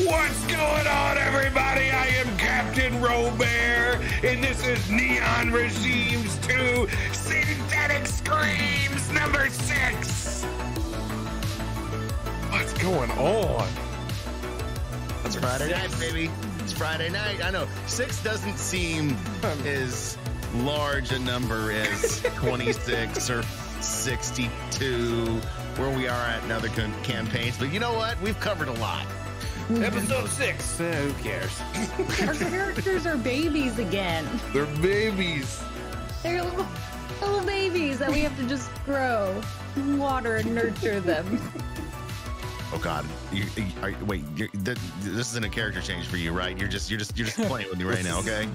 What's going on, everybody? I am CaptainRoBear, and this is Neon Regimes 2 Synthetic Screams number 6. What's going on? It's Friday night, baby. It's Friday night. I know 6 doesn't seem as large a number as 26 or 62, where we are at in other campaigns, but you know what? We've covered a lot. Episode 6. Who cares? Our characters are babies again. They're babies. They're little babies that we have to just grow, water, and nurture them. Oh God! This isn't a character change for you, right? You're just playing with me right now, okay?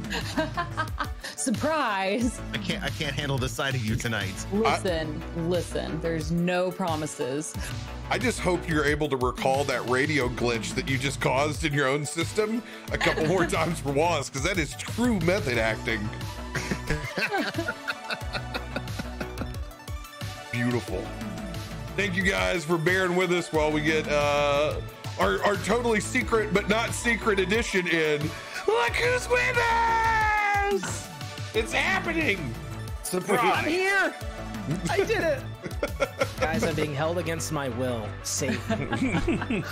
Surprise! I can't handle this side of you tonight. Listen. There's no promises. I just hope you're able to recall that radio glitch that you just caused in your own system a couple more times for Wallace, because that is true method acting. Beautiful. Thank you guys for bearing with us while we get our totally secret but not secret edition in. Look who's with us! It's happening! Surprise! I'm here! I did it! Guys, I'm being held against my will. Save me.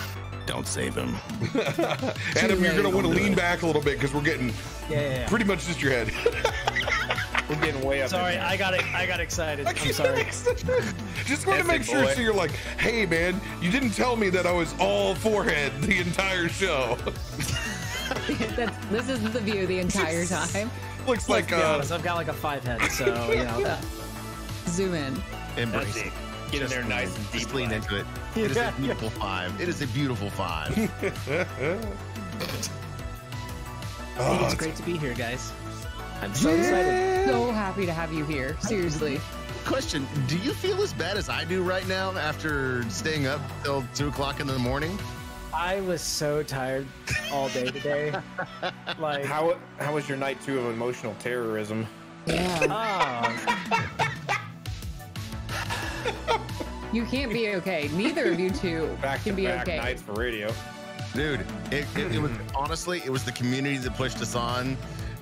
Don't save him. Adam, you're gonna want to lean back a little bit because we're getting pretty much just your head. We're getting way up. Sorry, I got excited. I'm sorry. Just want to make sure so you're like, hey man, you didn't tell me that I was all forehead the entire show. This is the view the entire time. Looks Let's like be honest, I've got like a 5 head, so you know. Zoom in. Embrace That's it. it. Get in there nice and deep. Just lean into it. It is a beautiful 5. It is a beautiful 5. I think it's great to be here, guys. I'm so excited. So happy to have you here. Seriously. Question: do you feel as bad as I do right now after staying up till 2 o'clock in the morning? I was so tired all day today. Like, How was your night 2 of emotional terrorism? Yeah. You can't be okay. Neither of you two Back can to be back okay. nights for radio. Dude, it was honestly, it was the community that pushed us on.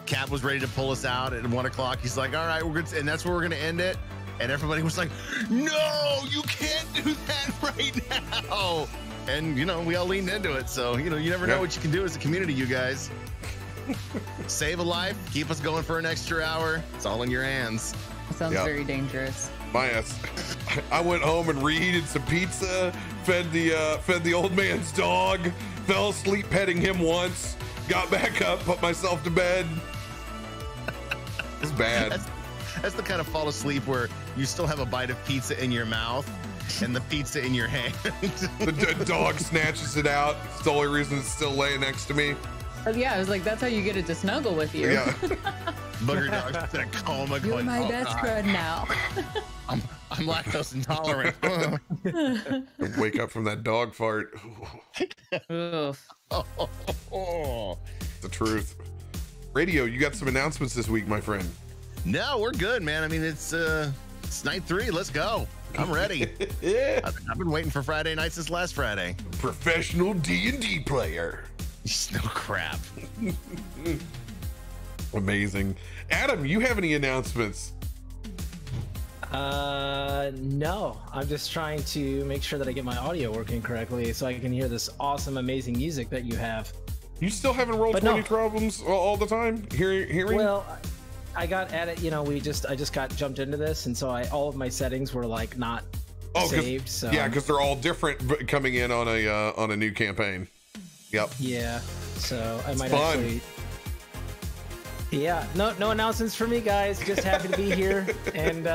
Cap was ready to pull us out at 1 o'clock. He's like, all right, we're good, and that's where we're gonna end it. And everybody was like, no, you can't do that right now. And you know, we all leaned into it. So you know, you never know what you can do as a community, you guys. Save a life, keep us going for an extra hour. It's all in your hands. Sounds very dangerous. my ass. I went home and reheated some pizza, fed the old man's dog, fell asleep petting him once, got back up, put myself to bed. It's bad. That's the kind of fall asleep where you still have a bite of pizza in your mouth and the pizza in your hand. The dog snatches it out. It's the only reason it's still laying next to me. Yeah, I was like, that's how you get it to snuggle with you. Yeah. Booger dog's in a coma You're going, my oh, best God. my now. I'm lactose intolerant. Wake up from that dog fart. Oof. Oh. The truth. Radio, you got some announcements this week, my friend. No, we're good, man. I mean, it's night 3. Let's go. I'm ready. I've been waiting for Friday night since last Friday. Professional D&D player. No crap. Amazing. Adam, you have any announcements? No. I'm just trying to make sure that I get my audio working correctly so I can hear this awesome, amazing music that you have. You still having roll 20 problems all the time? Hearing? Well, I got at it, you know, I just got jumped into this, and so all of my settings were like not saved. So yeah, because they're all different coming in on a new campaign. Yep. Yeah. So I might fun. actually. Yeah. No announcements for me, guys. Just happy to be here, and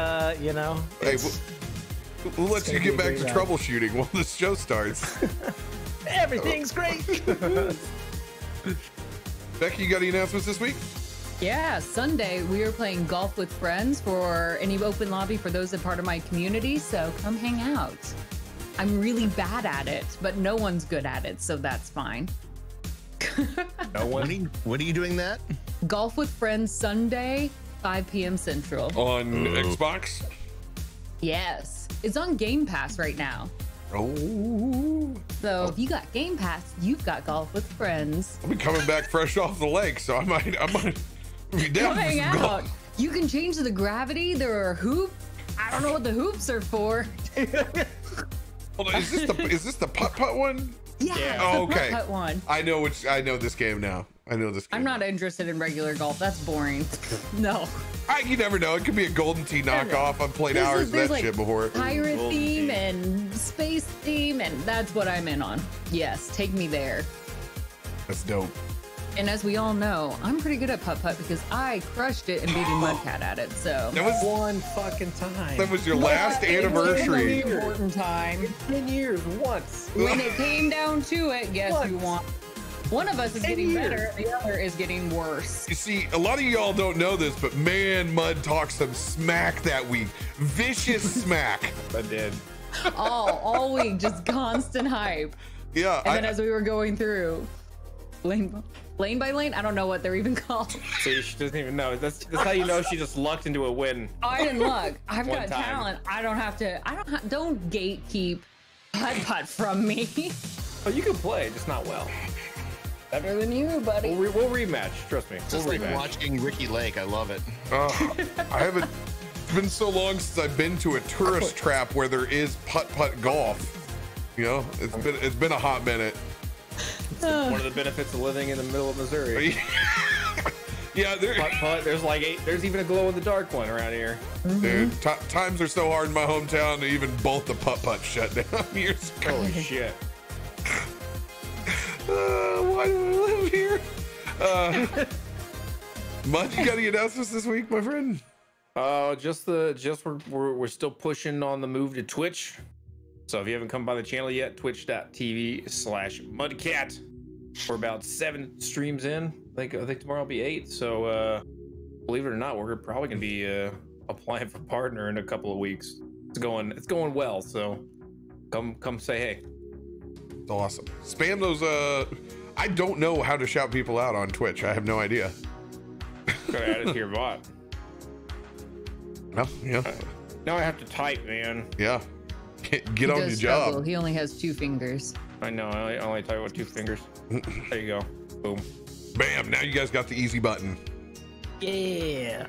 you know. Hey, we'll let you get back to ride. troubleshooting while the show starts. Everything's great. Becky, you got any announcements this week? Yeah, Sunday we are playing golf with friends for any open lobby for those that are part of my community, so come hang out. I'm really bad at it, but no one's good at it, so that's fine. No one. When are you doing that? Golf with Friends Sunday, 5 p.m. Central. On Xbox? Yes. It's on Game Pass right now. Oh. So if you got Game Pass, you've got Golf with Friends. I'll be coming back fresh off the lake, so I might be down Come for hang some out. golf. You can change the gravity. There are hoops. I don't know what the hoops are for. Hold on, is this the putt one? Yeah. Yeah. Oh, it's the okay. putt one. I know this game now. I know this game. I'm not interested in regular golf. That's boring. No. You never know. It could be a Golden Tee knockoff. I've played hours of that shit before. Pirate Golden theme Tee. and space theme, and that's what I'm in on. Yes, take me there. That's dope. And as we all know, I'm pretty good at putt-putt because I crushed it and beating Mudcat at it. So That was One fucking time. that was your last It was anniversary. an important time. 10 years once. When it came down to it, guess who What? won? One of us is 10 getting years. better, the other is getting worse. You see, a lot of y'all don't know this, but man, Mud talked some smack that week. Vicious smack. I did. All week, just constant hype. Yeah. And then as we were going through lane by lane, I don't know what they're even called. See, she doesn't even know. That's how you know she just lucked into a win. I didn't look. I've One got time. talent. I don't have to. Don't gatekeep putt from me. Oh, you can play, just not well. Better than you, buddy. We'll rematch. Trust me. Just we'll like rematch. watching Ricky Lake. I love it. I haven't. It's been so long since I've been to a tourist trap where there is putt golf. You know, it's been a hot minute. One of the benefits of living in the middle of Missouri. Yeah, Putt. There's like 8. There's even a glow in the dark one around here. dude, times are so hard in my hometown that even both the putt shut down years ago. Holy shit. Why do I live here? Mud, you got any announcements this week, my friend? We're still pushing on the move to Twitch. So if you haven't come by the channel yet, twitch.tv/Mudcat. We're about 7 streams in. I think tomorrow will be 8. So believe it or not, we're probably gonna be applying for partner in a couple of weeks. It's going well. So come say hey. It's awesome. Spam those. I don't know how to shout people out on Twitch. I have no idea. Gotta add it to your bot. No, yeah, Now I have to type, man. yeah. Get He on does your struggle. job. He only has 2 fingers. I know. I only type with 2 fingers. There you go. Boom. Bam! Now you guys got the easy button. Yeah.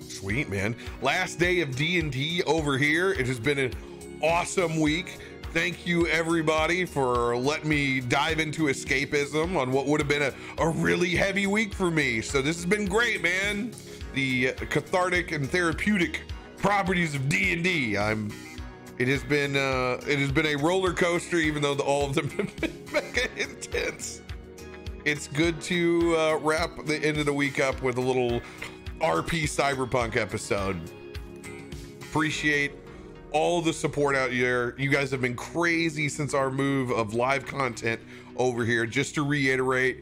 Sweet, man. Last day of D&D over here. It has been an awesome week. Thank you, everybody, for letting me dive into escapism on what would have been a really heavy week for me. So this has been great, man. The cathartic and therapeutic properties of D&D. It has been a roller coaster, even though all of them have been mega intense. It's good to wrap the end of the week up with a little RP Cyberpunk episode. Appreciate all the support out there. You guys have been crazy since our move of live content over here. Just to reiterate,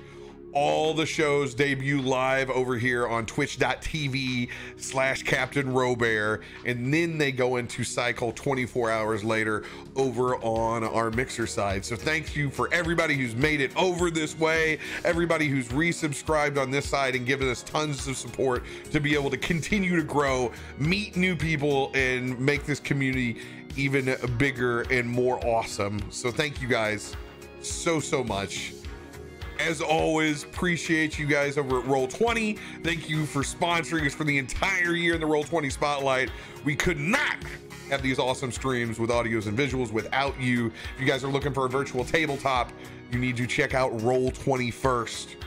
all the shows debut live over here on twitch.tv/CaptainRoBear, and then they go into cycle 24 hours later over on our Mixer side. So thank you for everybody who's made it over this way, everybody who's resubscribed on this side and given us tons of support to be able to continue to grow, meet new people, and make this community even bigger and more awesome. So thank you guys so much. As always, appreciate you guys over at Roll20. Thank you for sponsoring us for the entire year in the Roll20 Spotlight. We could not have these awesome streams with audios and visuals without you. If you guys are looking for a virtual tabletop, you need to check out Roll20 first.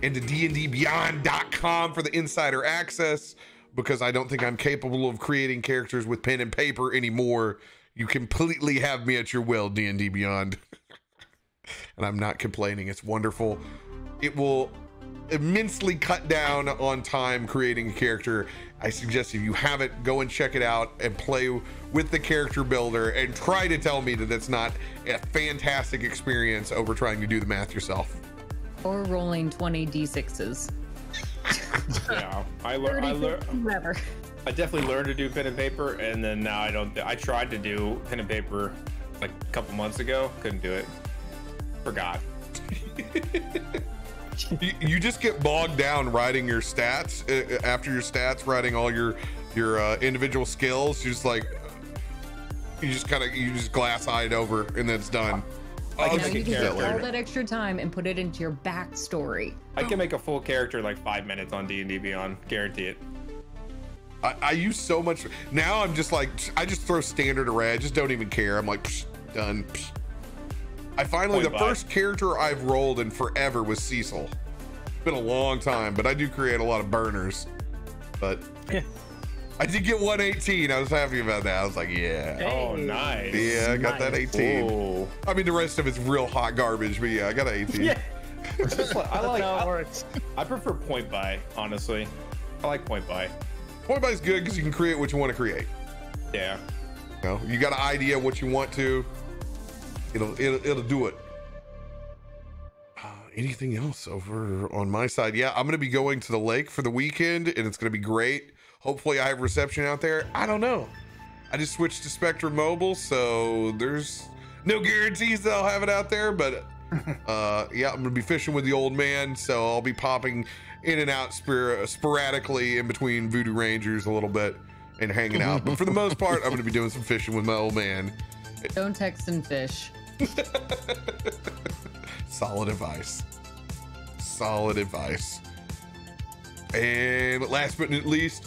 And to DnDBeyond.com for the insider access, because I don't think I'm capable of creating characters with pen and paper anymore. You completely have me at your will, D&D Beyond. And I'm not complaining. It's wonderful. It will immensely cut down on time creating a character. I suggest if you haven't, go and check it out and play with the character builder and try to tell me that it's not a fantastic experience over trying to do the math yourself. Or rolling 20 d6s. Yeah. I definitely learned to do pen and paper, and then now I don't. I tried to do pen and paper like a couple months ago. Couldn't do it. Forgot. You just get bogged down writing your stats after your stats, writing all your individual skills. You're just like, You just glass eye it over and then it's done. I can Now make you a can take character. all that extra time and put it into your backstory. I can make a full character in like 5 minutes on D&D Beyond. Guarantee it. I use so much. Now I'm just like, I just throw standard array. I just don't even care. I'm like, psh, done. Psh. I finally, the first character I've rolled in forever was Cecil. It's been a long time, but I do create a lot of burners. But I did get 118. I was happy about that. I was like, yeah. Oh, nice. Yeah, I got that 18. Ooh. I mean, the rest of it's real hot garbage, but yeah, I got an 18. Yeah. That's what I like. That's how it works. I prefer point buy, honestly. I like point buy. Point by is good because you can create what you want to create. Yeah. You know, you got an idea of what you want to. It'll do it. Anything else over on my side? Yeah, I'm gonna be going to the lake for the weekend, and it's gonna be great. Hopefully, I have reception out there. I don't know. I just switched to Spectrum Mobile, so there's no guarantees that I'll have it out there. But yeah, I'm gonna be fishing with the old man, so I'll be popping in and out sporadically in between Voodoo Rangers a little bit and hanging out. But for the most part, I'm gonna be doing some fishing with my old man. Don't text and fish. Solid advice. Solid advice. And last but not least,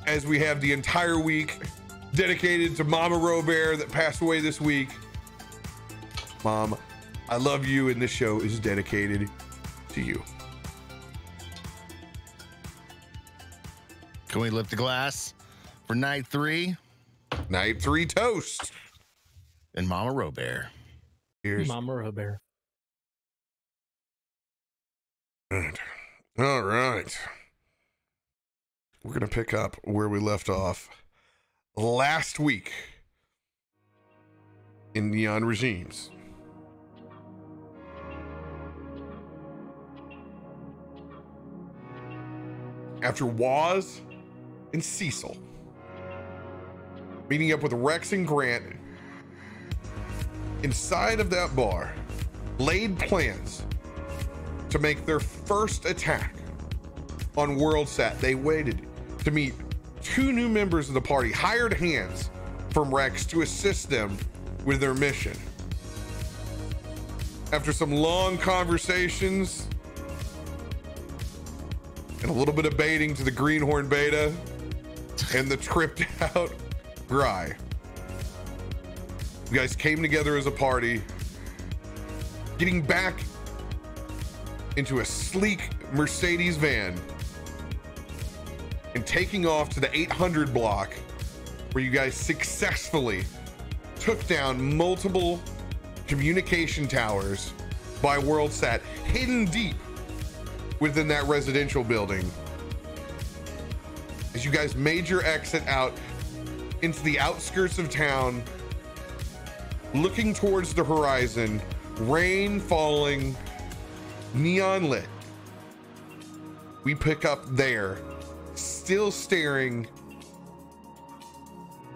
as we have the entire week dedicated to Mama RoBear that passed away this week. Mom, I love you, and this show is dedicated to you. Can we lift the glass for night 3? Night 3 toast. And Mama RoBear. Here's Mama RoBear. all right. We're gonna pick up where we left off last week in Neon Regimes. After Waz and Cecil meeting up with Rex and Grant inside of that bar, laid plans to make their first attack on WorldSat. They waited to meet 2 new members of the party, hired hands from Rex to assist them with their mission. After some long conversations and a little bit of baiting to the Greenhorn Beta and the tripped out Grai, you guys came together as a party, getting back into a sleek Mercedes van and taking off to the 800 block, where you guys successfully took down multiple communication towers by WorldSat, hidden deep within that residential building. As you guys made your exit out into the outskirts of town, looking towards the horizon, rain falling, neon lit, we pick up there, still staring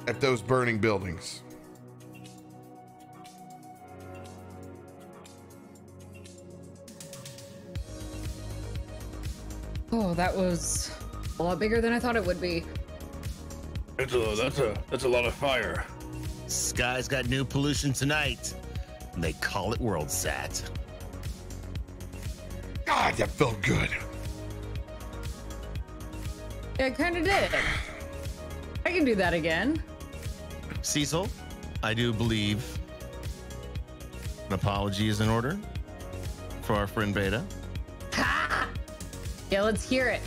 at those burning buildings. Oh, that was a lot bigger than I thought it would be. That's a lot of fire. Sky's got new pollution tonight, and they call it WorldSat. God, that felt good. Yeah, it kind of did. I can do that again. Cecil, I do believe an apology is in order for our friend Beta. Ha! Yeah, let's hear it.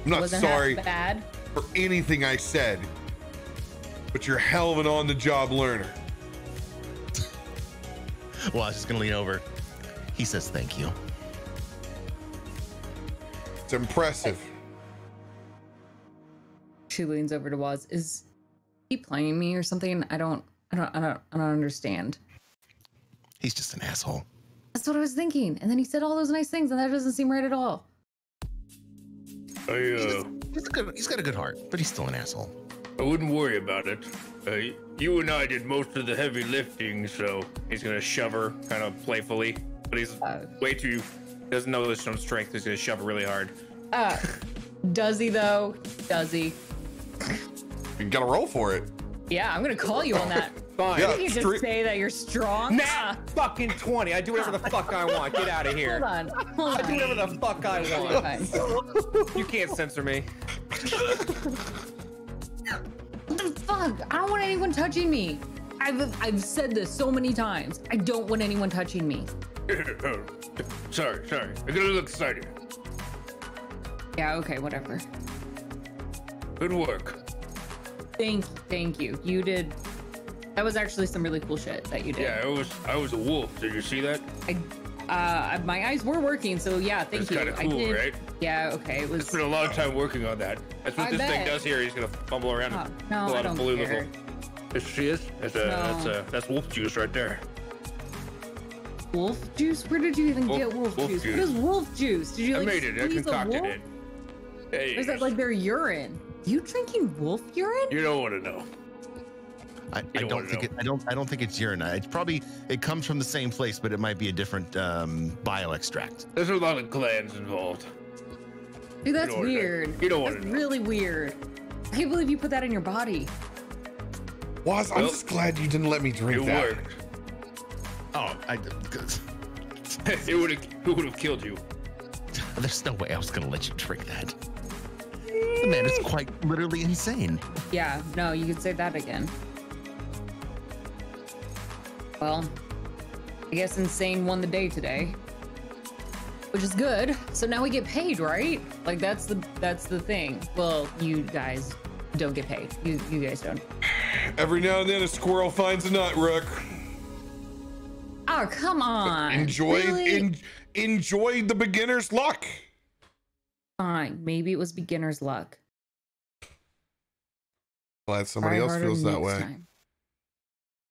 I'm not Wasn't sorry half bad. for anything I said, but you're a hell of an on-the-job learner. Well, I was just gonna lean over. He says thank you. It's impressive. She leans over to Waz. Is he playing me or something? I don't understand. He's just an asshole. That's what I was thinking. And then he said all those nice things, and that doesn't seem right at all. He's got a good heart, but he's still an asshole. I wouldn't worry about it. You and I did most of the heavy lifting, so he's gonna shove her kind of playfully, but he's way too doesn't know there's some strength. He's gonna shove her really hard. Does he though? Does he? You gotta roll for it. Yeah, I'm gonna call you on that. Fine. Yeah. You just say that you're strong. Nah, fucking 20. I do whatever the fuck I want. Get out of here. Hold on. Hold I do on. whatever the fuck I want. Fine. You can't censor me. What the fuck? I don't want anyone touching me. I've said this so many times. I don't want anyone touching me. Sorry. I got a little excited. Yeah, okay, whatever. Good work. Thank you. You did. That was actually some really cool shit that you did. Yeah, I was a wolf. Did you see that? My eyes were working, so yeah, thank That's you. kinda I cool, did. right? Yeah, okay. It was. It's been a long time working on that. That's what I this thing bet. does here. He's gonna fumble around and no, pull I out a don't blue care. little. There she is. That's wolf juice right there. Wolf juice? Where did you even get wolf juice? What is wolf juice? Did you I like made it. I squeeze a concocted wolf? it. Hey, Or is that like their urine? You drinking wolf urine? you don't want to know. I don't think it's urine. It comes from the same place, but it might be a different bio extract. There's a lot of glands involved. Dude, that's don't wanna know. weird. You don't wanna That's know. really weird. I can't believe you put that in your body. Was I'm just glad you didn't let me drink It that. worked. Oh, It would have killed you. there's no way I was gonna let you drink that. The man is quite literally insane. Yeah, no, you could say that again. Well, I guess Insane won the day today, which is good. So now we get paid, right? Like that's the thing. Well, you guys don't get paid. You guys don't. Every now and then a squirrel finds a nut, Rook. Oh, come on. Enjoy Really? enjoy the beginner's luck. Fine. Maybe it was beginner's luck. Glad somebody Try else harder feels that next way. time.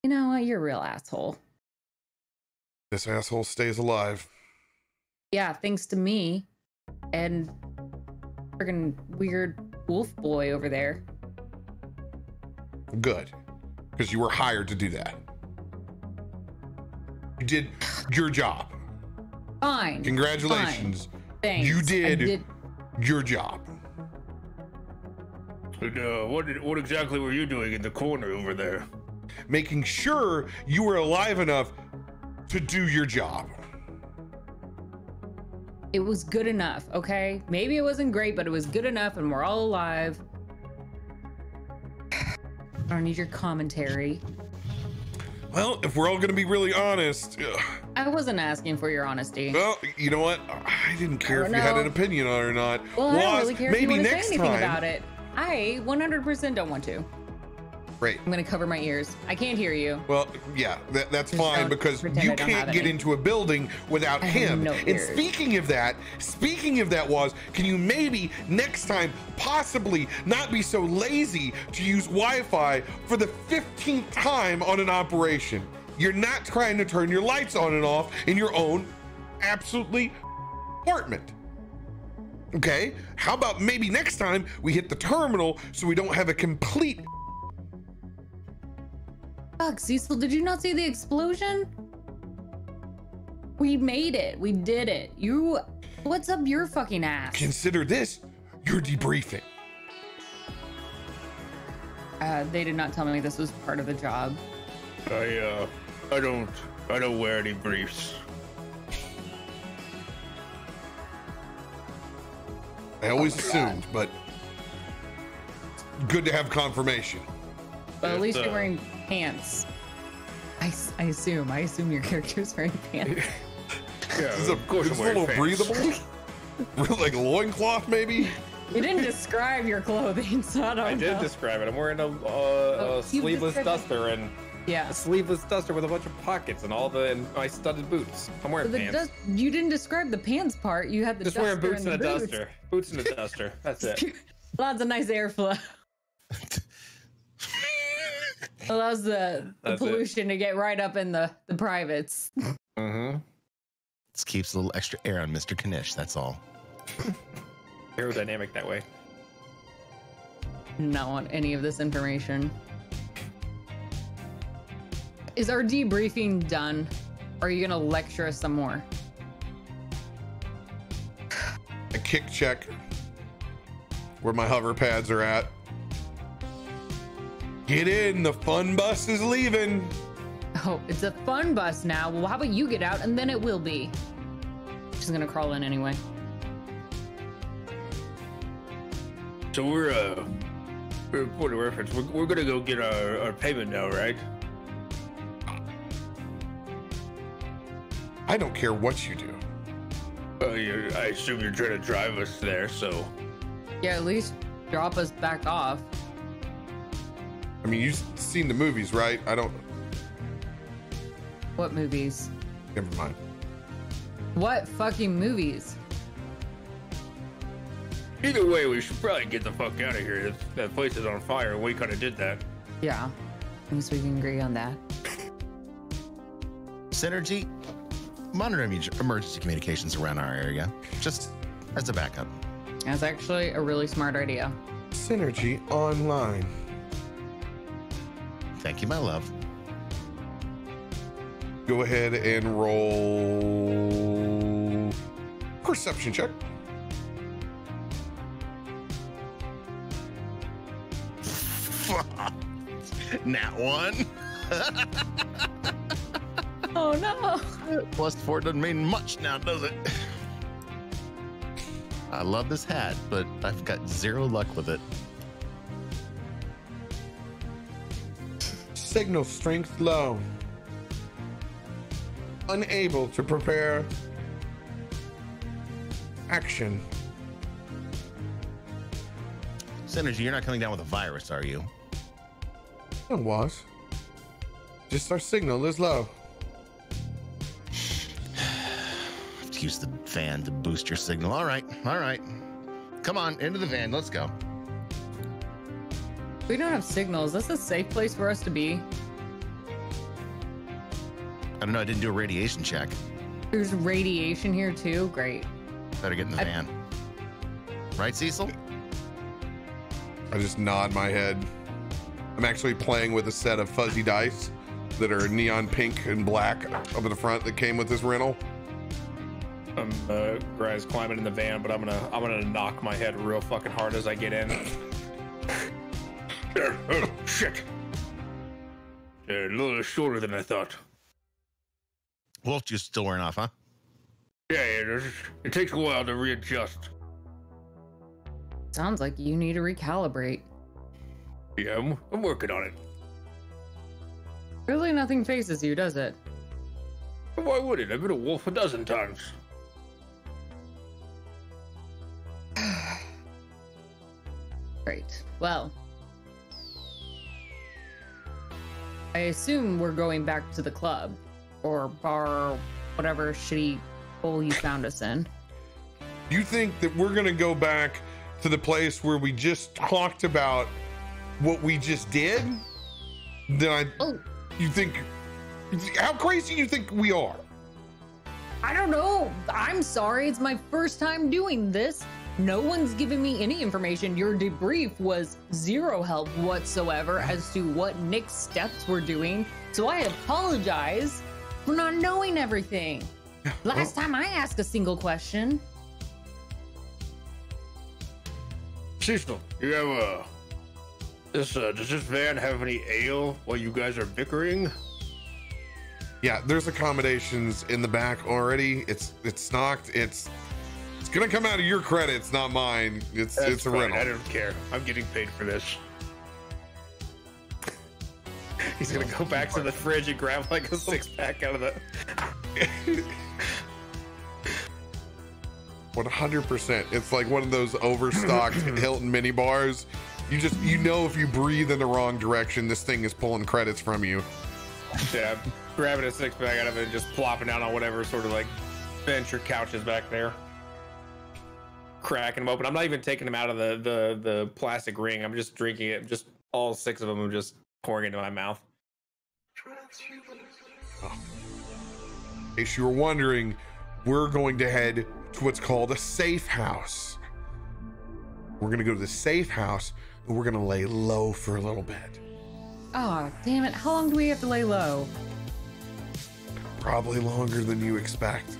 You know what? You're a real asshole. This asshole stays alive. Yeah, thanks to me and friggin' weird wolf boy over there. Good. Because you were hired to do that. You did your job. Fine. Congratulations. Fine. Thanks. You I did your job. And, what exactly were you doing in the corner over there? Making sure you were alive enough to do your job. It was good enough, okay? Maybe it wasn't great, but it was good enough and we're all alive. I don't need your commentary. Well, if we're all going to be really honest, I wasn't asking for your honesty. well, you know what? I didn't care I if don't you had know. an opinion on it or not. Well, I don't Was, really care if you maybe want to say next anything time. about it. I 100% don't want to. Great. I'm gonna cover my ears. I can't hear you. Well, yeah, that's Just fine don't because pretend you I don't can't have get any. into a building without I have him. no And ears. speaking of that, can you maybe next time possibly not be so lazy to use Wi-Fi for the 15th time on an operation? You're not trying to turn your lights on and off in your own absolutely apartment. Okay, how about maybe next time we hit the terminal so we don't have a complete. Fuck, Cecil, did you not see the explosion? We made it. We did it. What's up your fucking ass? Consider this your debriefing. They did not tell me this was part of the job. I don't wear any briefs. I always assumed, but good to have confirmation. But at least It's, you're wearing pants. I assume your character's wearing pants. Yeah, This is a, of course this I'm is a wearing little pants. breathable. Like loincloth, maybe? You didn't describe your clothing, so I don't I know. did describe it. I'm wearing a you sleeveless described it. duster and Yeah. a sleeveless duster with a bunch of pockets and my studded boots. I'm wearing The pants. you didn't describe the pants part. You had the Just duster wearing boots and a the boots. duster. Boots and a duster. That's it. Lots of nice airflow. Allows the That's it. pollution to get right up in the privates. Mm-hmm. This keeps a little extra air on Mr. Kanish, that's all. Aerodynamic that way. Not want any of this information. Is our debriefing done? Or are you gonna lecture us some more? A kick check where my hover pads are at. Get in, the fun bus is leaving. Oh, it's a fun bus now. Well, how about you get out and then it will be. She's gonna crawl in anyway. So we're point of reference. We're gonna go get our payment now, right? I don't care what you do. I assume you're trying to drive us there, so. Yeah, at least drop us back off. I mean, you've seen the movies, right? I don't. What movies? Never mind. What fucking movies? Either way, we should probably get the fuck out of here. That place is on fire, and we kind of did that. Yeah, at least we can agree on that. Synergy, monitor emergency communications around our area, just as a backup. That's actually a really smart idea. Synergy online. Thank you, my love. Go ahead and roll perception check. Nat 1. Oh no. +4 doesn't mean much now, does it? I love this hat, but I've got 0 luck with it. Signal strength low. Unable to prepare action. Synergy, you're not coming down with a virus, are you? It was. Just our signal is low. Have to use the van to boost your signal. All right. Come on, into the van. Let's go. We don't have signals. Is this a safe place for us to be? I don't know. I didn't do a radiation check. There's radiation here too. Great. Better get in the van. Right, Cecil? I just nod my head. I'm actually playing with a set of fuzzy dice that are neon pink and black up in the front that came with this rental. Grai's climbing in the van, but I'm gonna knock my head real fucking hard as I get in. Oh shit! A little shorter than I thought. Wolf juice still wearing off, huh? Yeah, it takes a while to readjust. Sounds like you need to recalibrate. Yeah, I'm working on it. Really, nothing phases you, does it? Why would it? I've been a wolf a dozen times. Great. Well, I assume we're going back to the club or bar, whatever shitty hole you found us in. You think that we're gonna go back to the place where we just talked about what we just did? Then you think, how crazy you think we are? I don't know. I'm sorry. It's my first time doing this. No one's given me any information. Your debrief was zero help whatsoever as to what next steps we're doing. So I apologize for not knowing everything. Last time I asked a single question. Cecil, you have does this van have any ale while you guys are bickering? Yeah, there's accommodations in the back already. It's stocked. It's gonna come out of your credits, not mine. It's a fine. rental. I don't care. I'm getting paid for this. He's gonna go back to the fridge and grab like a 6-pack out of the. 100%. It's like one of those overstocked Hilton mini bars. You know if you breathe in the wrong direction, this thing is pulling credits from you. Yeah, grabbing a 6-pack out of it and just plopping down on whatever sort of like bench or couch is back there. Cracking them open. I'm not even taking them out of the plastic ring. I'm just drinking it. Just all 6 of them. I'm just pouring into my mouth. In case you were wondering, we're going to head to what's called a safe house. We're going to go to the safe house and we're going to lay low for a little bit. Oh, damn it. How long do we have to lay low? Probably longer than you expect.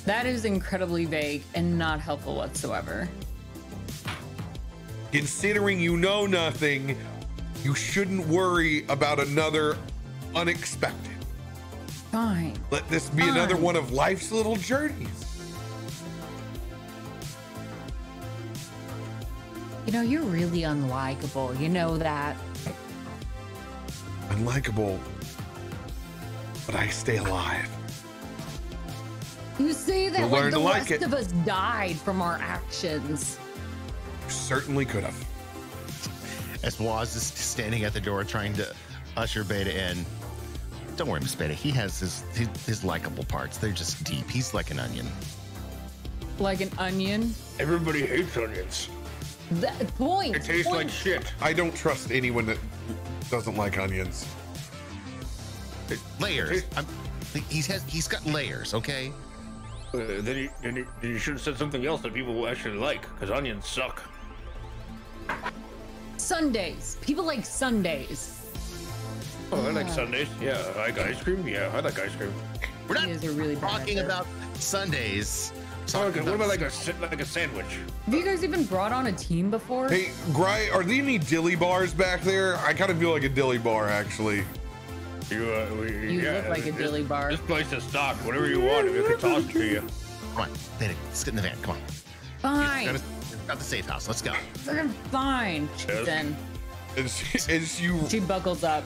That is incredibly vague and not helpful whatsoever. Considering you know nothing, You shouldn't worry about another unexpected. Fine. Let this be another one of life's little journeys. You know, you're really unlikable. You know that. Unlikable, but I stay alive. You say that You'll like learn the to like rest it. of us died from our actions. You certainly could have. As Waz is standing at the door trying to usher Beta in. Don't worry, Miss Beta. He has his likable parts. They're just deep. He's like an onion. Like an onion. Everybody hates onions. That point. It tastes like shit. I don't trust anyone that doesn't like onions. Layers. He's got layers, okay? Then you should have said something else that people will actually like, because onions suck. Sundays. People like Sundays. Oh, I like Sundays. Yeah, I like ice cream. Yeah, I like ice cream. We're not You guys are really bad talking at about Sundays. Okay, what about like a sandwich? Have you guys even brought on a team before? Hey, Grai, are there any dilly bars back there? I kind of feel like a dilly bar, actually. You look like a dilly bar. This place is stocked. Whatever you want, we can toss it to you. Come on, Beta, let's get in the van. Come on. Fine. Got the safe house. Let's go. Friggin' fine. Then As she buckles up.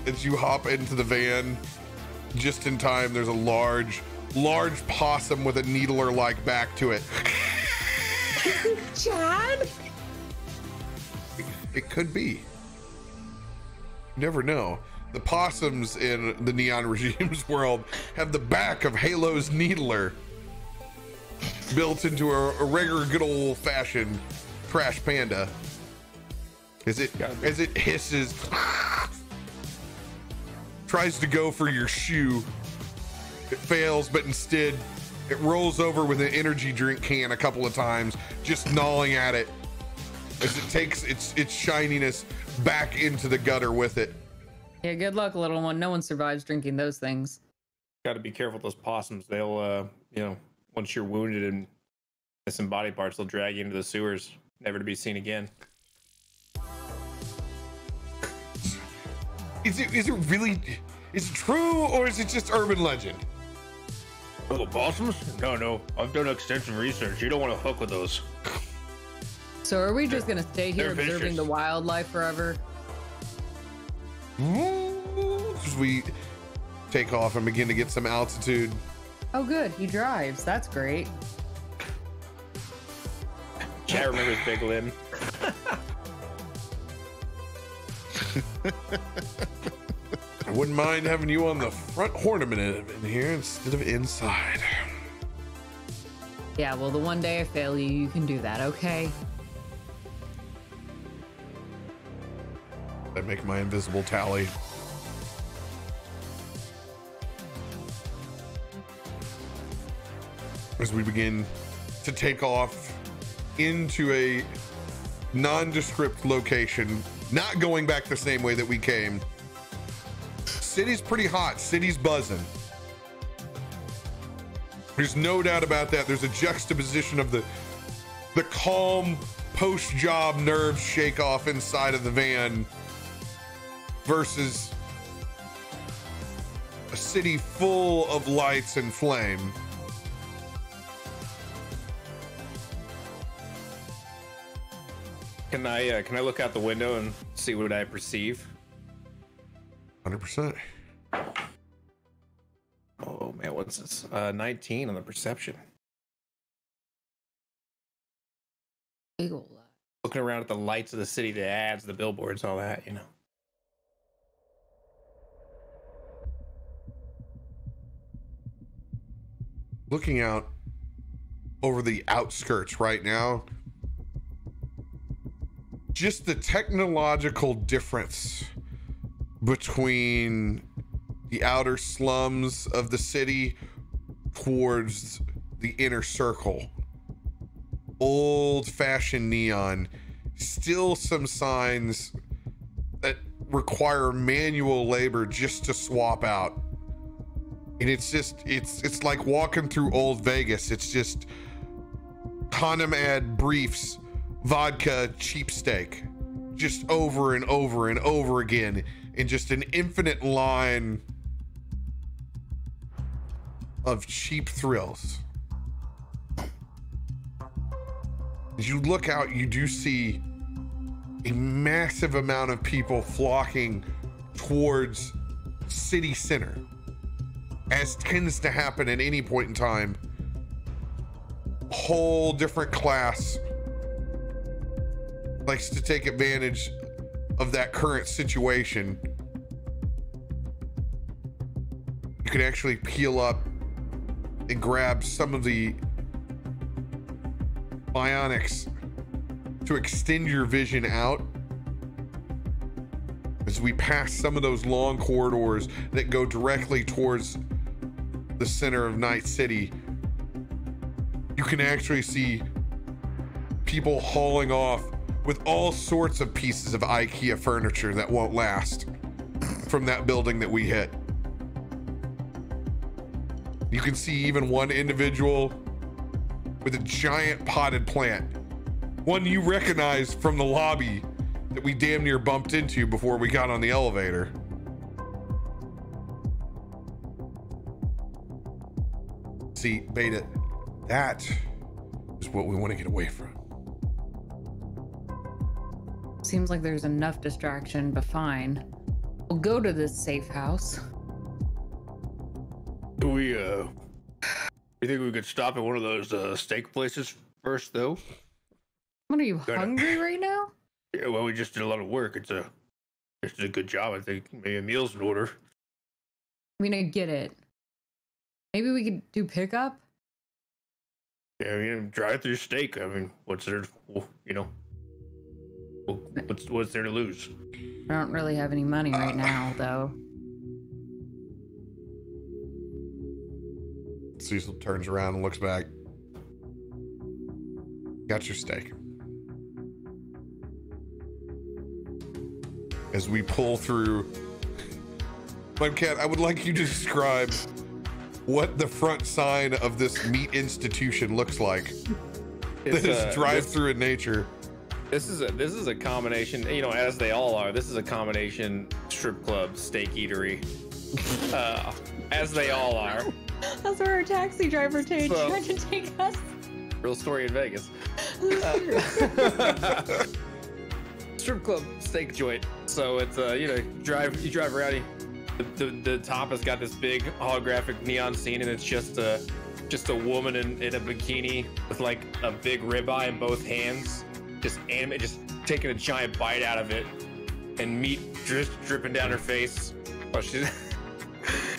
as you hop into the van, just in time, there's a large possum with a needler-like back to it. Chad? It could be. You never know. The possums in the Neon Regime's world have the back of Halo's needler built into a regular good old-fashioned trash panda. As it hisses, tries to go for your shoe. It fails, but instead it rolls over with an energy drink can a couple of times, just gnawing at it as it takes its shininess back into the gutter with it. Yeah, good luck, little one. No one survives drinking those things. Got to be careful with those possums. They'll, once you're wounded and missing body parts, they'll drag you into the sewers, never to be seen again. Is it true, or is it just urban legend? Oh, the possums? No. I've done extensive research. You don't want to hook with those. So are we just gonna stay here They're observing vicious. the wildlife forever? As we take off and begin to get some altitude. Oh good, he drives. That's great. Chat remembers Big Lynn. I wouldn't mind having you on the front ornament in here instead of inside. Yeah, well the one day I fail you, you can do that, okay? I make my invisible tally. As we begin to take off into a nondescript location, not going back the same way that we came. City's pretty hot, city's buzzing. There's no doubt about that. There's a juxtaposition of the calm post-job nerves shake off inside of the van versus a city full of lights and flame. Can I look out the window and see what I perceive? 100%. Oh man, what's this? 19 on the perception. Big ol' lot. Looking around at the lights of the city, the ads, the billboards, all that, you know. Looking out over the outskirts right now, just the technological difference between the outer slums of the city towards the inner circle. Old-fashioned neon, still some signs that require manual labor just to swap out. And it's just, it's like walking through old Vegas. It's just condom ad briefs, vodka, cheap steak. just over and over and over again in just an infinite line of cheap thrills. As you look out, you do see a massive amount of people flocking towards city center, as tends to happen at any point in time. A whole different class likes to take advantage of that current situation. You can actually peel up and grab some of the bionics to extend your vision out as we pass some of those long corridors that go directly towards the center of Night City. You can actually see people hauling off with all sorts of pieces of IKEA furniture that won't last from that building that we hit. You can see even one individual with a giant potted plant, one you recognize from the lobby that we damn near bumped into before we got on the elevator. See, Beta, that is what we want to get away from. Seems like there's enough distraction, but fine. We'll go to this safe house. You think we could stop at one of those steak places first, though? What, are you hungry right now? Yeah, well, we just did a lot of work. It's a good job. I think maybe a meal's in order. I mean, I get it. Maybe we could do pickup? Yeah, I mean, drive-through steak. I mean, what's there? You know, what's there to lose? I don't really have any money right now, though. Cecil turns around and looks back. Got your steak. As we pull through, Mudcat, I would like you to describe what the front sign of this meat institution looks like. That is drive-through in nature. This is a combination, you know, as they all are. This is a combination strip club, steak eatery, as they all are. That's where our taxi driver tried to take us. Real story in Vegas. Strip club, steak joint. So it's you know, you drive around. The top has got this big holographic neon scene, and it's just a woman in a bikini with like a big ribeye in both hands, just taking a giant bite out of it, and meat just dripping down her face. Oh, she's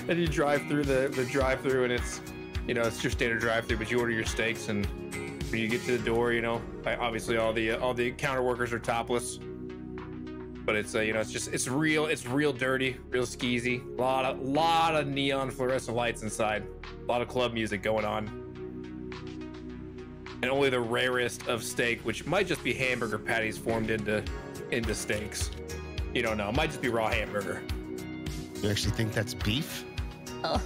and you drive through the drive-through, and it's, you know, it's your standard drive-through, but you order your steaks, and when you get to the door, you know, obviously all the counter workers are topless, but it's you know, it's real dirty, real skeezy. A lot of neon fluorescent lights inside, a lot of club music going on, and only the rarest of steak, which might just be hamburger patties formed into steaks. You don't know, it might just be raw hamburger. You actually think that's beef? Oh,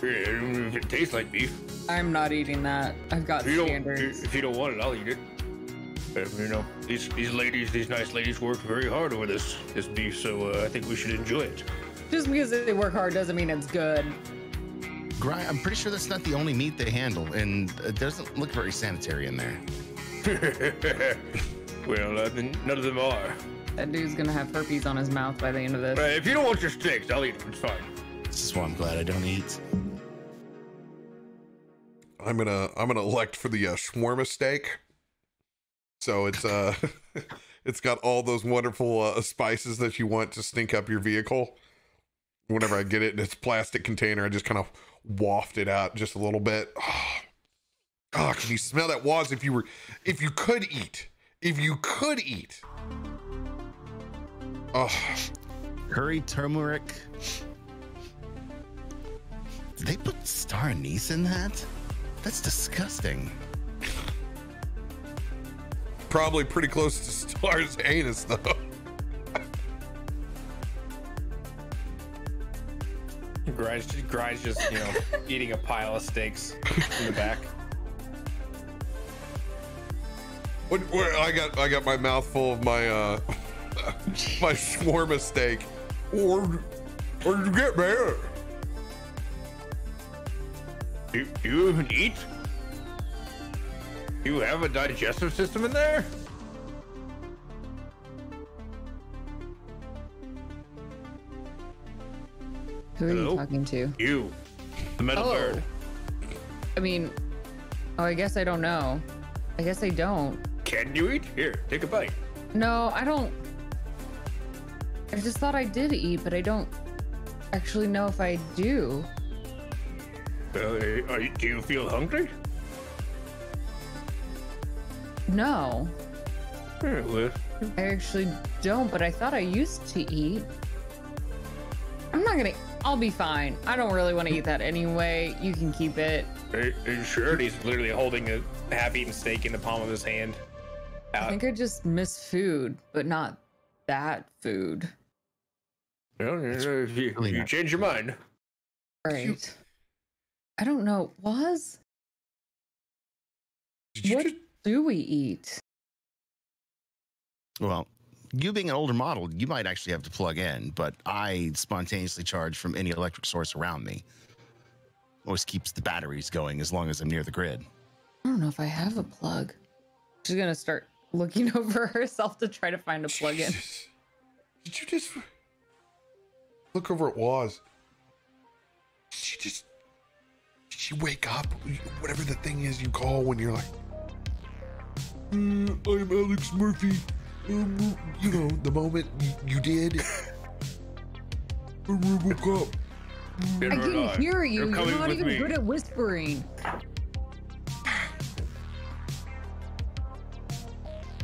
Yeah, if it tastes like beef. I'm not eating that. I've got standards. If you don't want it, I'll eat it. You know, these nice ladies work very hard over this beef, so I think we should enjoy it. Just because they work hard doesn't mean it's good. Grai, I'm pretty sure that's not the only meat they handle, and it doesn't look very sanitary in there. Well, none of them are. That dude's gonna have herpes on his mouth by the end of this. If you don't want your steaks, I'll eat them. It's fine. This is why I'm glad I don't eat. I'm gonna elect for the shawarma steak. So it's it's got all those wonderful spices that you want to stink up your vehicle. Whenever I get it in its plastic container, I just kind of waft it out just a little bit. Oh, can you smell that, Waz? If you could eat. Oh, Curry turmeric. Did they put star anise in that? That's disgusting. probably pretty close to Star's anus, though. Grai's just, you know, eating a pile of steaks in the back. I got my mouth full of my my shawarma steak. Or did you get better? Do you even eat? Do you have a digestive system in there? Who are Hello? you talking to? You, the metal bird. I mean, I guess I don't know. I guess I don't. Can you eat? Here, take a bite. No, I don't. I just thought I did eat, but I don't actually know if I do. Do you feel hungry? No, Well, I actually don't, but I thought I used to eat. I'll be fine. I don't really want to eat that anyway. You can keep it. are you sure? He's literally holding a half-eaten steak in the palm of his hand. I think I just miss food, but not that food. Well, you change your mind. Right. I don't know. Did you What just, do we eat? Well, you being an older model, you might actually have to plug in, but I spontaneously charge from any electric source around me. Always keeps the batteries going as long as I'm near the grid. I don't know if I have a plug. She's gonna start looking over herself to try to find a plug in. Jesus. Did you just look over at Waz? Did she wake up? Whatever the thing is you call when you're like, I'm Alex Murphy. You know, the moment you did. I woke up. I can hear you. You're coming not with even me. good at whispering.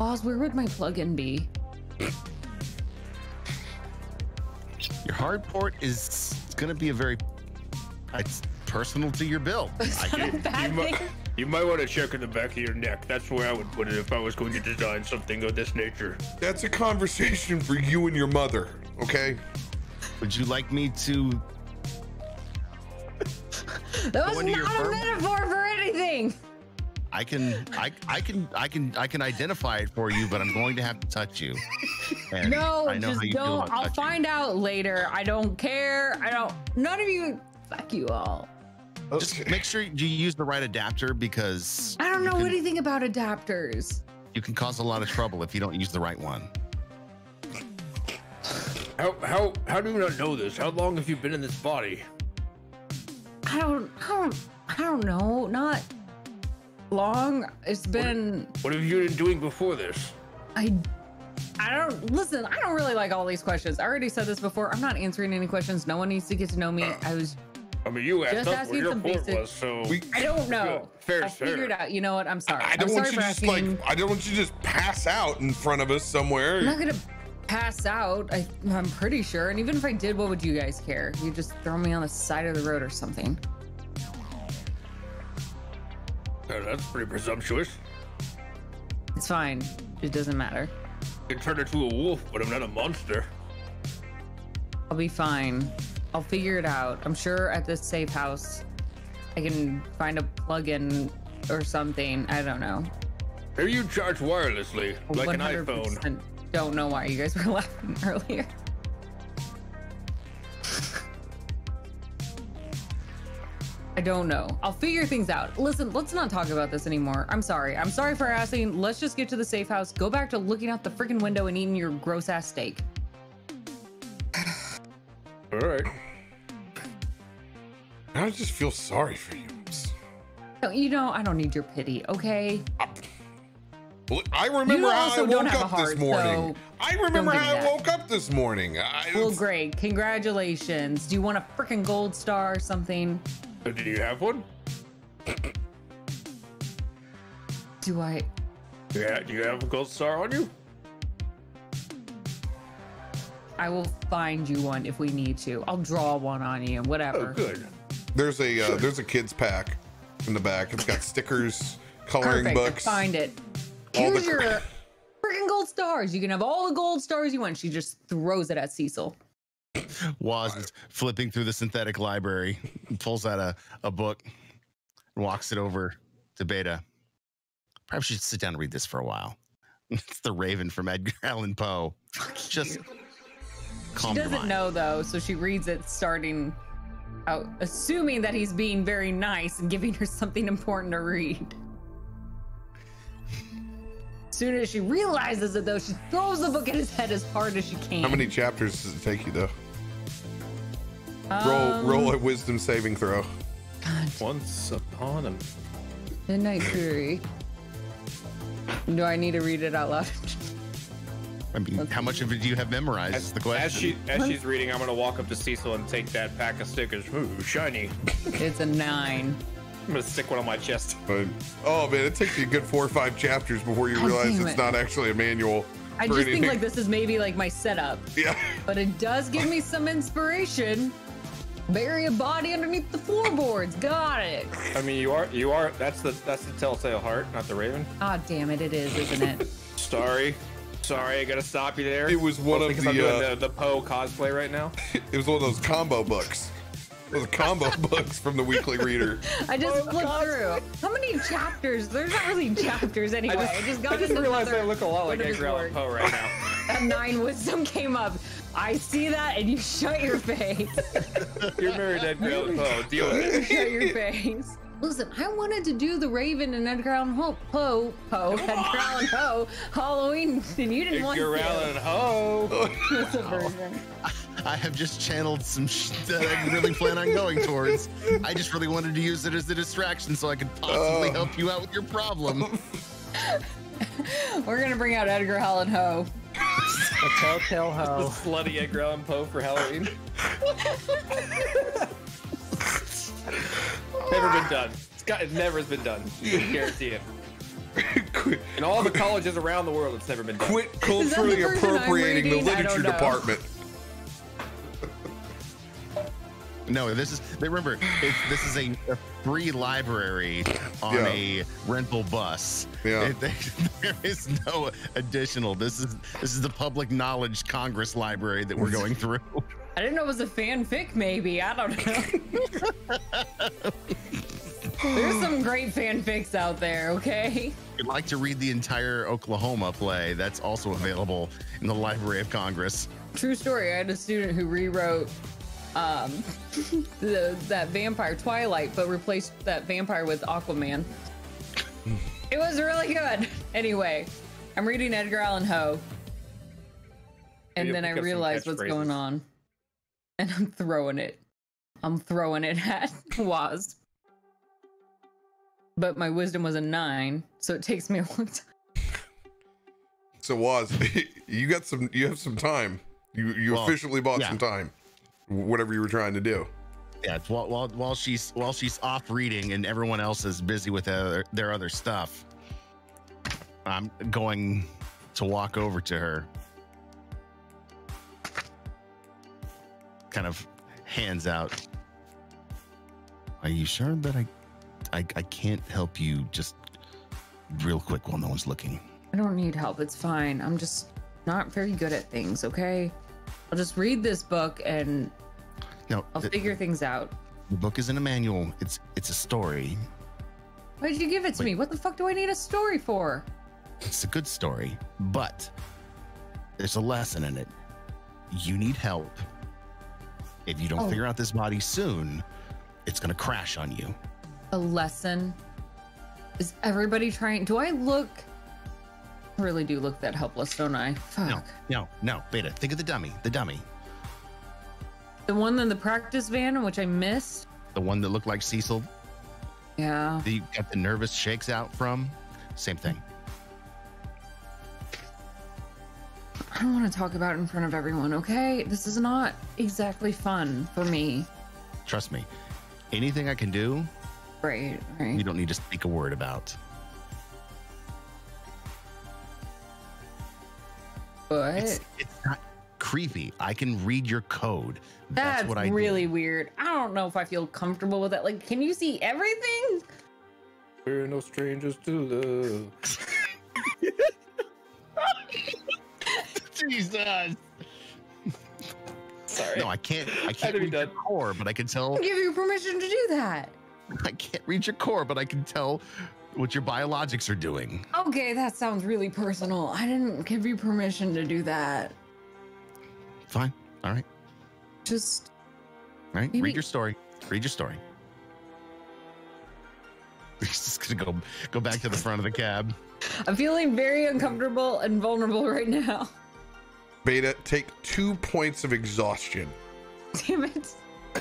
Oz, where would my plug-in be? Your hard port is going to be it's personal to your build. That's not a bad thing. You might want to check in the back of your neck. That's where I would put it if I was going to design something of this nature. That's a conversation for you and your mother, okay? Would you like me to That was into your not a firm? metaphor for anything. I can identify it for you, but I'm going to have to touch you. And No, I know just how you feel don't. about I'll touching. find out later. I don't care. None of you. Fuck you all. Just make sure you use the right adapter, because I don't know anything about adapters. you can cause a lot of trouble if you don't use the right one. How do you not know this? How long have you been in this body? I don't know. Not long. It's been. What have you been doing before this? I don't listen. I don't really like all these questions. I already said this before. I'm not answering any questions. No one needs to get to know me. I mean, you asked Just us asking what your some port basic- was, so I don't know. Fair, I'll figure it out. You know what? I'm sorry. I I'm don't want sorry you for to just asking. I don't want you to just pass out in front of us somewhere. I'm not gonna pass out. I'm pretty sure. And even if I did, what would you guys care? You just throw me on the side of the road or something. That's pretty presumptuous. It's fine. It doesn't matter. I can turn into a wolf, but I'm not a monster. I'll be fine. I'll figure it out. I'm sure at this safe house, I can find a plug-in or something. I don't know. Here you charge wirelessly, like an iPhone. 100% don't know why you guys were laughing earlier. I don't know. I'll figure things out. Listen, let's not talk about this anymore. I'm sorry. I'm sorry for asking. Let's just get to the safe house. Go back to looking out the freaking window and eating your gross ass steak. All right. I just feel sorry for you. You know, I don't need your pity, okay? Well, I remember You how I also don't woke have a up heart, this morning. so I remember don't give how me I that. woke up this morning. Well, great. Congratulations. Do you want a freaking gold star or something? Do you have one? Do I? Yeah. Do you have a gold star on you? I will find you one if we need to. I'll draw one on you, whatever. Oh, good. There's a kids pack in the back. It's got stickers, coloring Perfect. books. Find it. all the Here's your freaking gold stars. You can have all the gold stars you want. She just throws it at Cecil. Waz is flipping through the synthetic library, pulls out a book, and walks it over to Beta. Perhaps you should sit down and read this for a while. It's the Raven from Edgar Allan Poe. Just calm She your doesn't mind. know though, so she reads it starting out, assuming that he's being very nice and giving her something important to read. As soon as she realizes it, though, she throws the book at his head as hard as she can. How many chapters does it take you, though? Um, Roll a wisdom saving throw. Once upon a Midnight Fury. Do I need to read it out loud? I mean, how much of it do you have memorized is the question. As she's reading, I'm gonna walk up to Cecil and take that pack of stickers. Ooh, shiny. It's a 9. I'm gonna stick one on my chest. But, oh man, it takes you a good 4 or 5 chapters before you God realize damn it's it. not actually a manual. I for just think anything. like this is maybe like my setup, Yeah. but it does give me some inspiration. Bury a body underneath the floorboards. Got it. I mean, you are. That's the telltale heart, not the Raven. Ah, damn it, it is, isn't it? Sorry, I gotta stop you there. It was one of because the, I'm doing the Poe cosplay right now. It was one of those combo books. Those combo books from the Weekly Reader. I just flipped through. How many chapters? There's not really chapters anyway. I just got into realized another I look a lot like one of his Edgar Allan works. Poe right now. That 9 wisdom came up. I see that, and you shut your face. You're married to Edgar Allan Poe. Deal with it. Shut your face. Listen, I wanted to do the Raven and Edgar Allan Poe, Edgar Allan Poe Halloween, and you didn't want Edgar to. Allan Poe. That's a version. I have just channeled some that I really plan on going towards. I just really wanted to use it as a distraction so I could possibly help you out with your problem. We're gonna bring out Edgar Allan Poe. A telltale The hoe. slutty Edgar Allan Poe for Halloween. Never been done. It never has been done. I guarantee it. Quit, In all the colleges around the world, it's never been done. quit culturally the version I'm appropriating the reading? I don't literature know. department. No, this is. Remember, this is a free library on Yeah. a rental bus. Yeah. There is no additional. This is the public knowledge Congress library that we're going through. I didn't know it was a fanfic, maybe. I don't know. There's some great fanfics out there, okay? If you'd like to read the entire Oklahoma play, that's also available in the Library of Congress. True story. I had a student who rewrote that vampire Twilight, but replaced that vampire with Aquaman. It was really good. Anyway, I'm reading Edgar Allan Poe, and Yeah, then I pick up some realized what's going catchphrases. on, and I'm throwing it. I'm throwing it at Waz. But my wisdom was a 9, so it takes me a long time. So Waz, you have some time. You Well, officially bought yeah. some time. Whatever you were trying to do. Yeah, it's while she's off reading and everyone else is busy with their other stuff, I'm going to walk over to her. Kind of hands out. Are you sure that I can't help you just real quick while no one's looking? I don't need help. It's fine. I'm just not very good at things, okay? I'll just read this book and No, I'll figure things out. the book isn't a manual. It's a story. Why did you give it to me? What the fuck do I need a story for? It's a good story, but there's a lesson in it. You need help. If you don't figure out this body soon, it's gonna crash on you. A lesson? Is everybody trying? Do I look? I really do look that helpless, don't I? Fuck. No, Beta. Think of the dummy. The one in the practice van, which I missed. The one that looked like Cecil, Yeah. that you got the nervous shakes out from. Same thing. I don't want to talk about it in front of everyone, okay? This is not exactly fun for me. Trust me. Anything I can do, Right. you don't need to speak a word about. But It's not creepy. I can read your code. that's what I do. really weird. I don't know if I feel comfortable with that. Like, can you see everything? We're no strangers to love. Jesus. Sorry. No, I can't Had to be read your done. core, but I can tell. I give you permission to do that. I can't read your core, but I can tell what your biologics are doing. Okay, that sounds really personal. I didn't give you permission to do that. Fine. All right. Just All right. maybe- Read your story. Read your story. He's just gonna go back to the front of the cab. I'm feeling very uncomfortable and vulnerable right now. Beta, take 2 points of exhaustion. Damn it.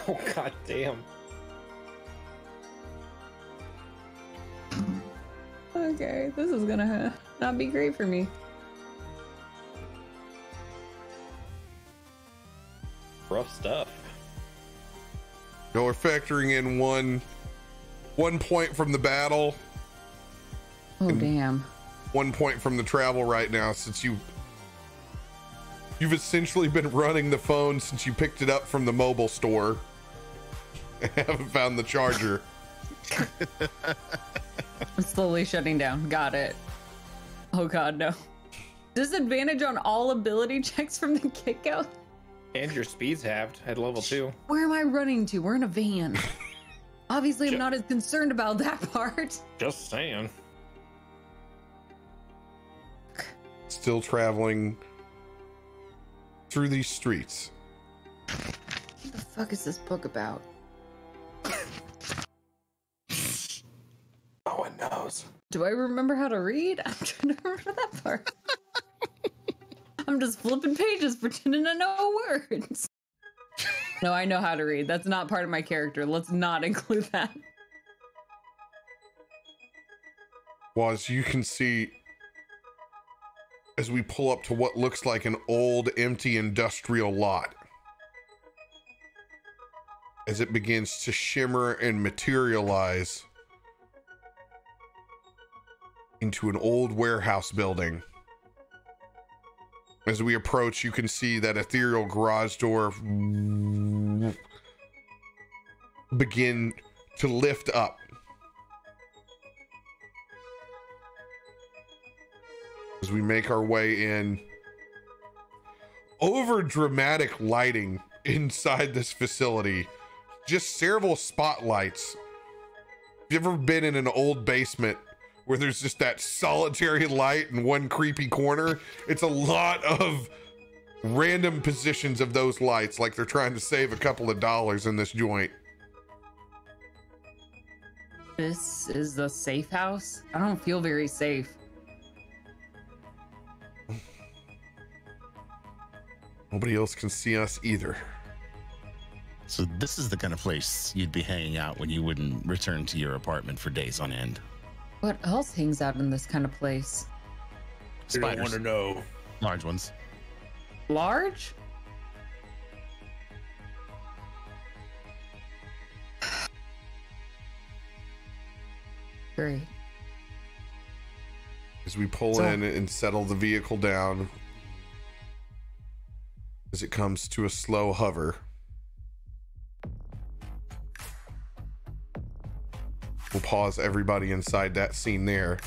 Oh god damn. Okay, this is gonna not be great for me. Rough stuff. No, we're factoring in one point from the battle, Oh, damn. 1 point from the travel right now, since you've essentially been running the phone since you picked it up from the mobile store. I haven't found the charger. I'm slowly shutting down. Got it. Oh god, no. Disadvantage on all ability checks from the kick-out? And your speed's halved at level 2. Where am I running to? We're in a van. Obviously, I'm not as concerned about that part. Just saying. Still traveling through these streets. What the fuck is this book about? Oh, it knows. Do I remember how to read? I'm trying to remember that part. I'm just flipping pages pretending to know words. No, I know how to read. That's not part of my character. Let's not include that. Well, as you can see, as we pull up to what looks like an old, empty industrial lot, as it begins to shimmer and materialize into an old warehouse building. As we approach, you can see that ethereal garage door begin to lift up. As we make our way in, over dramatic lighting inside this facility, just several spotlights. Have you ever been in an old basement where there's just that solitary light in one creepy corner? It's a lot of random positions of those lights, like they're trying to save a couple of dollars in this joint. This is the safe house? I don't feel very safe. Nobody else can see us either. So this is the kind of place you'd be hanging out when you wouldn't return to your apartment for days on end. What else hangs out in this kind of place? You don't want Spiders, to know. large ones. Large? Great. As we pull in and settle the vehicle down, as it comes to a slow hover, we'll pause everybody inside that scene there.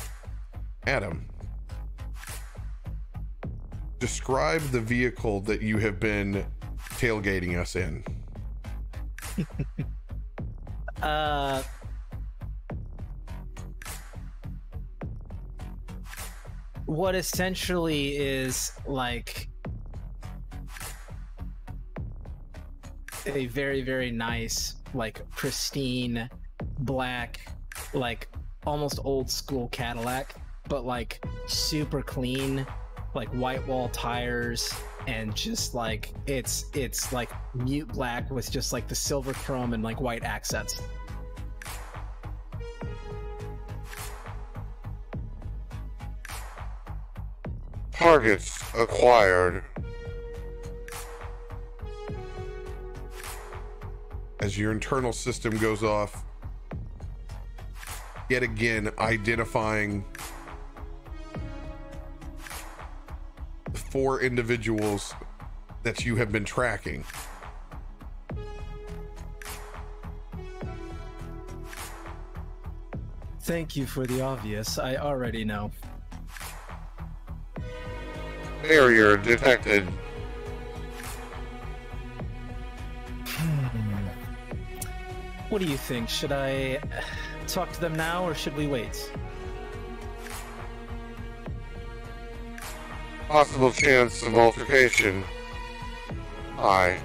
Adam, describe the vehicle that you have been tailgating us in. What essentially is like a very, very nice, like pristine black, like almost old school Cadillac, but like super clean, like white wall tires, and just like it's like mute black with just like the silver chrome and like white accents. Targets acquired. As your internal system goes off, yet again identifying the 4 individuals that you have been tracking. Thank you for the obvious. I already know. Barrier detected. What do you think? Should I talk to them now or should we wait? possible chance of altercation, high.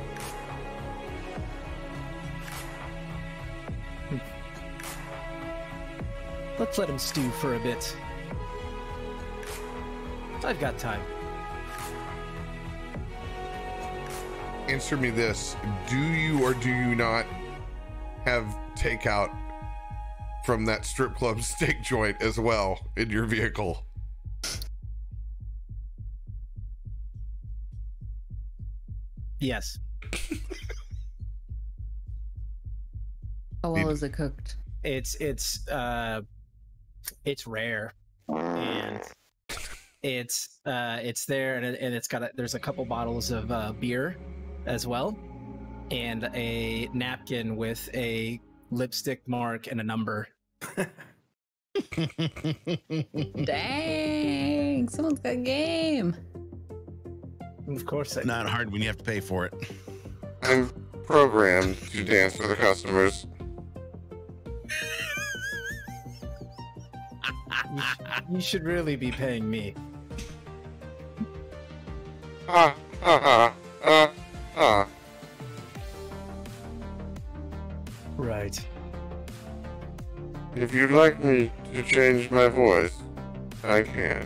Let's let him stew for a bit. I've got time. Answer me this. Do you or do you not have takeout from that strip club steak joint as well in your vehicle? Yes. How well is it cooked? It's rare, and it's there, and it's got there's a couple bottles of beer as well, and a napkin with a lipstick mark and a number. Dang, someone's got game. Of course, Not hard when you have to pay for it. I'm programmed to dance for the customers. you should really be paying me. Ha ha ha. Right. If you'd like me to change my voice, I can.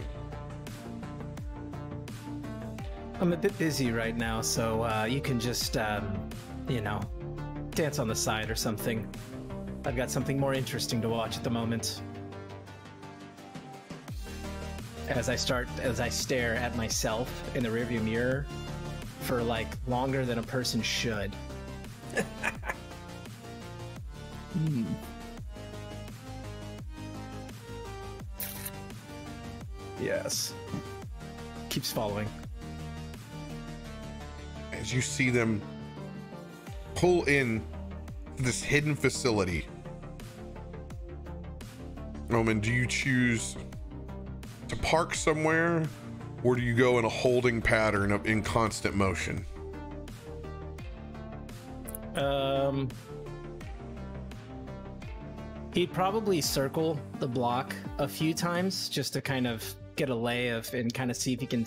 I'm a bit busy right now, so you can just, dance on the side or something. I've got something more interesting to watch at the moment. As I stare at myself in the rearview mirror for like longer than a person should. Yes. Keeps following. As you see them pull in this hidden facility, Omen, do you choose to park somewhere, or do you go in a holding pattern of in constant motion? He'd probably circle the block a few times just to kind of get a lay of and kind of see if he can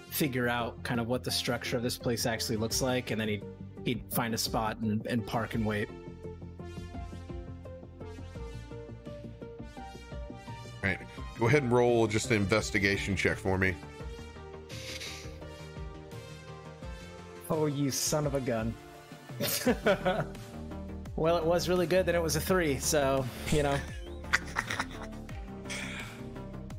figure out kind of what the structure of this place actually looks like, and then he'd find a spot and park and wait. All right, go ahead and roll just an investigation check for me. Oh, you son of a gun. Well, it was really good, then it was a 3, so,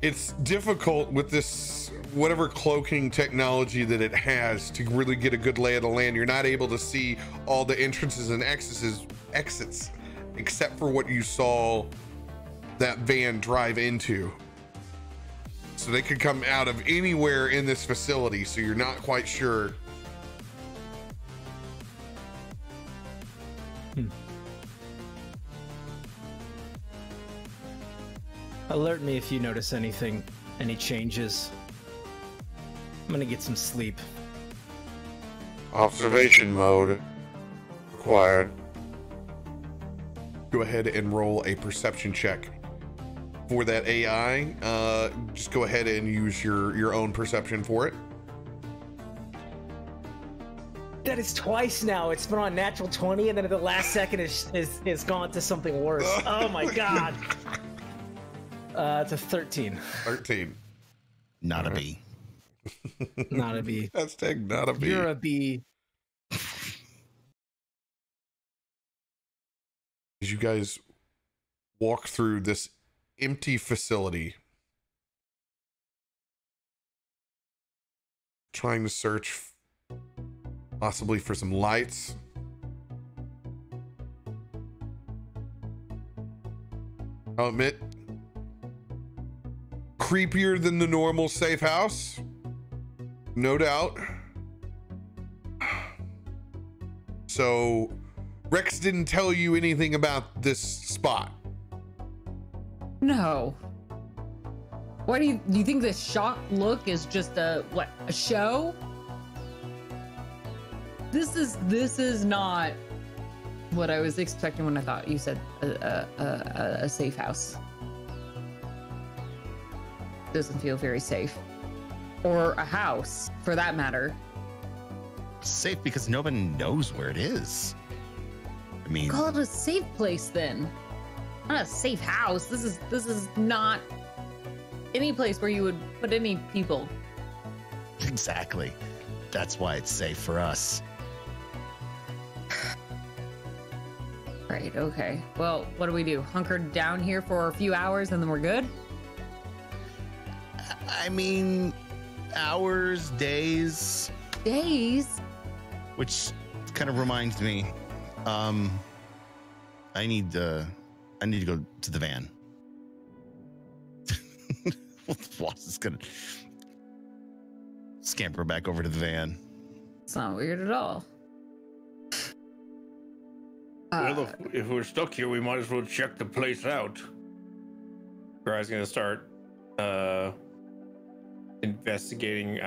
It's difficult with this, whatever cloaking technology that it has, to really get a good lay of the land. You're not able to see all the entrances and exits, except for what you saw that van drive into. So they could come out of anywhere in this facility, so you're not quite sure. Alert me if you notice anything, any changes. I'm gonna get some sleep. Observation mode required. Go ahead and roll a perception check for that AI. Just go ahead and use your own perception for it. That is twice now. It's been on natural 20, and then at the last second is gone to something worse. Oh my god. It's a 13. 13. Not a B. Not a B. That's not a B. You're a B. As you guys walk through this empty facility, trying to search possibly for some lights. I'll admit, creepier than the normal safe house, no doubt. So Rex didn't tell you anything about this spot. No. Why do you think this shocked look is just a show? This is not what I was expecting when I thought you said a safe house. Doesn't feel very safe. or a house for that matter. Safe because nobody knows where it is. I mean, Call it a safe place then. Not a safe house. This is not any place where you would put any people. exactly. That's why it's safe for us. Right, okay. Well, what do we do? Hunker down here for a few hours and then we're good? I mean, hours, days. Days? Which kind of reminds me, I need to go to the van. Boss is gonna scamper back over to the van. It's not weird at all. Well, if we're stuck here, we might as well check the place out. Grai's gonna start investigating.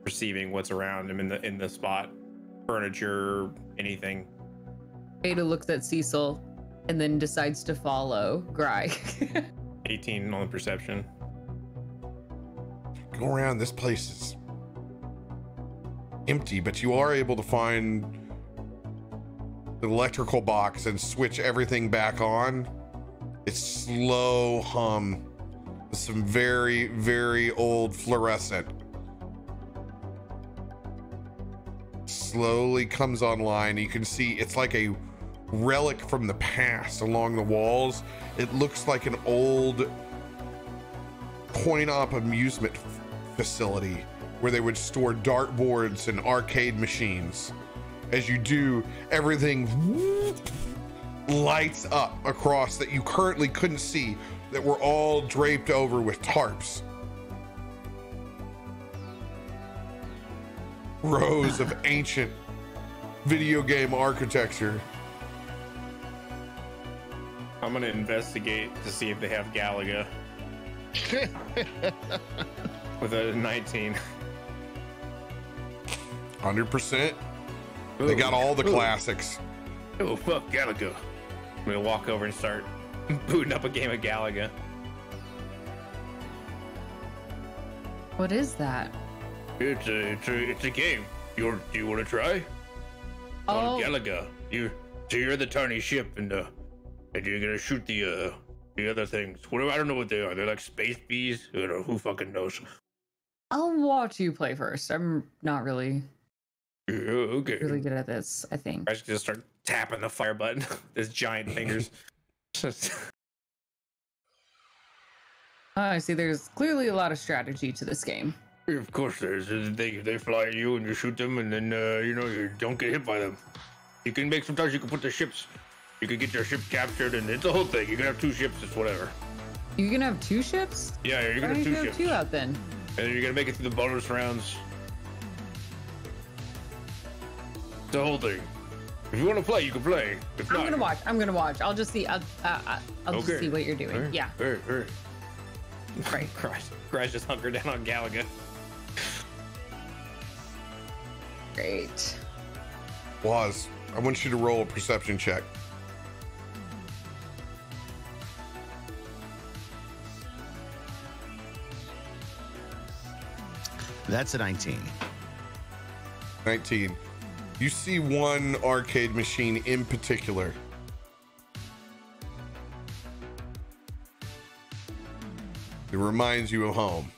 Perceiving what's around him in the spot, furniture, anything. Beta looks at Cecil and then decides to follow Grai. 18 on the perception. Go around. This place is empty, but you are able to find the electrical box and switch everything back on. It's slow hum with some very, very old fluorescent. Slowly comes online. You can see it's like a relic from the past along the walls. It looks like an old coin-op amusement facility where they would store dartboards and arcade machines. As you do, everything lights up across that you currently couldn't see, that were all draped over with tarps. Rows of ancient video game architecture. I'm gonna investigate to see if they have Galaga. With a 19. 100%. They got all the classics. Oh, fuck Galaga. I'm gonna walk over and start booting up a game of Galaga. What is that? It's a game. Do you want to try? Oh, Galaga. You're the tiny ship and you're gonna shoot the other things. Whatever, I don't know what they are. They're like space bees. I don't know, who fucking knows? I'll watch you play first. I'm not really Okay. really good at this, I think. I just gonna start tapping the fire button. His giant fingers. I see there's clearly a lot of strategy to this game. Of course there is. They fly at you and you shoot them and then you don't get hit by them. Sometimes you can put the ships. You can get your ship captured and it's a whole thing. You can have 2 ships. It's whatever. You can have 2 ships? Yeah, you're Why gonna have don't 2 you ships. have 2 out then? And then you're gonna make it through the bonus rounds. It's a whole thing. If you want to play, you can play. If not, I'm gonna watch. I'll just see. I'll just Okay. see what you're doing. All right. Yeah. All right. Right. Grais just hunkered down on Galaga. Great. Waz, I want you to roll a perception check. That's a 19. 19. You see one arcade machine in particular. It reminds you of home.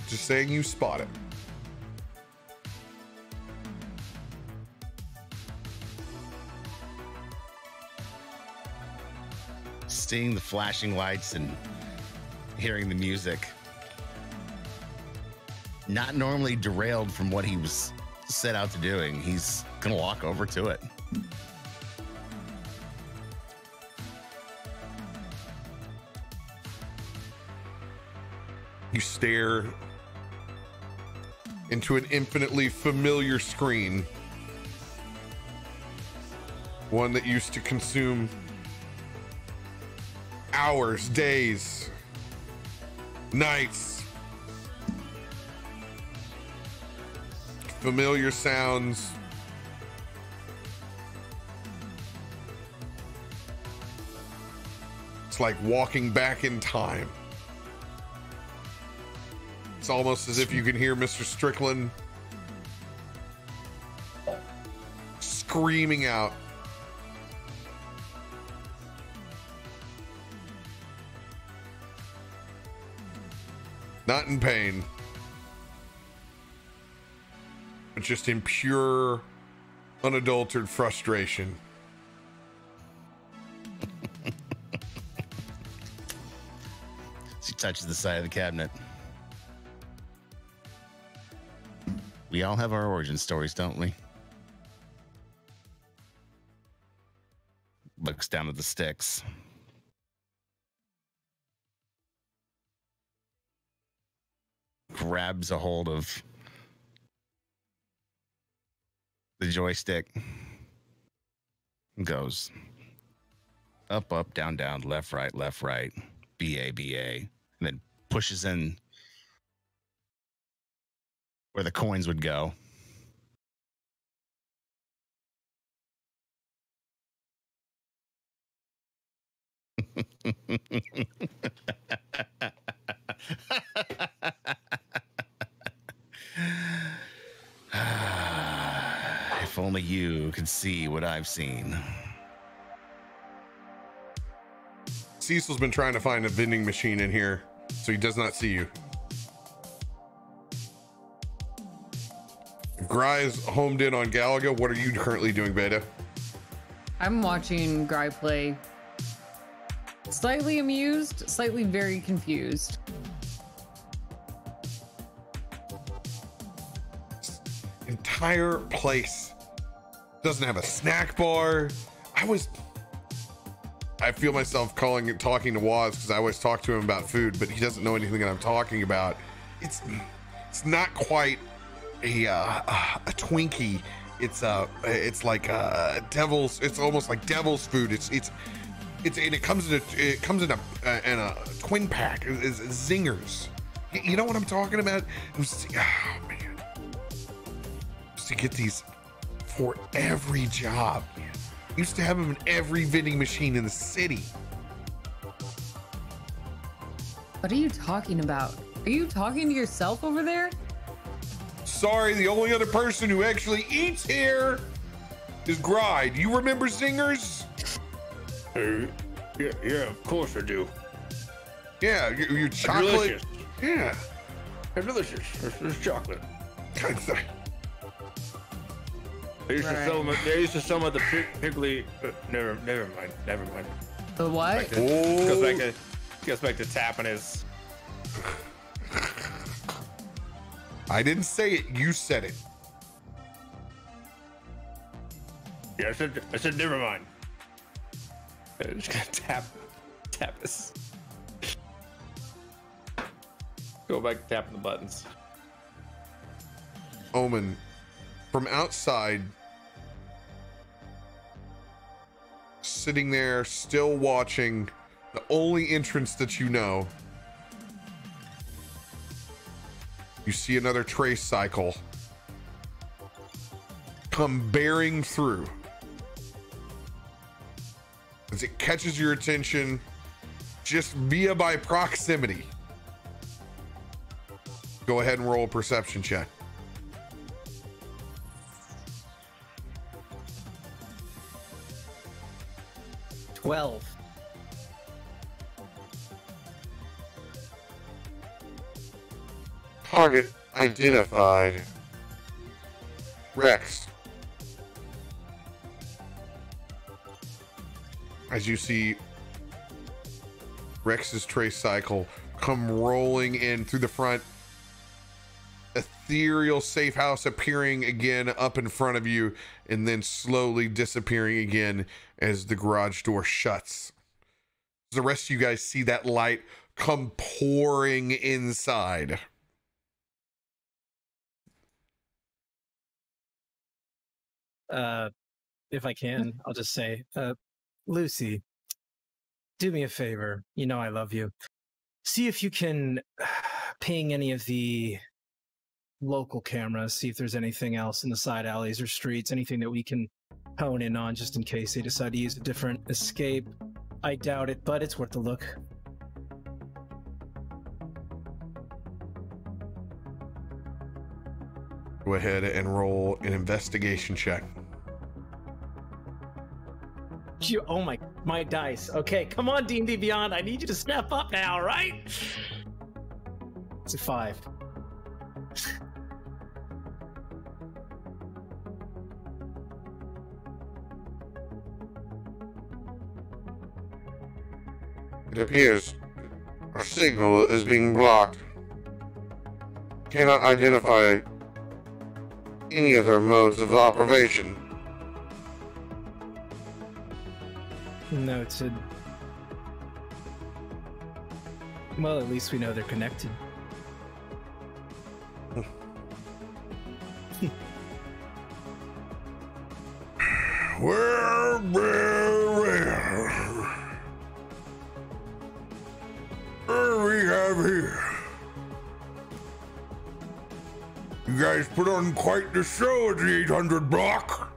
Just saying you spot it. Seeing the flashing lights and hearing the music. Not normally derailed from what he was set out to doing. He's gonna walk over to it. You stare into an infinitely familiar screen. One that used to consume hours, days, nights. Familiar sounds. It's like walking back in time. It's almost as if you can hear Mr. Strickland screaming out. Not in pain, but just in pure, unadulterated frustration. She touches the side of the cabinet. We all have our origin stories, don't we? Looks down at the sticks. Grabs a hold of the joystick. Goes up, up, down, down, left, right, BA, BA. And then pushes in where the coins would go. If only you could see what I've seen. Cecil's been trying to find a vending machine in here, so he does not see you. Grai's homed in on Galaga. What are you currently doing, Beta? I'm watching Grai play. Slightly amused, slightly very confused. Entire place doesn't have a snack bar. I feel myself talking to Waz because I always talk to him about food, but he doesn't know anything that I'm talking about. It's not quite a Twinkie. It's like devil's. It's almost like devil's food. And it comes in a twin pack. It's zingers. You know what I'm talking about? Oh man. To get these for every job, man. Used to have them in every vending machine in the city. What are you talking about? Are you talking to yourself over there? Sorry, the only other person who actually eats here is Grai. Do you remember Zingers? Yeah, of course I do. Yeah, your chocolate. Delicious. Yeah. They're delicious. There's chocolate. They used to sell them at the piggly. Never mind. The what? Goes back to tapping his. I didn't say it. You said it. Yeah, I said never mind. I'm just gonna tap this. Go back to tapping the buttons. Omen, from outside, sitting there, still watching, the only entrance that you know, you see another trace cycle come bearing through. As it catches your attention just by proximity. Go ahead and roll a perception check. $12. Target identified. Rex. As you see Rex's trace cycle come rolling in through the front, ethereal safe house appearing again up in front of you and then slowly disappearing again as the garage door shuts. The rest of you guys see that light come pouring inside. If I can, I'll just say, Lucy, do me a favor. You know I love you. See if you can ping any of the local cameras, see if there's anything else in the side alleys or streets, anything that we can hone in on just in case they decide to use a different escape I doubt it, but it's worth a look. Go ahead and roll an investigation check. Oh my dice. Okay, come on, D&D Beyond. I need you to step up now, right? It's a 5. It appears our signal is being blocked. Cannot identify any other modes of operation. Noted. Well, at least we know they're connected. Where we have here? You guys put on quite the show at the 800 block.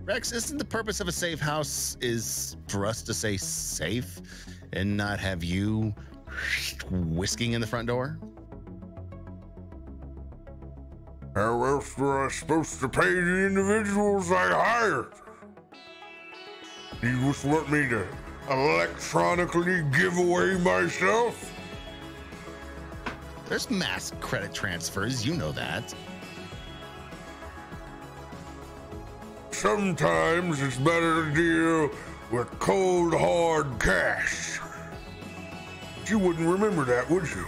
Rex, isn't the purpose of a safe house is for us to stay safe and not have you whisking in the front door? How else were I supposed to pay the individuals I hired? You just want me to electronically give away myself? There's mass credit transfers, you know that. Sometimes it's better to deal with cold, hard cash. But you wouldn't remember that, would you?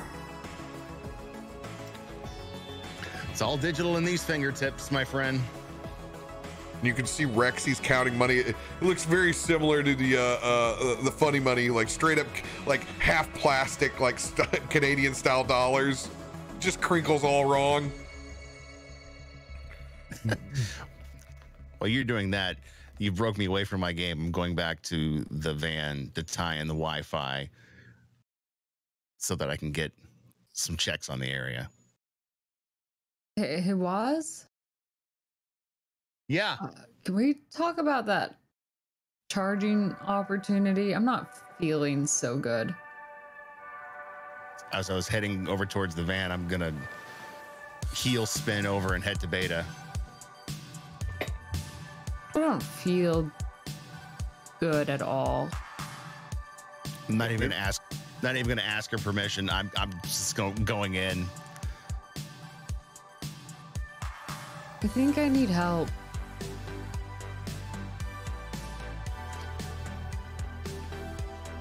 It's all digital in these fingertips, my friend. You can see Rex, he's counting money. It looks very similar to the funny money, like straight up, like half plastic, like Canadian style dollars. Just crinkles all wrong. While you're doing that, you broke me away from my game. I'm going back to the van to tie in the Wi-Fi so that I can get some checks on the area. It was? Yeah. Can we talk about that charging opportunity? I'm not feeling so good. As I was heading over towards the van, I'm going to heel spin over and head to beta. I don't feel good at all. I'm not even going to ask her permission. I'm just going in. I think I need help.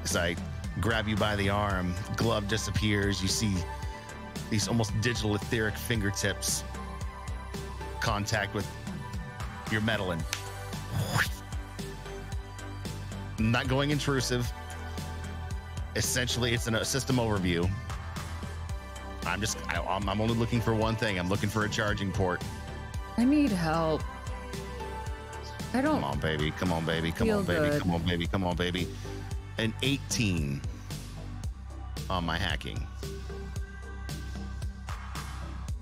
As I grab you by the arm, glove disappears. You see these almost digital etheric fingertips contact with your metal and not going intrusive. Essentially, it's a system overview. I'm only looking for one thing. I'm looking for a charging port. I need help. I don't. Come on, baby. Come on, baby. Come on, baby. Good. Come on, baby. Come on, baby. An 18 on my hacking.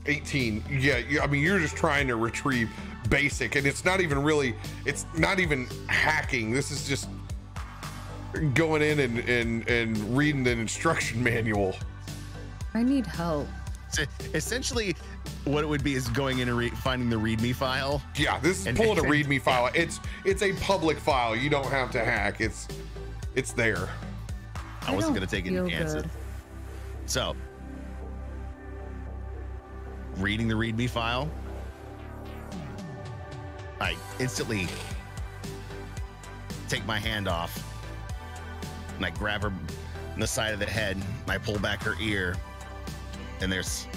18. Yeah, I mean, you're just trying to retrieve basic, and it's not even hacking. This is just going in and reading an instruction manual. I need help. So essentially, what it would be is going in and finding the README file. Yeah, this is pulling a README file. It's a public file. You don't have to hack. It's there. I wasn't going to take any chances. Good. So, reading the README file, I instantly take my hand off and I grab her on the side of the head and I pull back her ear, and there's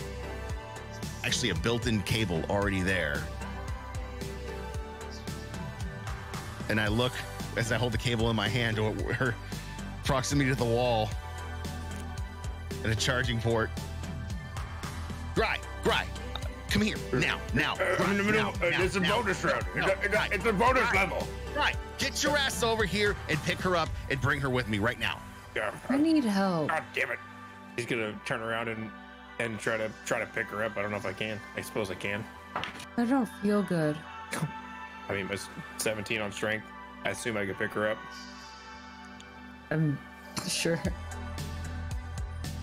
actually a built-in cable already there. And I look as I hold the cable in my hand to her proximity to the wall and a charging port. Grai, come here now. It's a bonus round. It's a bonus level. Right, get your ass over here and pick her up and bring her with me right now. I need help. God damn it! He's gonna turn around and try to pick her up. I don't know if I can. I suppose I can. I don't feel good. I mean, it's 17 on strength. I assume I could pick her up. I'm sure.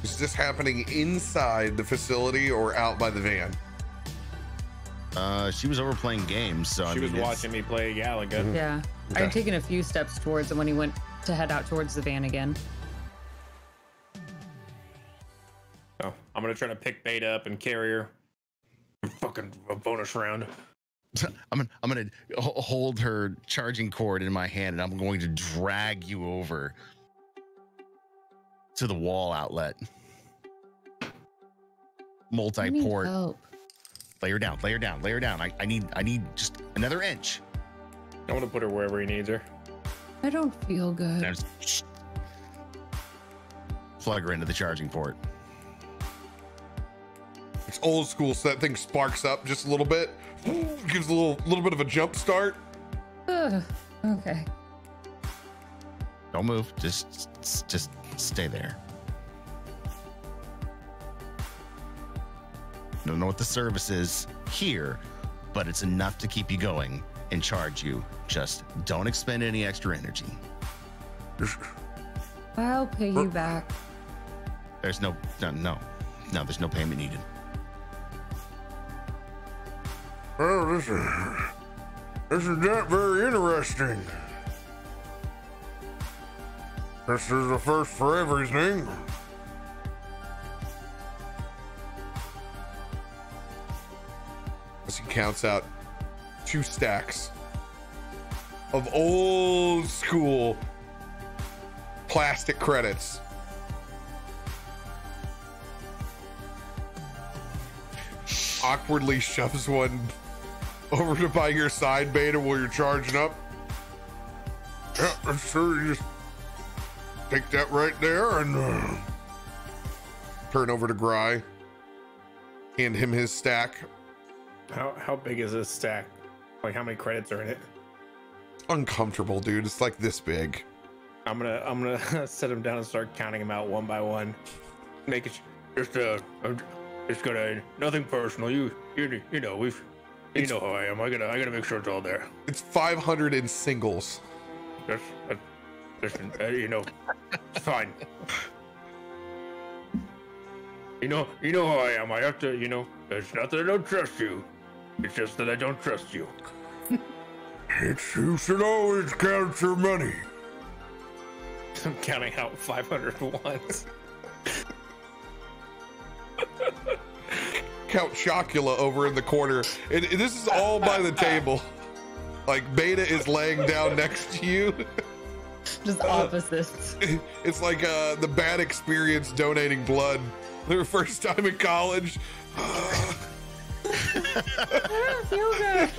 Is this happening inside the facility or out by the van? She was over playing games, so She was watching me play Galaga. Yeah. I had taken a few steps towards him when he went to head out towards the van again. So I'm gonna try to pick Beta up and carry her. Fucking a bonus round. I'm gonna hold her charging cord in my hand, and I'm going to drag you over to the wall outlet. Multi-port. Help. Lay her down. Lay her down. Lay her down. I need just another inch. I want to put her wherever he needs her. I don't feel good. And just plug her into the charging port. It's old school, so that thing sparks up just a little bit. Gives a little bit of a jump start. Okay. Don't move. Just stay there. Don't know what the service is here, but it's enough to keep you going and charge you. Just don't expend any extra energy. I'll pay you back. There's no, there's no payment needed. Oh, this is not very interesting. This is a first for everything. As he counts out 2 stacks of old school plastic credits. Awkwardly shoves one over to by your side, Beta, while you're charging up. Yeah, I'm sure you just take that right there and turn over to Grai. Hand him his stack. How big is this stack? Like how many credits are in it? Uncomfortable, dude. It's like this big. I'm gonna set them down and start counting them out one by one. Make it just gonna nothing personal. You know you know how I am. I gotta make sure it's all there. It's 500 in singles. Listen, it's fine. You know how I am. I have to, it's not that I don't trust you. It's just that I don't trust you. You should always count your money. I'm counting out 500 once. Count Chocula over in the corner. This is all by the table. Like Beta is laying down next to you. Just opposites. It's like the bad experience donating blood. Their first time in college. I don't feel good.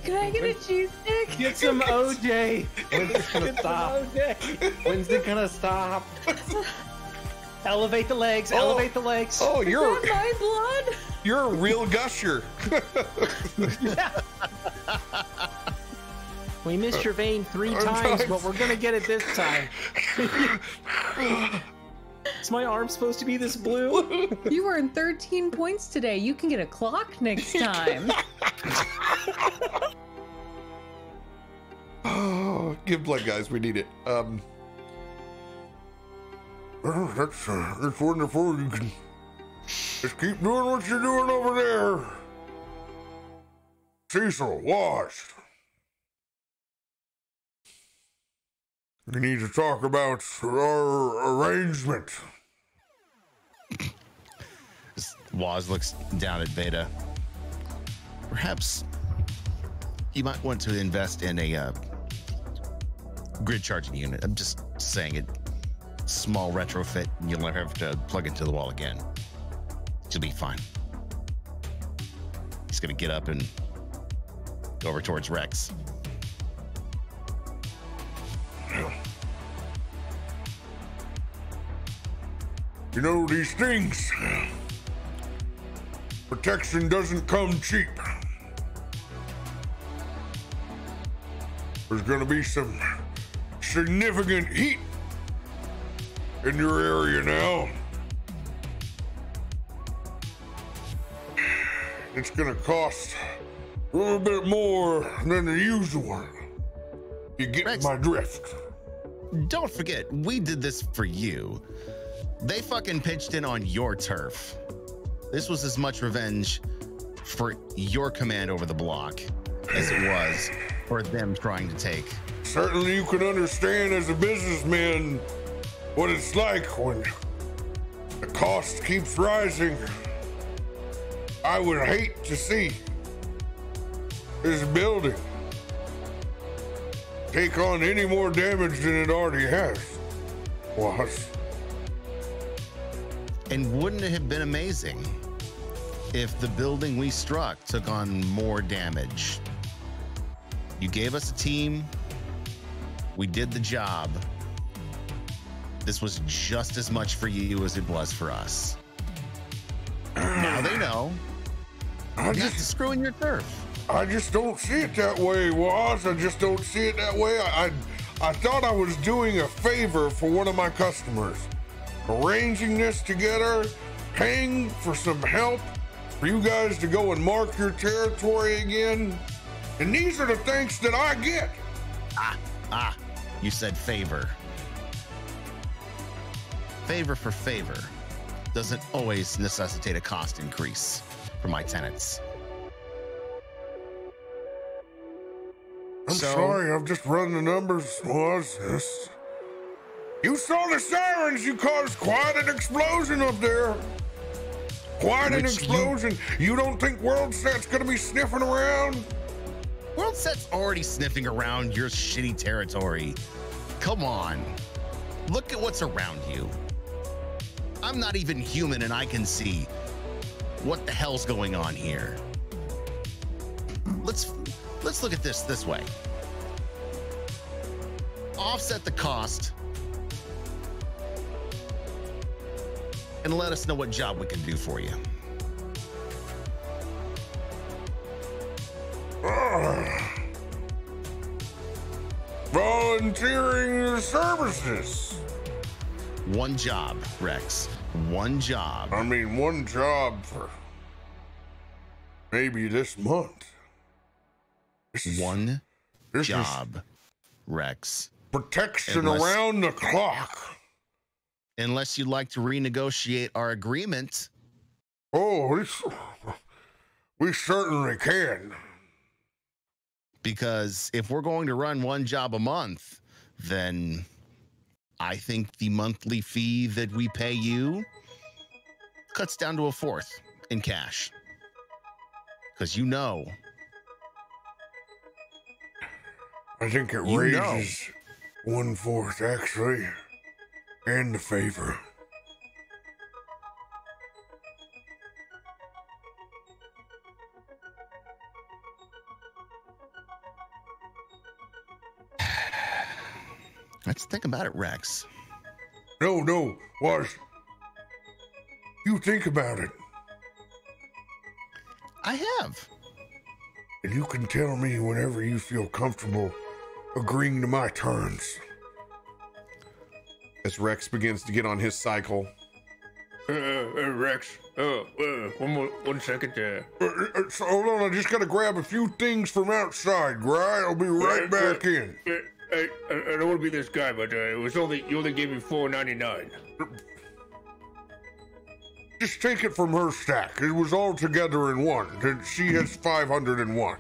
Can I get a cheese stick? Get some OJ. When's it gonna stop? When's it gonna stop? Elevate the legs. Oh. Elevate the legs. Oh, Is that my blood? you're a real gusher. We missed your vein 3 times, but we're gonna get it this time. Is my arm supposed to be this blue? You earned 13 points today. You can get a clock next time. Oh, give blood, guys. We need it. That's wonderful. You can just keep doing what you're doing over there. Cecil, washed. We need to talk about our arrangement. Waz looks down at Beta. Perhaps you might want to invest in a grid charging unit. I'm just saying it. Small retrofit, and you'll never have to plug into the wall again. You'll be fine. He's gonna get up and go over towards Rex. You know, these things, protection doesn't come cheap. There's gonna be some significant heat in your area now. It's gonna cost a little bit more than the usual. You get Rex. my drift. Don't forget, we did this for you. They fucking pitched in on your turf. This was as much revenge for your command over the block as it was for them trying to take. Certainly you can understand as a businessman what it's like when the cost keeps rising. I would hate to see this building take on any more damage than it already has. Was. And wouldn't it have been amazing if the building we struck took on more damage? You gave us a team. We did the job. This was just as much for you as it was for us. Now they know. Not to screw in your turf. I just don't see it that way, Woz. I just don't see it that way. I thought I was doing a favor for one of my customers. Arranging this together, paying for some help for you guys to go and mark your territory again. And these are the thanks that I get. You said favor. Favor for favor doesn't always necessitate a cost increase for my tenants. I'm sorry, I've just run the numbers, Woz. You saw the sirens. You caused quite an explosion up there. Quite an explosion. You don't think WorldSet's gonna be sniffing around? WorldSet's already sniffing around your shitty territory. Come on. Look at what's around you. I'm not even human and I can see what the hell's going on here. Let's look at this way. Offset the cost and let us know what job we can do for you. Volunteering services. One job, Rex. One job. I mean, one job for maybe this month. One job, Rex. Protection around the clock. Unless you'd like to renegotiate our agreement. Oh, we certainly can. Because if we're going to run one job a month, then I think the monthly fee that we pay you cuts down to a fourth in cash. Because you know. I think it raises 1/4 actually, and the favor. Let's think about it, Rex. No, Woz. You think about it. I have. And you can tell me whenever you feel comfortable agreeing to my terms. As Rex begins to get on his cycle. Rex. One second. So hold on, I just gotta grab a few things from outside, Grai. I'll be right back in. I don't want to be this guy, but you only gave me $4.99. Just take it from her stack. It was all together in one. She has 501.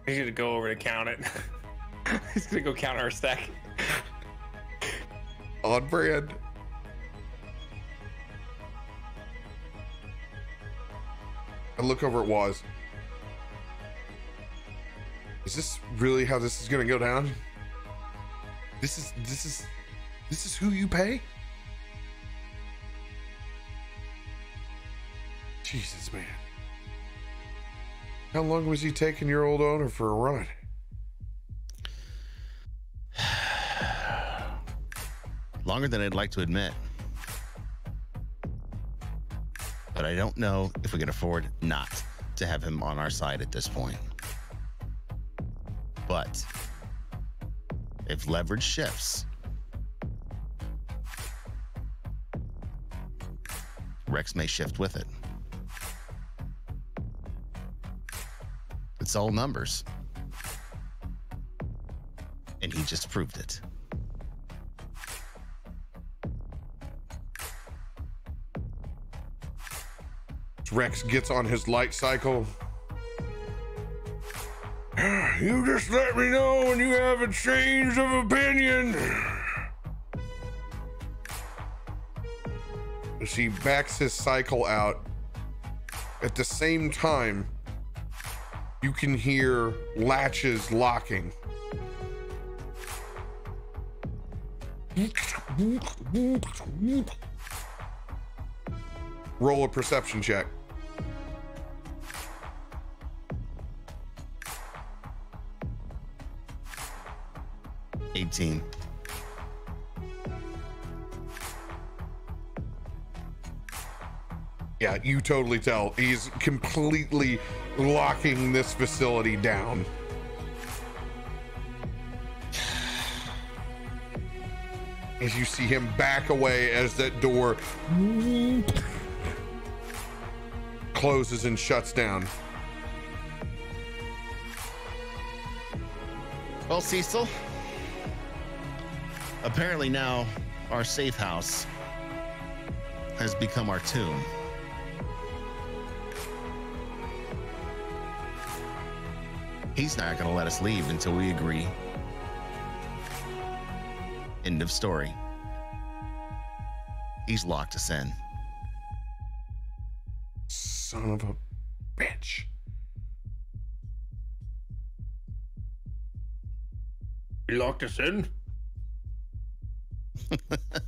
He's gonna go over to count it. He's gonna go count our stack. On brand. I look over at Woz. Is this really how this is gonna go down? This is who you pay? Jesus, man. How long was he taking your old owner for a ride? Longer than I'd like to admit. But I don't know if we can afford not to have him on our side at this point. But if leverage shifts, Rex may shift with it. It's all numbers. And he just proved it. Rex gets on his light cycle. You just let me know when you have a change of opinion. As he backs his cycle out, at the same time, you can hear latches locking. Roll a perception check. $18. Yeah, you totally tell. He's completely locking this facility down. As you see him back away as that door closes and shuts down. Well, Cecil, apparently now our safe house has become our tomb. He's not going to let us leave until we agree. End of story. He's locked us in. Son of a bitch. He locked us in?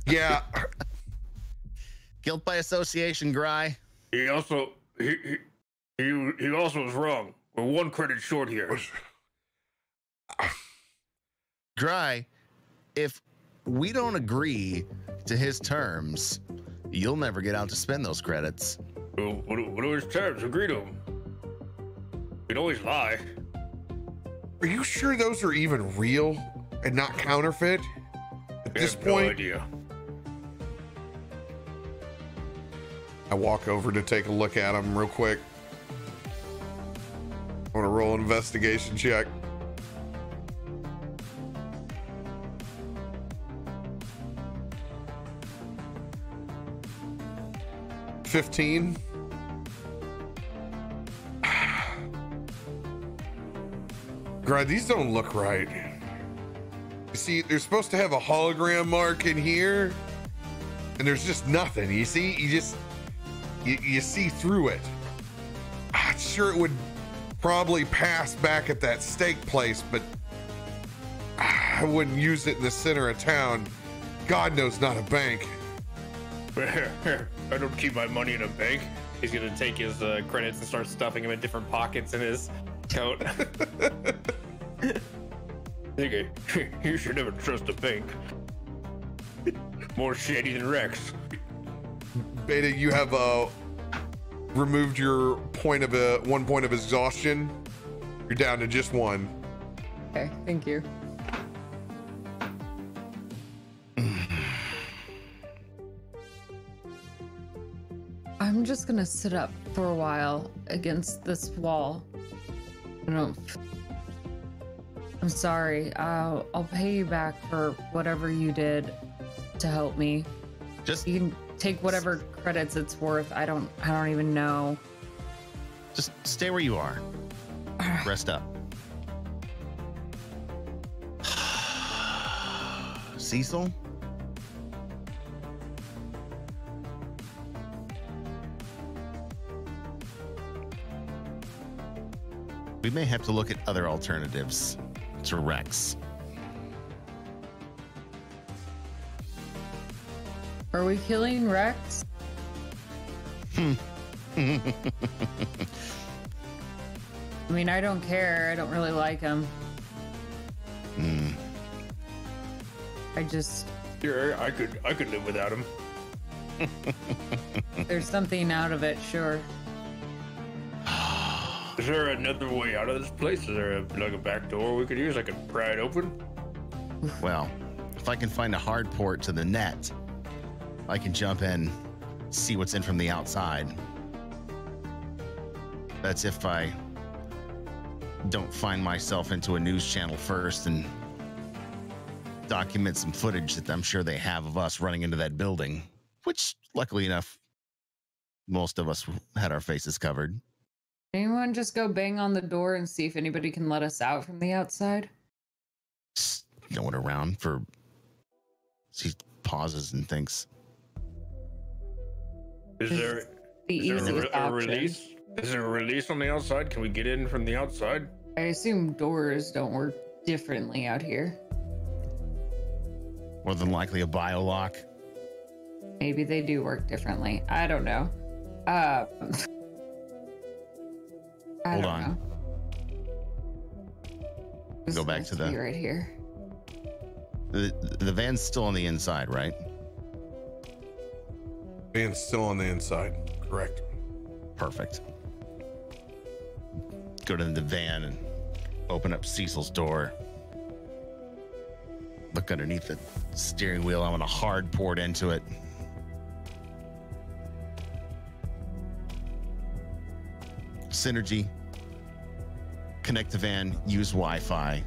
Yeah. Guilt by association, Grai. He also he also was wrong. We're 1 credit short here. Grai, if we don't agree to his terms, you'll never get out to spend those credits. Well, what are his terms? Agree to them. We'd always lie. Are you sure those are even real and not counterfeit? At this I have point, no idea. I walk over to take a look at them real quick. I want to roll an investigation check. $15. Grai, these don't look right. You see, they're supposed to have a hologram mark in here, and there's just nothing. You see, you see through it. I'm sure it would probably pass back at that steak place, but I wouldn't use it in the center of town. God knows, not a bank. I don't keep my money in a bank. He's gonna take his credits and start stuffing them in different pockets in his coat. Nigga, you should never trust a bank. More shady than Rex. Beta, you have removed your 1 point of exhaustion. You're down to just 1. Okay, thank you. I'm just gonna sit up for a while against this wall. I'm sorry. I'll pay you back for whatever you did to help me. Just You can take whatever credits it's worth. I don't even know. Just stay where you are. Rest up. Cecil? We may have to look at other alternatives to Rex. Are we killing Rex? I mean, I don't care. I don't really like him. I just... Sure, I could live without him. There's something out of it, sure. Is there another way out of this place? Is there a back door we could use? I could pry it open? Well, if I can find a hard port to the net, I can jump in, see what's in from the outside. That's if I don't find myself into a news channel first and document some footage that I'm sure they have of us running into that building, which luckily enough, most of us had our faces covered. Anyone just go bang on the door and see if anybody can let us out from the outside? No one around for. She pauses and thinks. Is there a release? Is there a release on the outside? Can we get in from the outside? I assume doors don't work differently out here. More than likely a bio lock. Maybe they do work differently. I don't know. Hold on. Go back to the right here. The van's still on the inside, right? Van's still on the inside. Correct. Perfect. Go to the van and open up Cecil's door. Look underneath the steering wheel. I want a hard port into it. Synergy. Connect the van. Use Wi-Fi.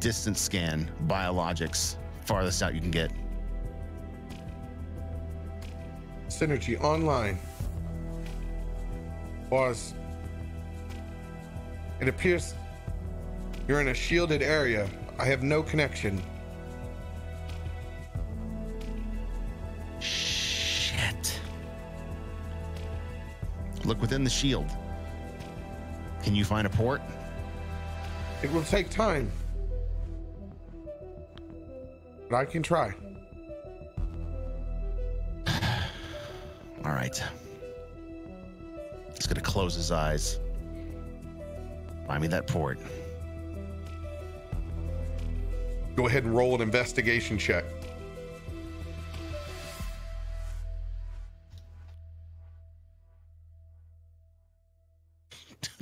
Distance scan. Biologics. Farthest out you can get. Synergy online. Boss. It appears you're in a shielded area. I have no connection. Shit. Look within the shield. Can you find a port? It will take time. But I can try. All right. He's gonna close his eyes. Find me that port. Go ahead and roll an investigation check.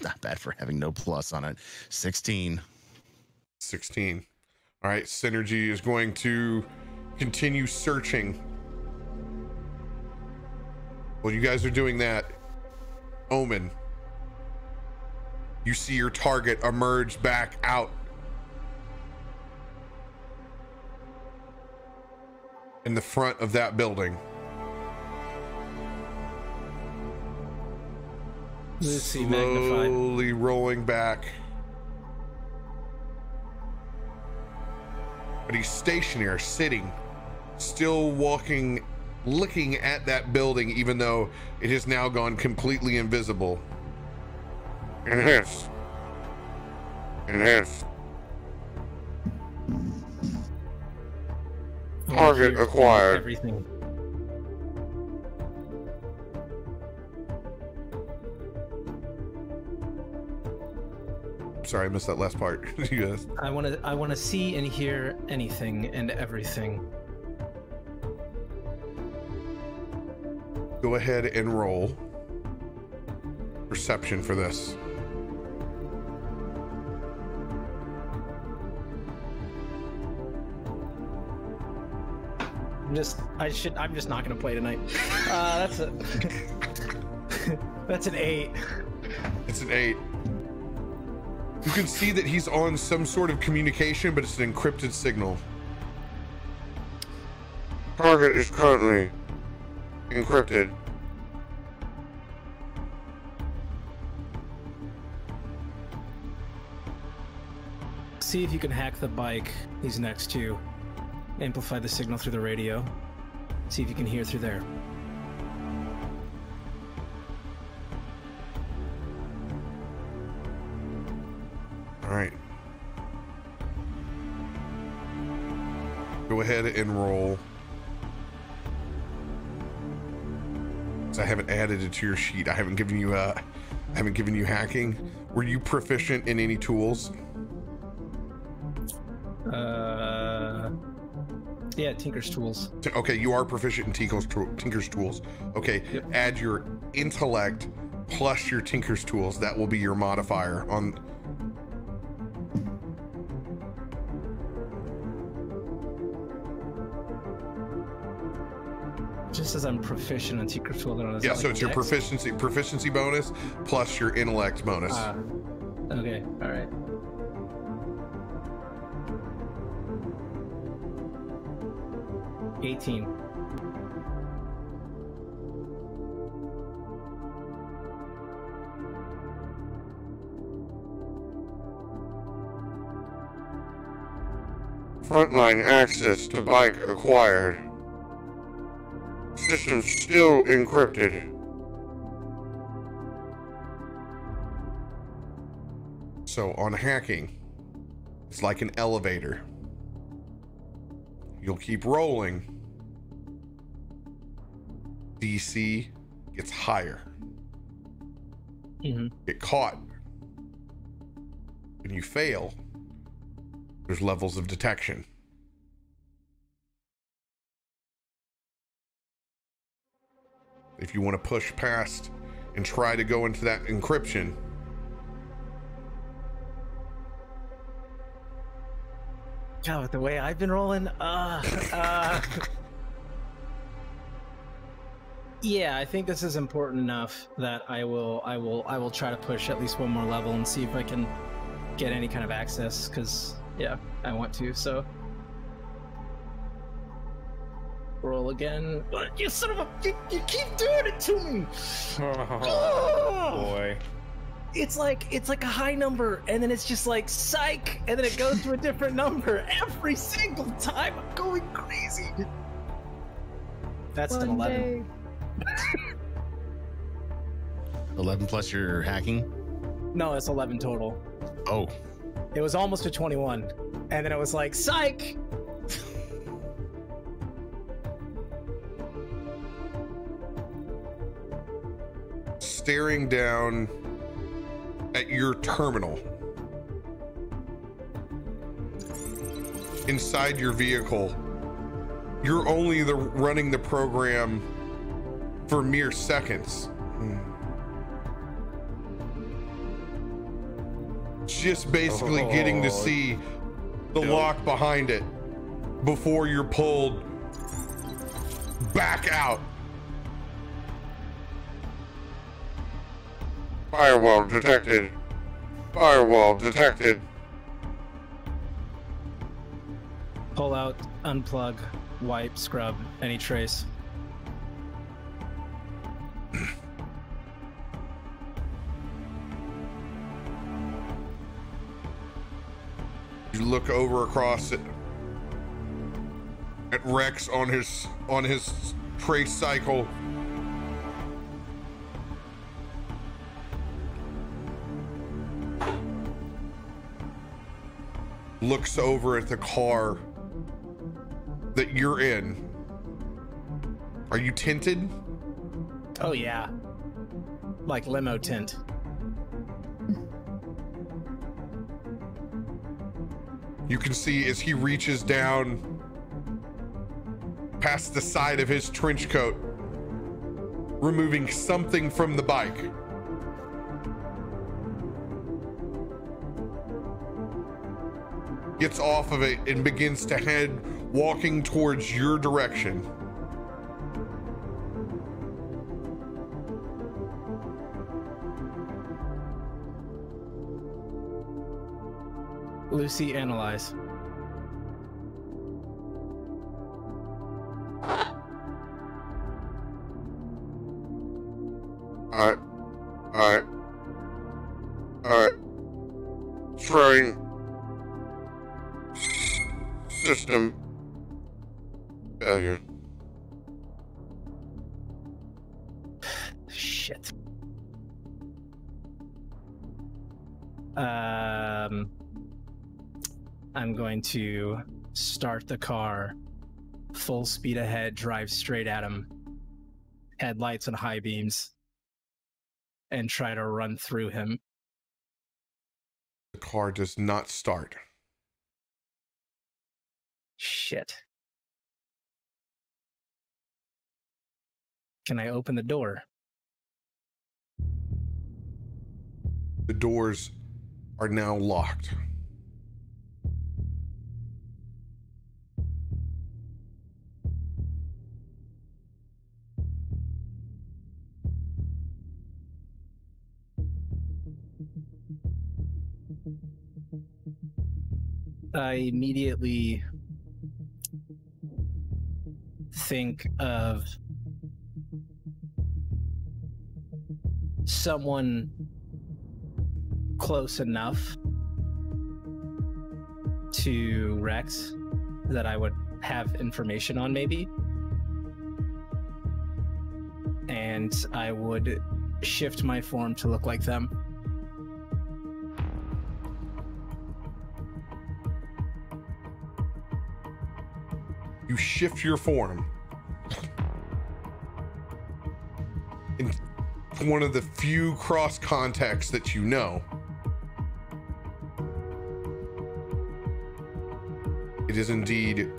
Not bad for having no plus on it. 16. 16. All right, Synergy is going to continue searching. While you guys are doing that, Omen, you see your target emerge back out in the front of that building. Lucy magnified. Slowly rolling back. But he's stationary, sitting, still walking, looking at that building, even though it has now gone completely invisible. Enhance. Target acquired. Everything. Sorry, I missed that last part. Yes. I want to see and hear anything and everything. Go ahead and roll perception for this. I'm just not gonna play tonight. That's an 8. It's an 8. You can see that he's on some sort of communication, but it's an encrypted signal. Target is currently encrypted. See if you can hack the bike he's next to. Amplify the signal through the radio. See if you can hear through there. All right. Go ahead and roll. So I haven't added it to your sheet. I haven't given you hacking. Were you proficient in any tools? Yeah, Tinker's Tools. Okay, you are proficient in Tinker's Tools. Okay, yep. Add your intellect plus your Tinker's Tools. That will be your modifier on. Just as I'm proficient in Tinker's Tools. Yeah, so it's your proficiency bonus plus your intellect bonus. Okay, all right. $18. Frontline access to bike acquired. System still encrypted. So on hacking, it's like an elevator. You'll keep rolling. DC gets higher. Mm-hmm. Get caught. When you fail, there's levels of detection. If you want to push past and try to go into that encryption, God, with the way I've been rolling, yeah, I think this is important enough that I will try to push at least one more level and see if I can get any kind of access, because yeah, I want to. So roll again. You son of a! You keep doing it to me. Oh, boy. It's like a high number, and then it's just like psych, and then it goes to a different number every single time. I'm going crazy. That's an 11. 11 plus your hacking? No, it's 11 total. Oh. It was almost a 21, and then it was like psych. staring down at your terminal. Inside your vehicle, you're only running the program for mere seconds. Just basically getting to see the lock behind it before you're pulled back out. Firewall detected. Firewall detected. Pull out, unplug, wipe, scrub, any trace. You look over across it at Rex on his trace cycle. Looks over at the car that you're in. Are you tinted? Oh yeah. Like limo tint. You can see as he reaches down past the side of his trench coat, removing something from the bike. Gets off of it and begins to head walking towards your direction. Lucy, analyze. Alright. Throwing system failure. Shit. I'm going to start the car, full speed ahead, drive straight at him, headlights and high beams, and try to run through him. The car does not start. Shit. Can I open the door? The doors are now locked. I immediately think of someone close enough to Rex that I would have information on, maybe. And I would shift my form to look like them. You shift your form. In one of the few cross contexts that you know. It is indeed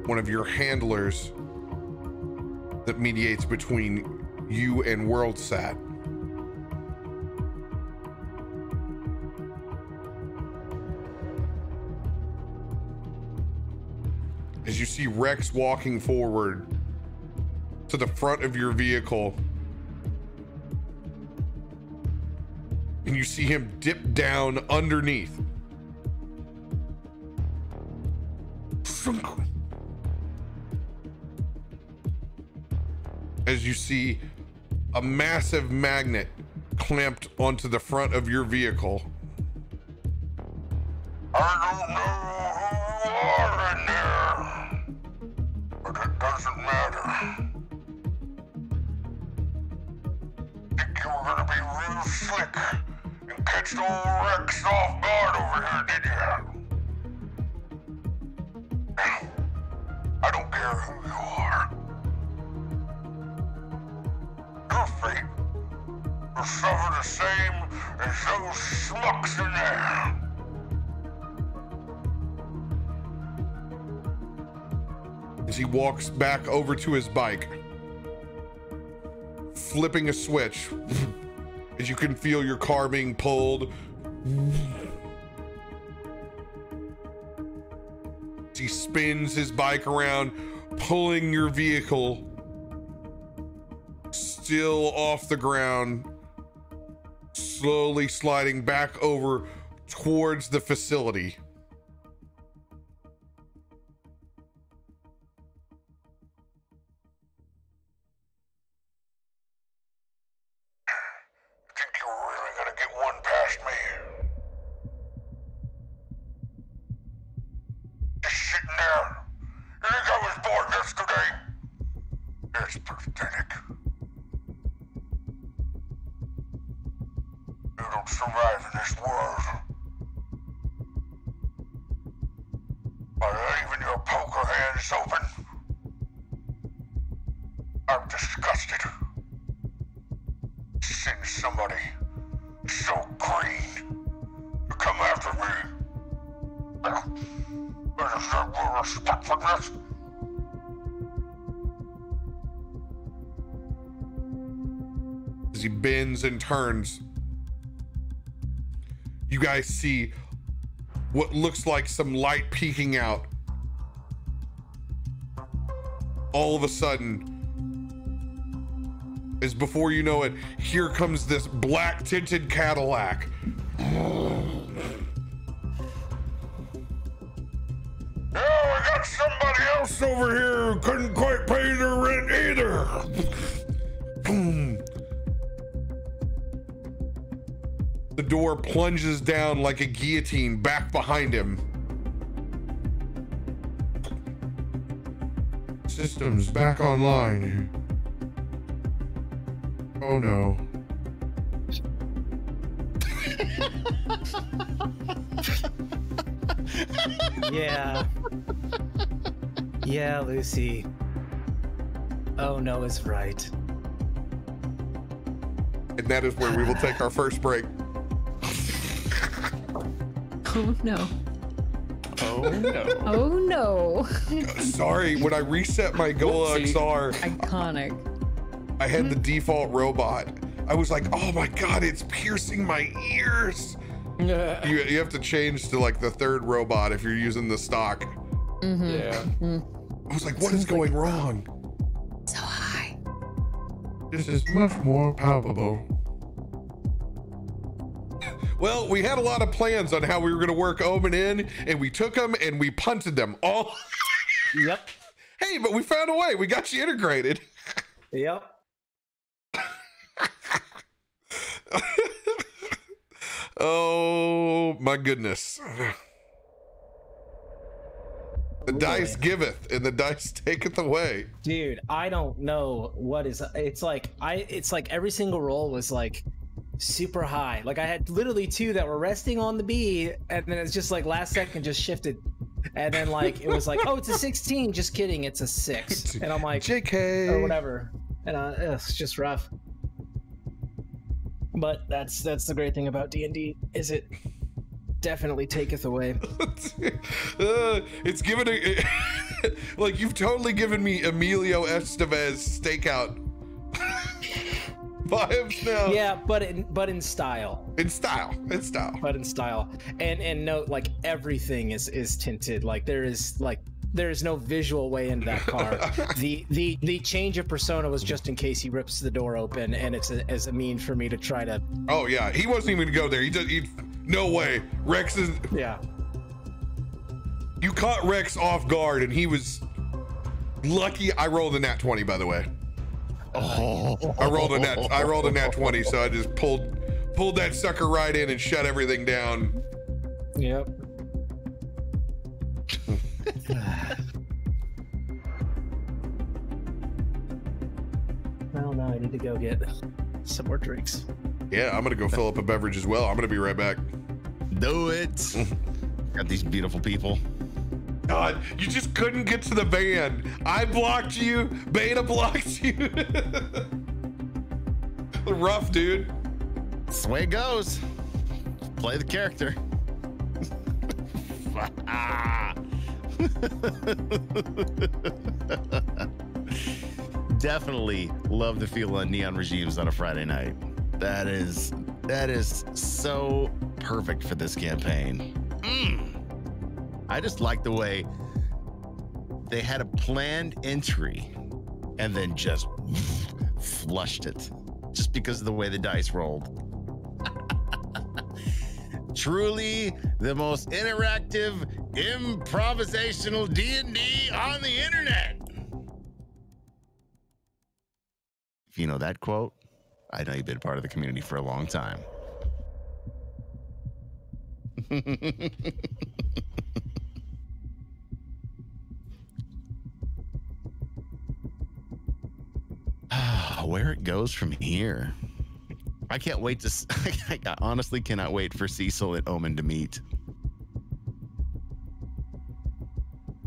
one of your handlers that mediates between you and WorldSat. As you see Rex walking forward to the front of your vehicle, and you see him dip down underneath. As you see a massive magnet clamped onto the front of your vehicle. I don't know who you are in there, but it doesn't matter. Think you were gonna be real slick and catch the old Rex off guard over here, did you? I don't care who you are. Your fate will suffer the same as those schmucks in there. As he walks back over to his bike, flipping a switch, as you can feel your car being pulled. He spins his bike around, pulling your vehicle still off the ground, slowly sliding back over towards the facility. Think you were really gonna get one past me? Just sitting there. You think I was born yesterday? It's pathetic. You don't survive in this world. By leaving your poker hands open. I'm disgusted. Send somebody so green to come after me. I deserve more respect for this. As he bends and turns, you guys see what looks like some light peeking out. All of a sudden, as before you know it, here comes this black tinted Cadillac. Yeah, we got somebody else over here who couldn't quite pay their rent either. Boom. The door plunges down like a guillotine back behind him. Systems back online. Oh no. Yeah. Yeah, Lucy. Oh no is right. And that is where we will take our first break. Oh no. Oh no. Oh no. Sorry, when I reset my Gola Whoopsie. XR, Iconic. I had the default robot. I was like, oh my god, it's piercing my ears. You have to change to like the third robot if you're using the stock. Yeah. I was like, what is going wrong? So high. This is much more palpable. Well, we had a lot of plans on how we were going to work Omen in, and we took them and we punted them all. Yep. Hey, but we found a way. We got you integrated. Yep. Oh my goodness. The dice giveth and the dice taketh away. Dude, I don't know what is. It's like every single roll was like super high. Like I had literally 2 that were resting on the B, and then it's just like last second just shifted, and then like it was like, oh, it's a 16. Just kidding, it's a 6. And I'm like, JK or whatever. And it's just rough. But that's the great thing about D&D is it definitely taketh away. It's given a like you've totally given me Emilio Estevez stakeout vibes now. Yeah, but in style. In style. But in style. And note, like everything is tinted. Like there is no visual way into that car. The change of persona was just in case he rips the door open, and it's as a mean for me to try to. Oh yeah, he wasn't even gonna go there. He no way. Rex is. Yeah. You caught Rex off guard, and he was lucky. I rolled a nat 20, by the way. Oh, I rolled a nat 20, so I just pulled that sucker right in and shut everything down. Yep. Well, now I need to go get some more drinks. Yeah, I'm gonna go fill up a beverage as well. I'm gonna be right back. Do it. Got these beautiful people. God, you just couldn't get to the van. I blocked you. Beta blocked you. Rough, dude. That's the way it goes. Play the character. Definitely love the feel of neon regimes on a Friday night. That is so perfect for this campaign. I just like the way they had a planned entry and then just flushed it just because of the way the dice rolled. Truly the most interactive improvisational D&D on the internet. If you know that quote, I know you've been part of the community for a long time. Where it goes from here. I can't wait to. I honestly cannot wait for Cecil and Omen to meet.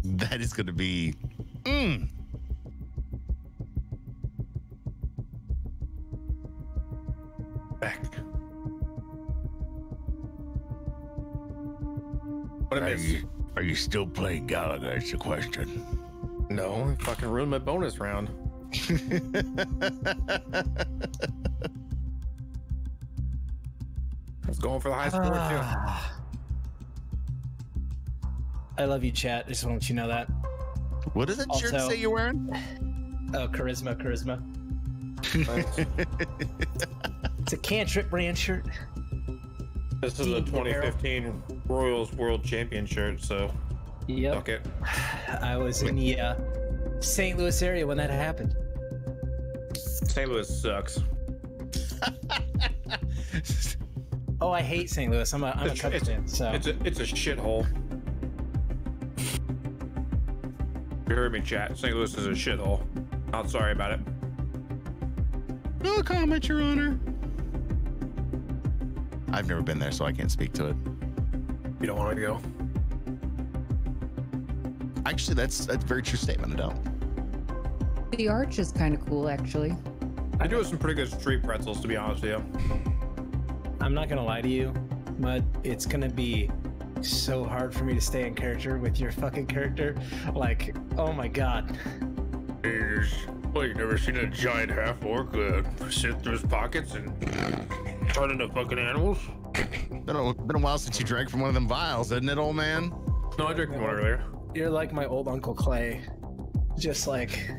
That is going to be. Back. What I miss? Are you still playing Galaga? It's the question. No, I fucking ruined my bonus round. I was going for the high score too. I love you, chat. I just want to let you know that. What does that shirt say you're wearing? Oh, charisma. Thanks. It's a cantrip brand shirt. This is a 2015 Royals World Champion shirt, so yep. fuck it. I was in the St. Louis area when that happened. St. Louis sucks. Oh, I hate St. Louis. I'm a Cubs fan. So It's a shithole. You heard me, chat. St. Louis is a shithole. Not sorry about it. No comment, Your Honor. I've never been there, so I can't speak to it. You don't want to go? Actually, that's a very true statement. I don't. The arch is kind of cool, actually. I do have some pretty good street pretzels, to be honest with you. I'm not gonna lie to you, but it's gonna be so hard for me to stay in character with your fucking character. Like, oh my god. Well, you never seen a giant half orc sit through his pockets and turn into fucking animals? Been a while since you drank from one of them vials, isn't it, old man? No, I drank one earlier. You're like my old Uncle Clay. Just like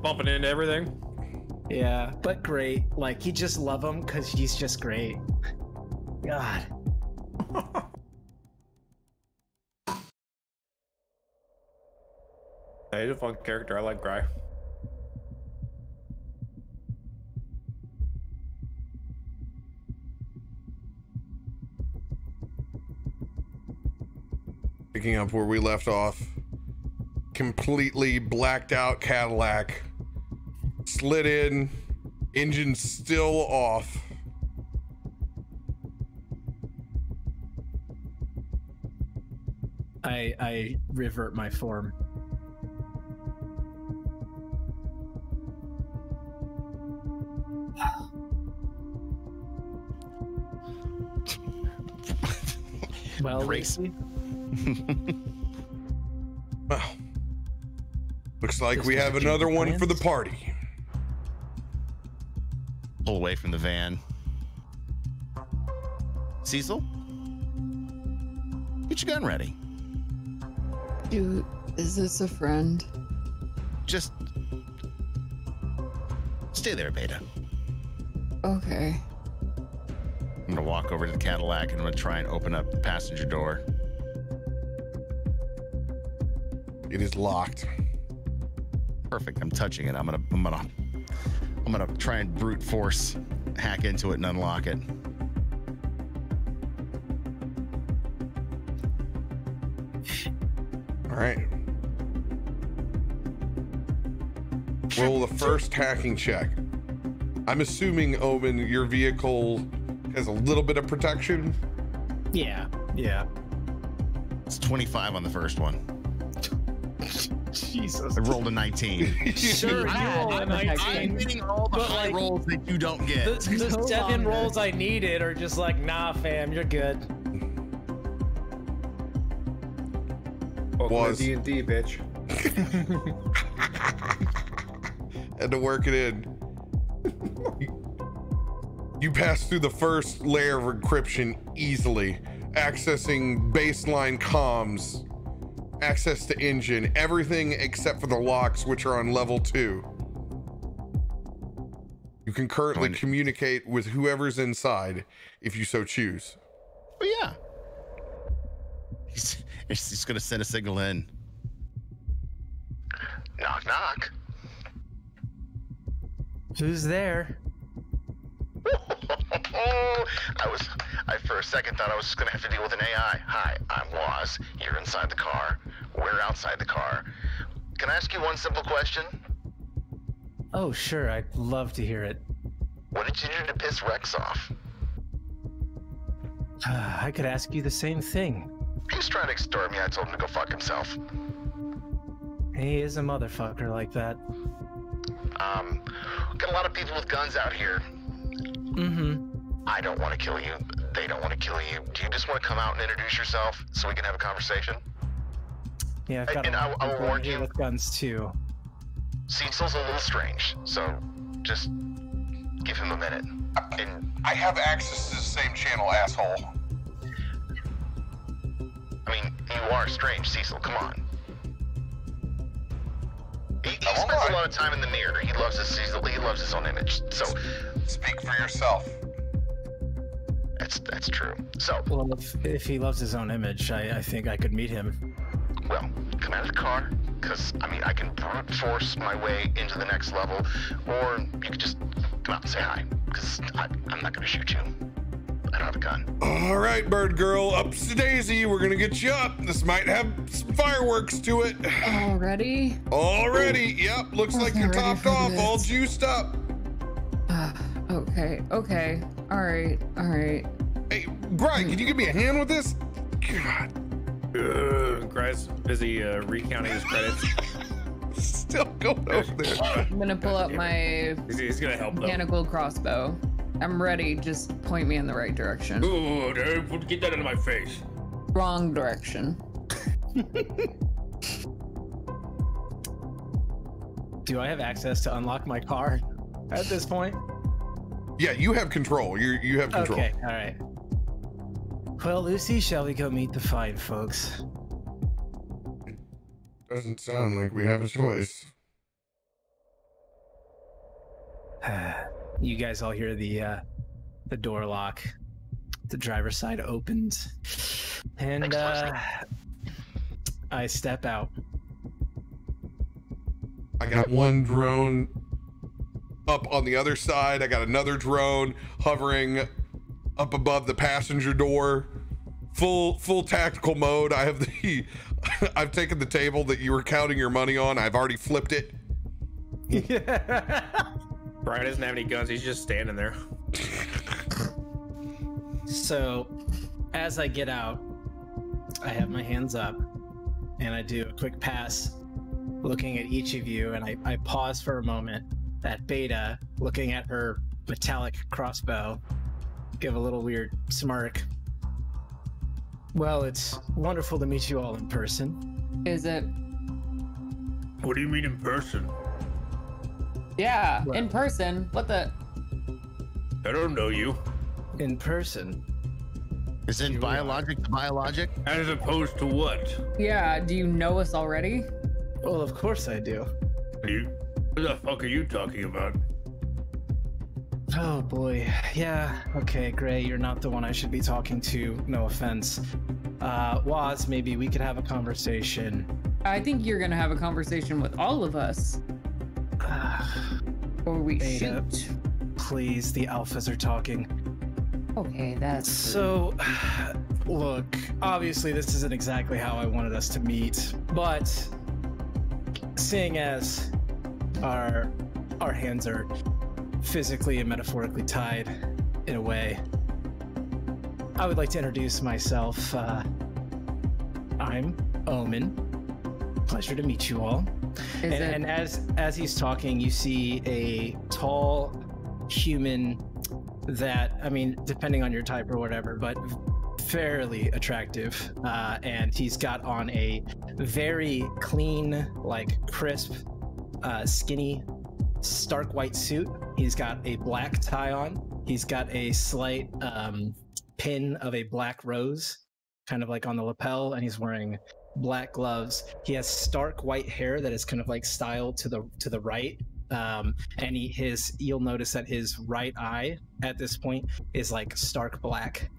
bumping into everything. yeah, but great. Like you just love him because he's just great. God. Yeah, he's a fun character. I like Grai. Picking up where we left off, completely blacked out Cadillac, slid in, engine still off. I revert my form. Well, Brace. Lucy, Well, looks like Just we to have change another the one for the plans? party. Pull away from the van. Cecil, get your gun ready. Dude, is this a friend? Just stay there, Beta. Okay. I'm gonna walk over to the Cadillac and I'm gonna try and open up the passenger door. It is locked. Perfect. I'm touching it. I'm gonna try and brute force hack into it and unlock it. All right. Roll the first hacking check. I'm assuming, Omen, your vehicle has a little bit of protection. yeah. It's 25 on the first one. Jesus. I rolled a 19. Sure, you rolled a I'm 19. getting all the But, high like, rolls that you don't get. The No 7 longer. rolls I needed are just like, nah, fam, you're good. Welcome Was. to D&D, bitch. Had to work it in. You pass through the first layer of encryption easily, accessing baseline comms, access to engine, everything except for the locks, which are on level 2. You can currently communicate with whoever's inside if you so choose. But yeah. He's gonna send a signal in. Knock, knock. Who's there? I for a second thought I was just gonna have to deal with an AI. Hi, I'm Waz. You're inside the car. We're outside the car. Can I ask you one simple question? Oh, sure, I'd love to hear it. What did you do to piss Rex off? I could ask you the same thing. He was trying to extort me. I told him to go fuck himself. He is a motherfucker like that. Got a lot of people with guns out here. Mm-hmm. I don't want to kill you. They don't want to kill you. Do you just want to come out and introduce yourself so we can have a conversation? Yeah, I've got And a I lot of will people warn here you. with guns too. Cecil's a little strange, so just give him a minute. And I have access to the same channel, asshole. I mean, you are strange, Cecil. Come on. He I'm spends alright. a lot of time in the mirror. He loves his Cecil. He loves his own image. So Speak for yourself. that's true. So, Well, if he loves his own image, I think I could meet him. well, come out of the car, because I mean, I can brute force my way into the next level, or you could just come out and say hi, because I'm not going to shoot you. I don't have a gun. All right, bird girl, ups to Daisy. We're gonna get you up. This might have some fireworks to it. Already? Already, yep. Looks like you're Ready topped for off, this. all juiced up. Okay. All right. Hey, Grai, can you give me a hand with this? God, Grai's busy recounting his credits. still going over there. I'm gonna pull up my He's gonna help them. mechanical crossbow. I'm ready. Just point me in the right direction. Ooh, dude, get that into my face. Wrong direction. Do I have access to unlock my car at this point? Yeah, you have control. You have control. Okay, all right. Well, Lucy, shall we go meet the fine folks? Doesn't sound like we have a choice. You guys all hear the door lock. The driver's side opens, and I step out. I got one drone up on the other side. I got another drone hovering up above the passenger door. Full tactical mode. I have the I've taken the table that you were counting your money on. I've already flipped it. Brian doesn't have any guns. He's just standing there. So, as I get out, I have my hands up, and I do a quick pass, looking at each of you, and I pause for a moment at Beta, looking at her metallic crossbow, give a little weird smirk. Well, it's wonderful to meet you all in person. Is it? What do you mean in person? Yeah, Well, in person. What the? I don't know you. In person? Is it biologic to biologic? As opposed to what? Yeah, do you know us already? Well, of course I do. What the fuck are you talking about? Oh boy. Yeah, okay, Gray, you're not the one I should be talking to. No offense. Waz, maybe we could have a conversation. I think you're gonna have a conversation with all of us. Or we Beta, shoot. please, the alphas are talking. Okay, that's So, look, obviously this isn't exactly how I wanted us to meet, but seeing as our hands are physically and metaphorically tied in a way, I would like to introduce myself. I'm Omen. Pleasure to meet you all. And as he's talking, you see a tall human that, I mean, depending on your type or whatever, but fairly attractive. And he's got on a very clean, like crisp, skinny, stark white suit. He's got a black tie on. He's got a slight pin of a black rose, kind of like on the lapel, and he's wearing black gloves. He has stark white hair that is kind of like styled to the right. And you'll notice that his right eye at this point is like stark black,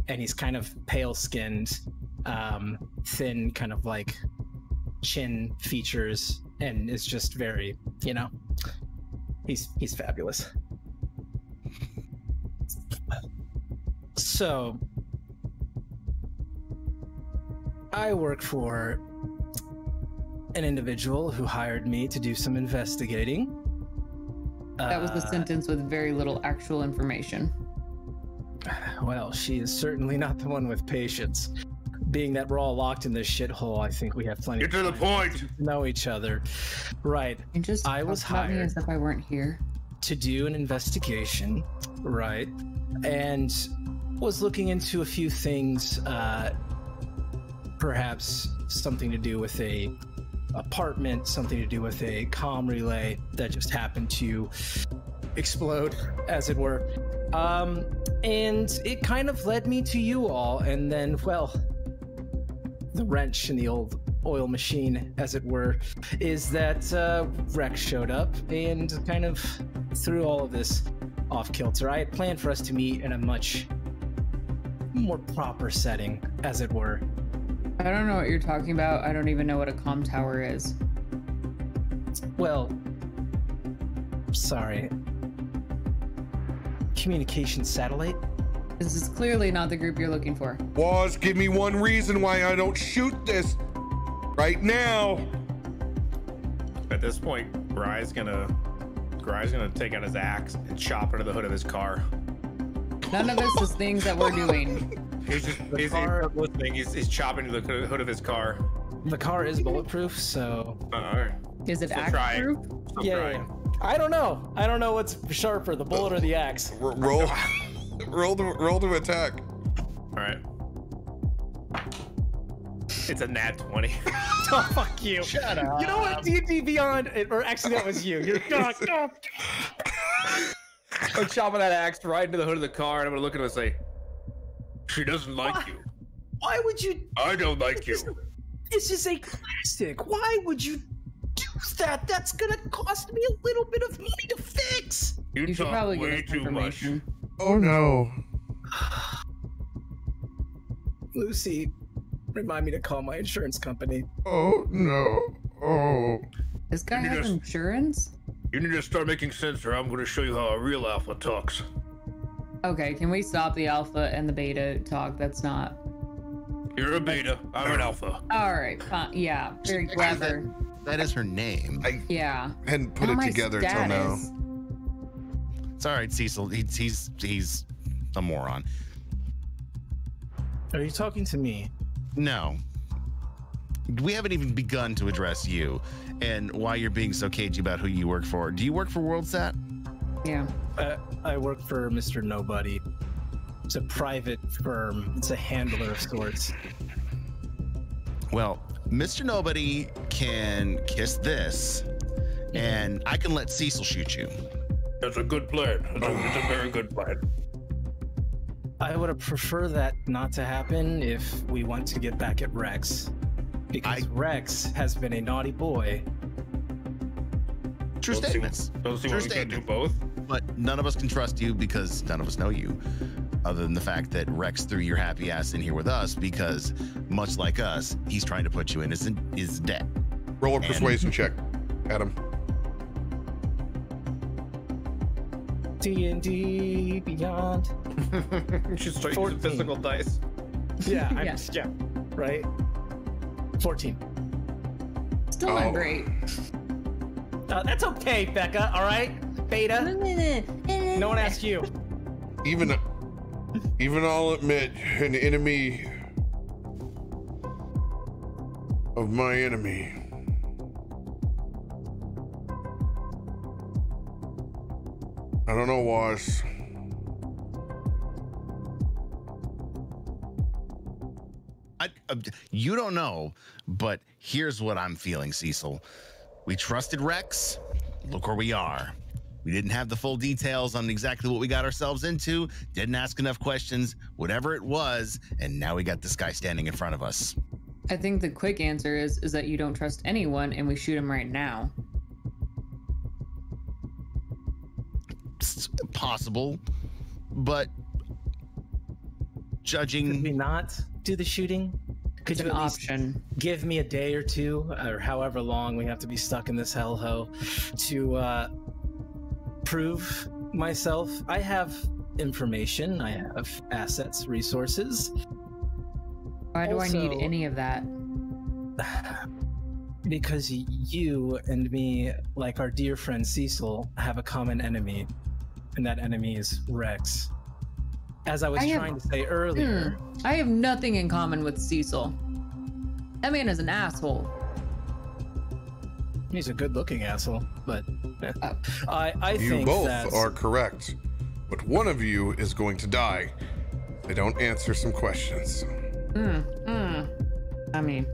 and he's kind of pale skinned, thin, kind of like chin features, and is just very, he's fabulous. So I work for an individual who hired me to do some investigating. that was the sentence with very little actual information. Well, she is certainly not the one with patience. Being that we're all locked in this shithole, I think we have plenty Get to the point. to know each other. Right. And just I was talk about me hired as if I weren't here. to do an investigation, right? And was looking into a few things, perhaps something to do with a apartment, something to do with a comm relay that just happened to explode, as it were. And it kind of led me to you all, and then, well, the wrench in the old oil machine, as it were, is that Rex showed up and kind of threw all of this off kilter. I had planned for us to meet in a much more proper setting, as it were. I don't know what you're talking about. I don't even know what a comm tower is. Well, sorry. Communication satellite? This is clearly not the group you're looking for. Waz, give me one reason why I don't shoot this right now. At this point, Grai's gonna take out his axe and chop into the hood of his car. None of this is things that we're doing. He's listening. He's chopping to the hood of his car. The car is bulletproof, so... All right. Is it Still axe trying. proof? Still Yeah. trying. I don't know. I don't know what's sharper, the bullet or the axe. Roll to attack. All right. It's a nat 20. Oh, fuck you. Shut up. You know what? D&D Beyond, or actually that was you. You're I'm chopping that axe right into the hood of the car, and I'm gonna look at him and say, "She doesn't like you. Why would you? I don't like you." This is a classic. Why would you do that? That's gonna cost me a little bit of money to fix. You You should talk probably way give us too much. information. Oh no. Lucy, remind me to call my insurance company. Oh no. Oh. This guy You has just- insurance? You need to start making sense, or I'm going to show you how a real alpha talks. Okay, can we stop the alpha and the beta talk? That's not. You're a beta. I'm an alpha. All right, fine. Yeah, very clever. That is her name. Yeah. Hadn't put Not it my together till now. status. It's all right, Cecil. He's a moron. Are you talking to me? No. We haven't even begun to address you and why you're being so cagey about who you work for. Do you work for WorldSat? Yeah. I work for Mr. Nobody. It's a private firm. It's a handler of sorts. Well, Mr. Nobody can kiss this, and I can let Cecil shoot you. That's a good plan. It's a very good plan. I would have preferred that not to happen if we want to get back at Rex. Because Rex has been a naughty boy. True statements. Don't see True why we can't do statement. both. But none of us can trust you because none of us know you. Other than the fact that Rex threw your happy ass in here with us because, much like us, he's trying to put you in his debt. Roll a persuasion check, Adam. D&D Beyond. You should start using 14. physical dice. Yeah, Yeah. right? 14. Still Oh. not great. That's okay, Becca, all right? Beta. No one asked you. Even I'll admit, an enemy of my enemy. I don't know, Was. You don't know, but here's what I'm feeling, Cecil. We trusted Rex. Look where we are. We didn't have the full details on exactly what we got ourselves into, didn't ask enough questions, whatever it was, and now we got this guy standing in front of us. I think the quick answer is that you don't trust anyone and we shoot him right now. It's possible, but judging. Could we not do the shooting? Could It's you an at least option. give me a day or two, or however long we have to be stuck in this hellhole, to prove myself? I have information, I have assets, resources. Why do I need Also- any of that? Because you and me, like our dear friend Cecil, have a common enemy, and that enemy is Rex. As I was I have- trying to say earlier, I have nothing in common with Cecil. That man is an asshole. he's a good-looking asshole, but I You think both that's... are correct, but one of you is going to die. They don't answer some questions. I mean,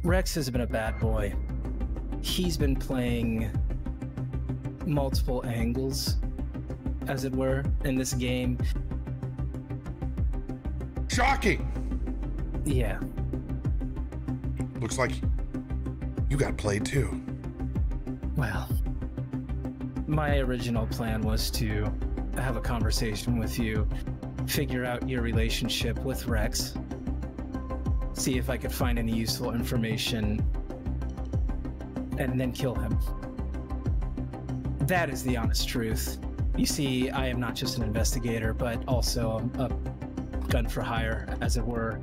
Rex has been a bad boy. He's been playing multiple angles, as it were, in this game. Shocking! Yeah. Looks like you got played too. Well, my original plan was to have a conversation with you, figure out your relationship with Rex, see if I could find any useful information, and then kill him. That is the honest truth. You see, I am not just an investigator, but also a gun for hire, as it were.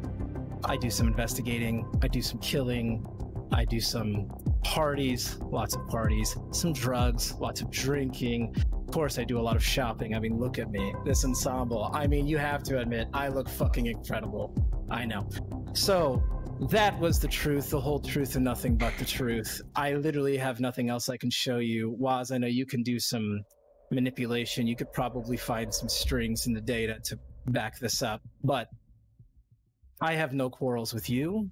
I do some investigating, I do some killing, I do some parties, lots of parties, some drugs, lots of drinking. Of course, I do a lot of shopping. I mean, look at me, this ensemble. I mean, you have to admit, I look fucking incredible. I know. So, that was the truth, the whole truth, and nothing but the truth. I literally have nothing else I can show you. Waz, I know you can do some manipulation. You could probably find some strings in the data to back this up. But I have no quarrels with you.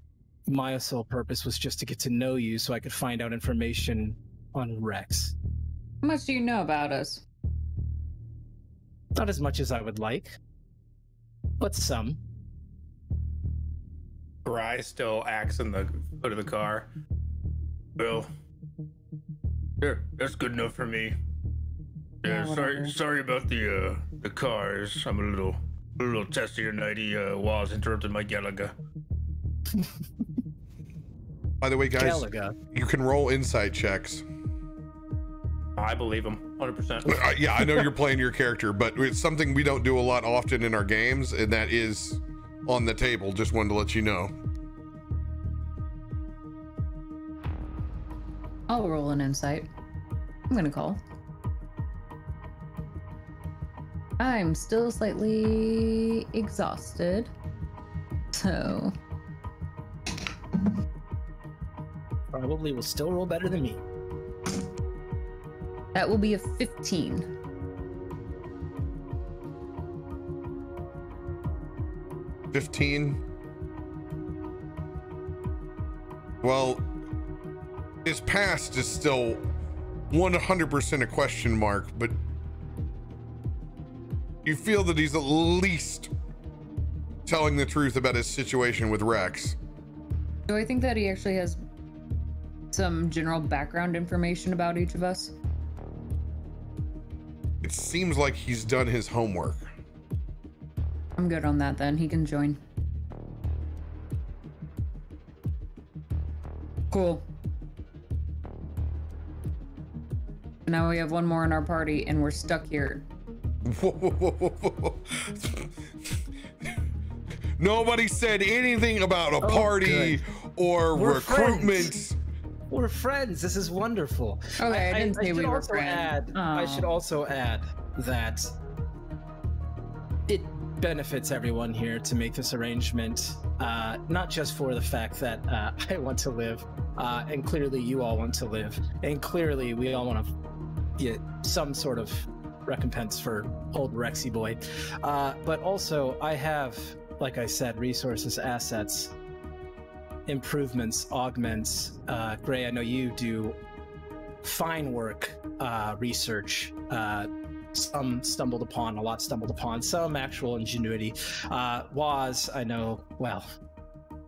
My sole purpose was just to get to know you so I could find out information on Rex. how much do you know about us? Not as much as I would like, but some. Grai still acts in the hood of the car. Well, there, that's good enough for me. Yeah, whatever. sorry about the cars. I'm a little testy tonight. Was interrupted my Galaga. By the way, guys, Galaga. you can roll insight checks. I believe him, 100%. Yeah, I know you're playing your character, but it's something we don't do a lot often in our games, and that is on the table. Just wanted to let you know. I'll roll an insight. I'm gonna call. I'm still slightly exhausted. So Probably will still roll better than me. that will be a 15. Well, his past is still 100% a question mark, but you feel that he's at least telling the truth about his situation with Rex. Do I think that he actually has some general background information about each of us? It seems like he's done his homework. I'm good on that then. He can join. Cool. Now we have one more in our party and we're stuck here. Nobody said anything about a party good. or We're recruitment. friends. We're friends. This is wonderful. Okay, I didn't say we should were also friends. I Oh. should also add that it benefits everyone here to make this arrangement, not just for the fact that I want to live, and clearly you all want to live, and clearly we all want to get some sort of recompense for old Rexy boy, but also I have, like I said, resources, assets, improvements, augments. Gray, I know you do fine work, research, some stumbled upon, a lot stumbled upon, some actual ingenuity. Waz, I know, well,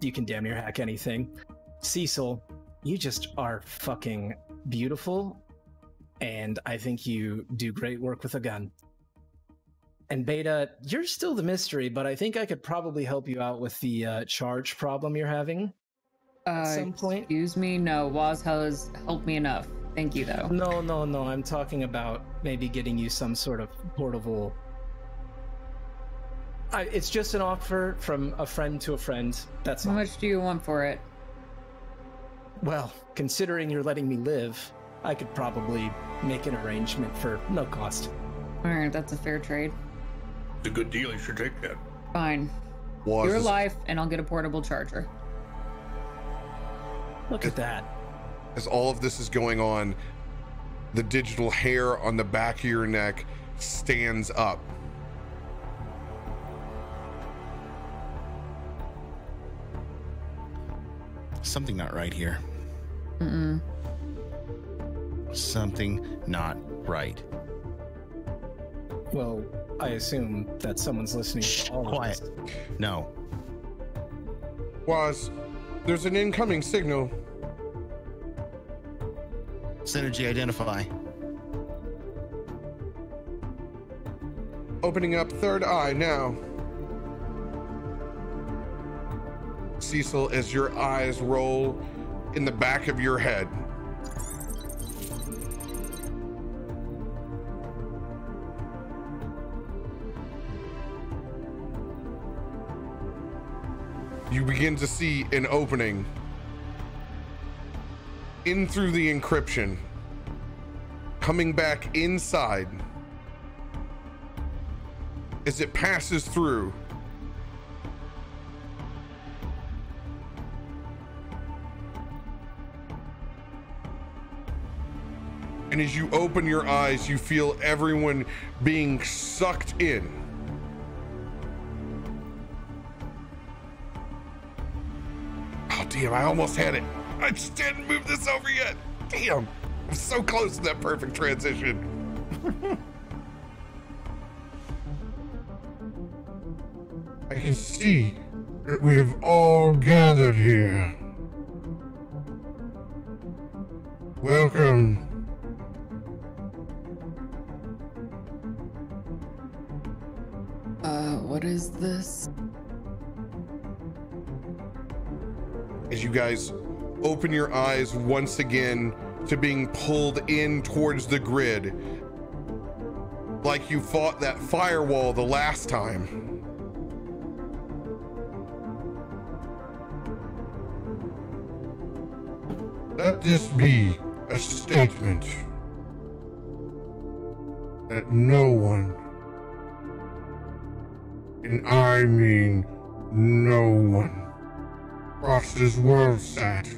you can damn near hack anything. Cecil, you just are fucking beautiful, and I think you do great work with a gun. And Beta, you're still the mystery, but I think I could probably help you out with the charge problem you're having at some point. Excuse me? No, Waz has helped me enough. Thank you, though. No. I'm talking about maybe getting you some sort of portable. It's just an offer from a friend to a friend. That's How all. much do you want for it? Well, considering you're letting me live, I could probably make an arrangement for no cost. Alright, that's a fair trade. It's a good deal. You should take that. Fine. Was Your life, and I'll get a portable charger. Look at that. as all of this is going on, the digital hair on the back of your neck stands up. Something not right here. Mm-mm. Something not right. Well, I assume that someone's listening Shh, to all of quiet. this. No. Was there's an incoming signal. Synergy identify. Opening up third eye now. Cecil, as your eyes roll in the back of your head, you begin to see an opening in through the encryption, coming back inside. As it passes through, and as you open your eyes, you feel everyone being sucked in. Oh, damn, I almost had it. I just didn't move this over yet. Damn, I'm so close to that perfect transition. I can see that we have all gathered here. Welcome What is this? As you guys open your eyes once again to being pulled in towards the grid, like you fought that firewall the last time. Let this be a statement that no one, and I mean no one, crosses WorldSat.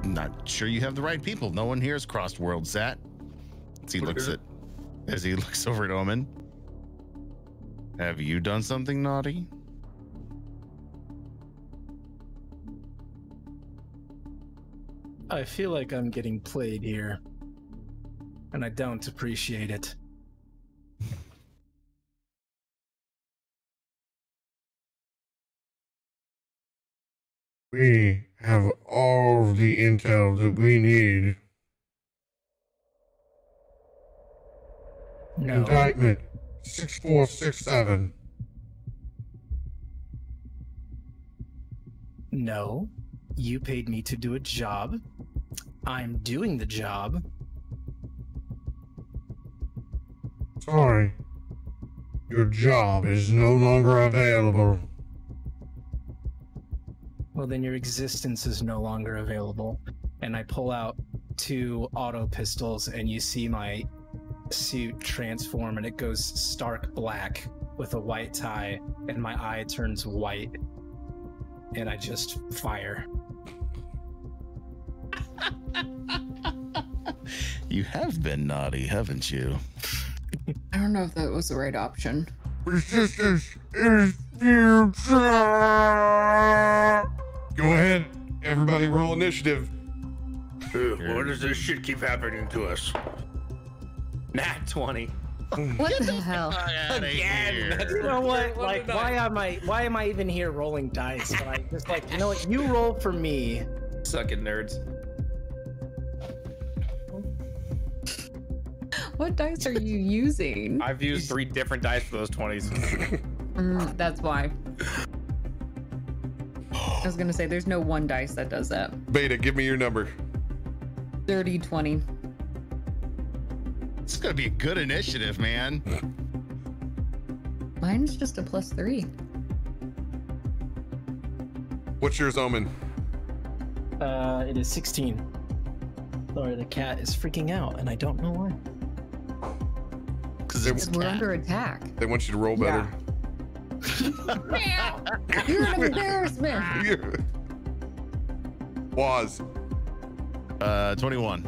Not sure you have the right people. No one here has crossed WorldSat. As he looks over at Omen. Have you done something naughty? I feel like I'm getting played here, and I don't appreciate it. We have all the intel that we need. No. Indictment 6467. No. You paid me to do a job. I'm doing the job. Sorry. Your job is no longer available. Well, then your existence is no longer available. And I pull out 2 auto pistols, and you see my suit transform, and it goes stark black with a white tie, and my eye turns white, and I just fire. You have been naughty, haven't you? I don't know if that was the right option. Resistance is future. Go ahead, everybody roll initiative. Why does this shit keep happening to us? Nat 20. What the hell? Again. That's You know what? What Like, did why am I even here rolling dice? But I just like, you know what? You roll for me. Suck it, nerds. What dice are you using? I've used 3 different dice for those 20s. That's why. I was gonna say there's no one dice that does that. Beta, give me your number. 30, 20. It's gonna be a good initiative, man. Mine's just a +3. What's yours, Omen? It is 16. Sorry, the cat is freaking out, and I don't know why. Because it's We're cat. under attack. They want you to roll better. You're an embarrassment. Waz. 21.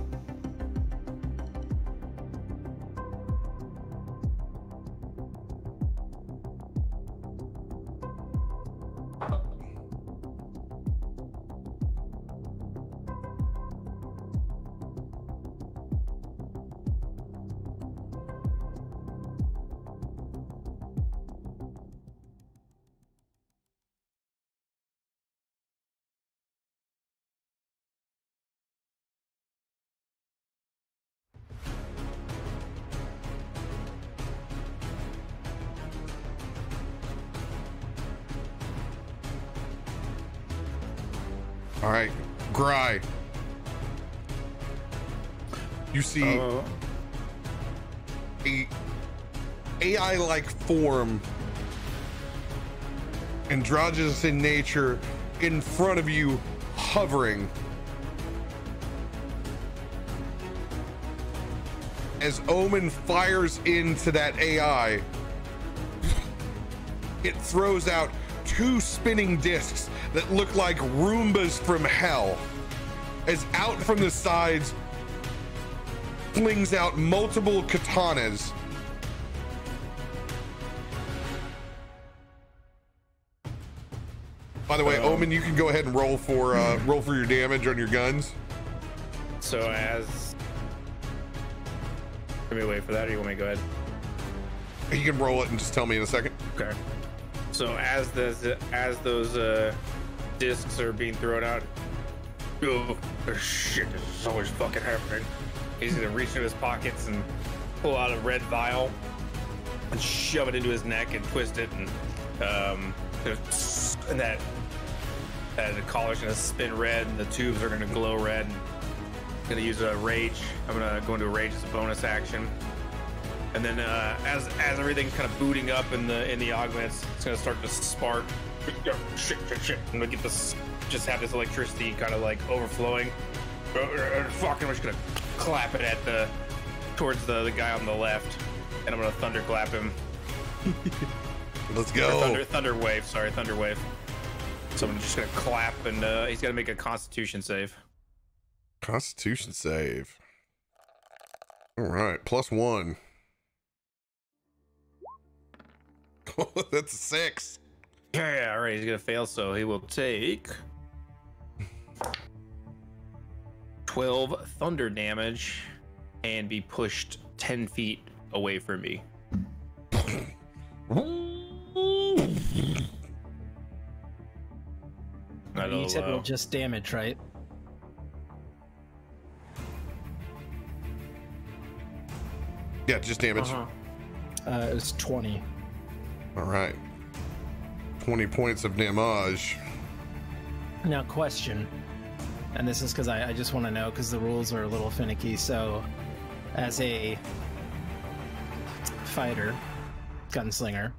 All right, Grai. You see a AI-like form, androgynous in nature, in front of you, hovering. As Omen fires into that AI, it throws out 2 spinning discs that look like Roombas from hell, as out from the sides flings out multiple katanas. By the way, Omen, you can go ahead and roll for your damage on your guns. So as... Let me wait for that, or you want me to go ahead? You can roll it and just tell me in a second. Okay. So as those discs are being thrown out, Oh, shit, this is always fucking happening. He's gonna reach into his pockets and pull out a red vial and shove it into his neck and twist it, and that the collar's gonna spin red and the tubes are gonna glow red. I'm gonna use a rage. I'm gonna go into a rage as a bonus action. And then as everything's kind of booting up in the augments, it's gonna start to spark. Shit. I'm gonna get this, just have this electricity kind of like overflowing. Fucking, we're just gonna clap it towards the guy on the left, and I'm gonna thunderclap him. Let's go. Thunder wave. Sorry, thunder wave. So I'm just gonna clap, and he's gonna make a Constitution save. Constitution save. All right, +1. That's a 6. Yeah, all right, he's gonna fail, so he will take 12 thunder damage and be pushed 10 feet away from me. You said roll just damage, right? Yeah, just damage. It was 20. All right. 20 points of damage. Now, question, and this is because I just want to know, because the rules are a little finicky. So, as a fighter, gunslinger,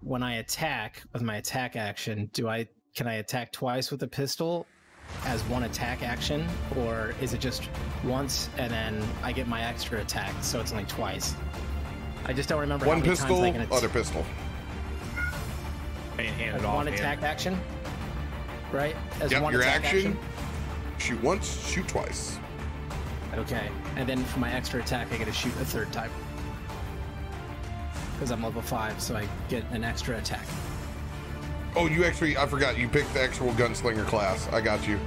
when I attack with my attack action, can I attack twice with a pistol as one attack action, or is it just once and then I get my extra attack, so it's only twice? I just don't remember. One how many pistol, times I can other pistol. Hand one attack action, right? As yep, one your attack action. Shoot once, shoot twice. Okay, and then for my extra attack, I get to shoot a third time because I'm level 5, so I get an extra attack. Oh, I forgot you picked the actual gunslinger class. I got you.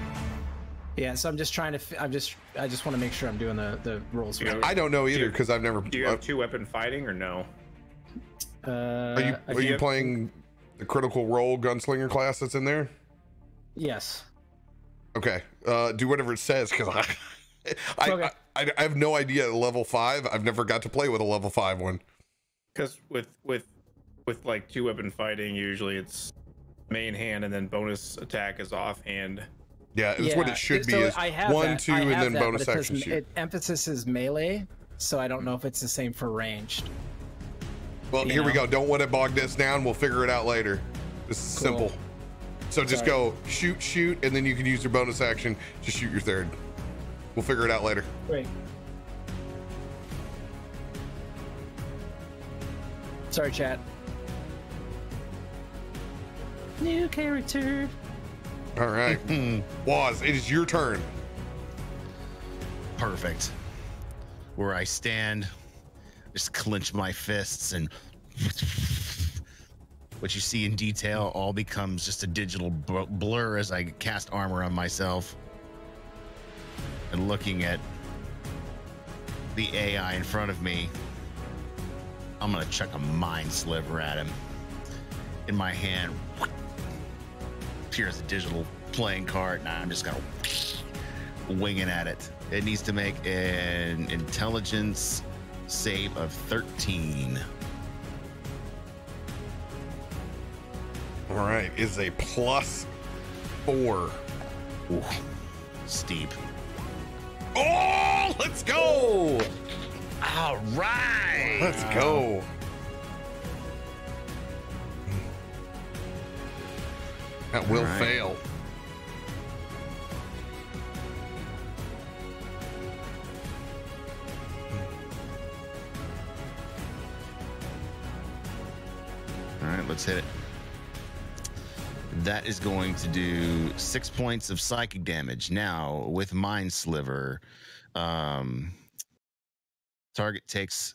Yeah, so I'm just trying to. I just want to make sure I'm doing the rules right. I don't know either because I've never. Do you have 2-weapon fighting or no? Are you playing the critical role gunslinger class that's in there? Yes. Okay. Do whatever it says because Okay. I have no idea at level 5. I've never got to play with a level 5 one. Because with like 2-weapon fighting, usually it's main hand and then bonus attack is offhand. Yeah, it's what it should be. Is 1, 2, and then bonus action shoot. Emphasis is melee, so I don't know if it's the same for ranged. Well, here we go. Don't let it bog this down. We'll figure it out later. This is simple. So just go shoot, and then you can use your bonus action to shoot your third. We'll figure it out later. Great. Sorry, chat. New character. All right. Waz, it is your turn. Perfect. Where I stand, just clench my fists, and what you see in detail all becomes just a digital blur as I cast armor on myself. And looking at the AI in front of me, I'm gonna chuck a mind sliver at him. In my hand, here's a digital playing card, and I'm just gonna winging at it. It needs to make an intelligence save of 13. All right, is a +4. Ooh, steep. Oh, let's go! All right, let's go. That will fail. All right, let's hit it. That is going to do 6 points of psychic damage. Now, with Mind Sliver, target takes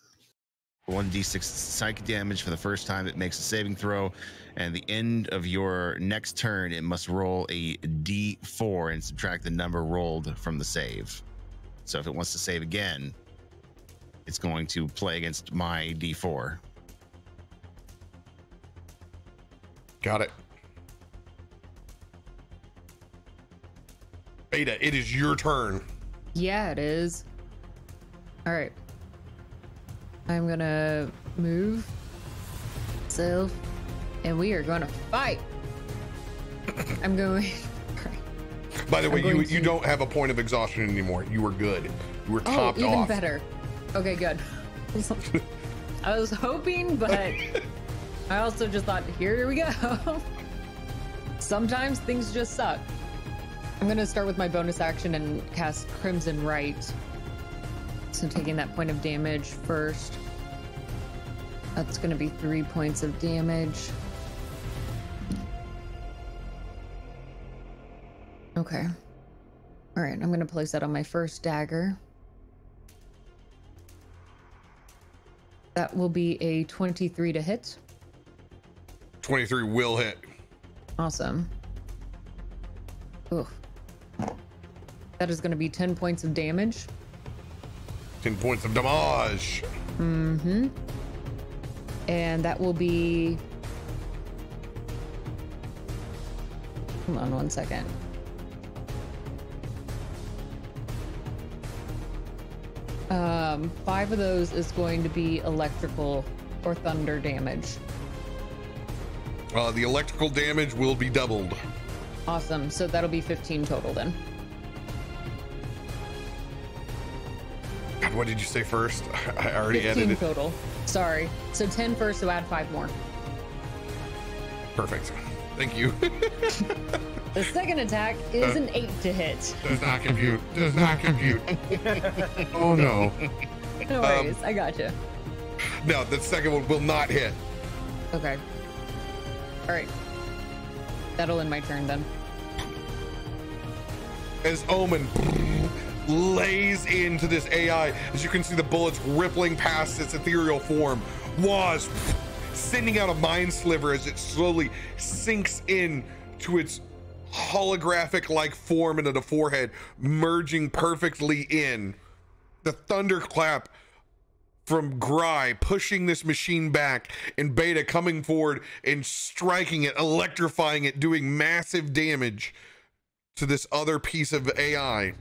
1d6 psychic damage for the first time it makes a saving throw, and at the end of your next turn, it must roll a d4 and subtract the number rolled from the save. So if it wants to save again, it's going to play against my d4. Got it. Beta, it is your turn. Yeah, it is. All right. I'm gonna move. So, and we are gonna fight. I'm going. By the way, going you to- don't have a point of exhaustion anymore. You were good. You were topped even off. better. Okay, good. I was hoping, but I also just thought, here we go. Sometimes things just suck. I'm gonna start with my bonus action and cast Crimson Right. So taking that point of damage first. That's gonna be 3 points of damage. Okay. All right, I'm gonna place that on my first dagger. That will be a 23 to hit. 23 will hit. Awesome. Ooh. That is gonna be 10 points of damage. 10 points of damage. Mm-hmm. And that will be... Hold on 1 second. Five of those is going to be electrical or thunder damage. The electrical damage will be doubled. Awesome. So that'll be 15 total then. God, what did you say first? I already 15 edited. total. Sorry. So 10 first, so add 5 more. Perfect. Thank you. The second attack is an 8 to hit. Does not compute. Does not compute. Oh no. No worries. I got you. No, the second one will not hit. Okay. All right. That'll end my turn then. As Omen lays into this AI, as you can see the bullets rippling past its ethereal form, Waz sending out a mind sliver as it slowly sinks in to its holographic-like form into the forehead, merging perfectly in. The thunderclap from Grai pushing this machine back, and Beta coming forward and striking it, electrifying it, doing massive damage to this other piece of AI.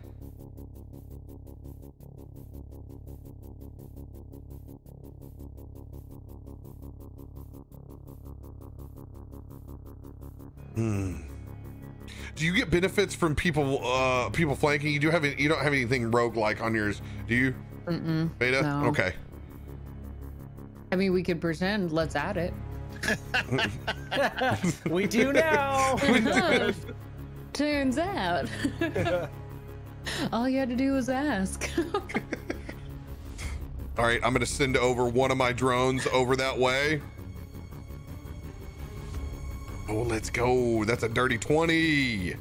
Do you get benefits from people flanking? You don't have anything roguelike on yours, do you? Beta? No. Okay. I mean, we could pretend. Let's add it. We do now. Turns out. All you had to do was ask. All right, I'm gonna send over one of my drones over that way. Oh, let's go. That's a dirty 20.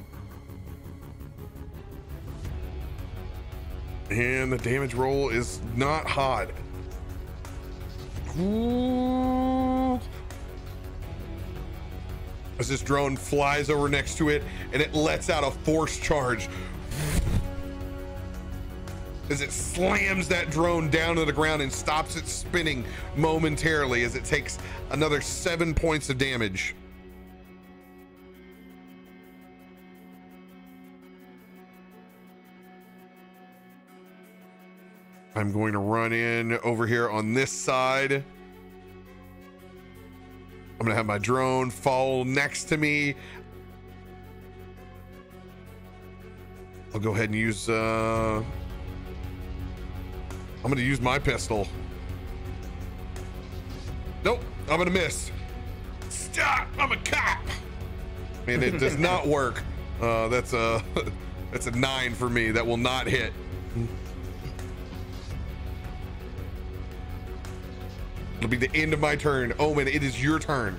And the damage roll is not hot. Ooh. As this drone flies over next to it and it lets out a force charge. As it slams that drone down to the ground and stops it spinning momentarily as it takes another 7 points of damage. I'm going to run in over here on this side. I'm gonna have my drone fall next to me. I'll go ahead and use I'm gonna use my pistol. Nope, I'm gonna miss. Stop, I'm a cop. And it does not work. That's a 9 for me. That will not hit. It'll be the end of my turn. Omen, it is your turn.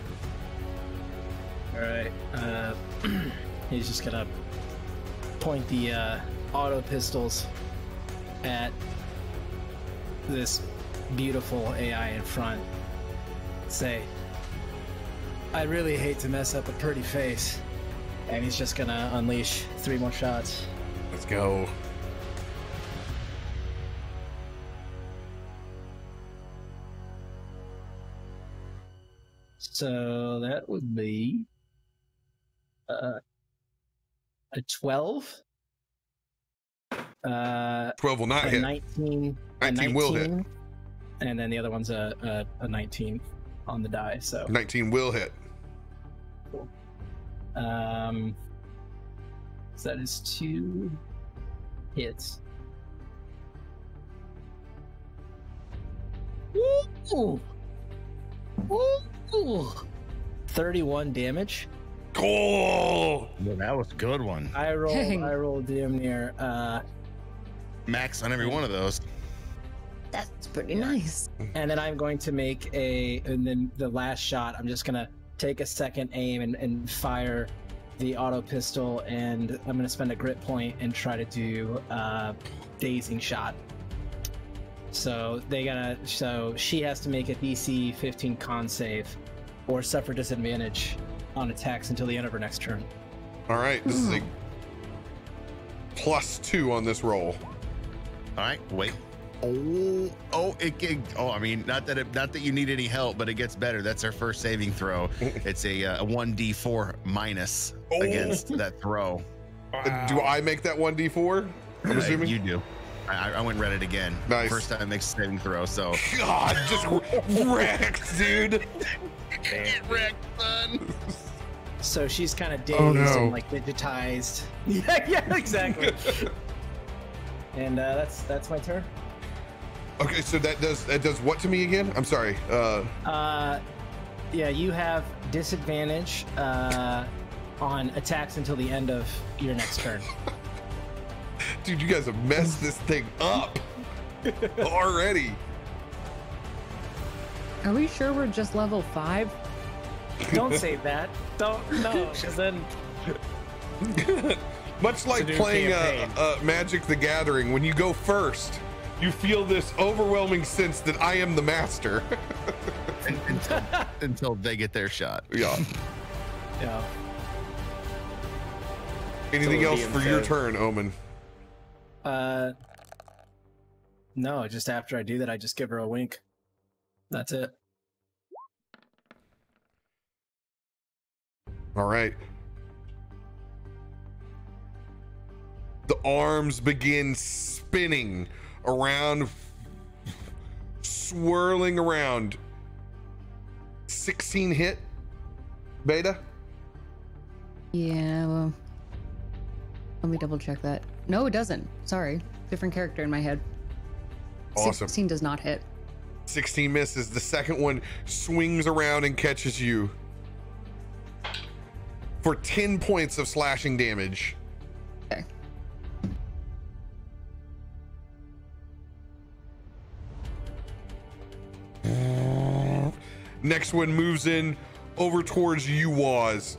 All right. He's just gonna point the auto pistols at this beautiful AI in front. Say, I really hate to mess up a pretty face. And he's just gonna unleash 3 more shots. Let's go. So that would be a 12 12 will not a hit. 19. 19 will hit. And then the other one's a 19 on the die. So 19 will hit. so that is 2 hits. Ooh. Ooh. 31 damage. Cool. Well, that was a good one. I rolled damn near Max on every one of those. That's pretty nice. and then I'm going to make and then the last shot, I'm just gonna take a second aim and fire the auto pistol, and I'm gonna spend a grit point and try to do dazing shot. So she has to make a DC 15 con save or suffer disadvantage on attacks until the end of her next turn. All right, this is a +2 on this roll. All right, wait. I mean, not that you need any help, but it gets better. That's our first saving throw. It's a 1d4 minus against that throw. Do I make that 1d4? I'm assuming you do. I went and read it again. Nice. First time it makes a saving throw. So God, just wrecked, dude. Get wrecked, son. So she's kind of dazed and like digitized. Yeah, exactly. And that's my turn. Okay, so that does what to me again? I'm sorry. Yeah, you have disadvantage on attacks until the end of your next turn. Dude, you guys have messed this thing up already. Are we sure we're just level 5? Don't say that. Don't, no, because then... Much like playing Magic the Gathering, when you go first, you feel this overwhelming sense that I am the master. until they get their shot. Yeah. Yeah. Anything else for your turn, Omen? No, just after I do that, I just give her a wink. That's it. All right. The arms begin spinning around, swirling around. 16 hit, Beta? Yeah, well, let me double check that. No, it doesn't. Sorry. Different character in my head. Awesome. 16 does not hit. 16 misses. The second one swings around and catches you for 10 points of slashing damage. Okay. Next one moves in over towards you, Waz.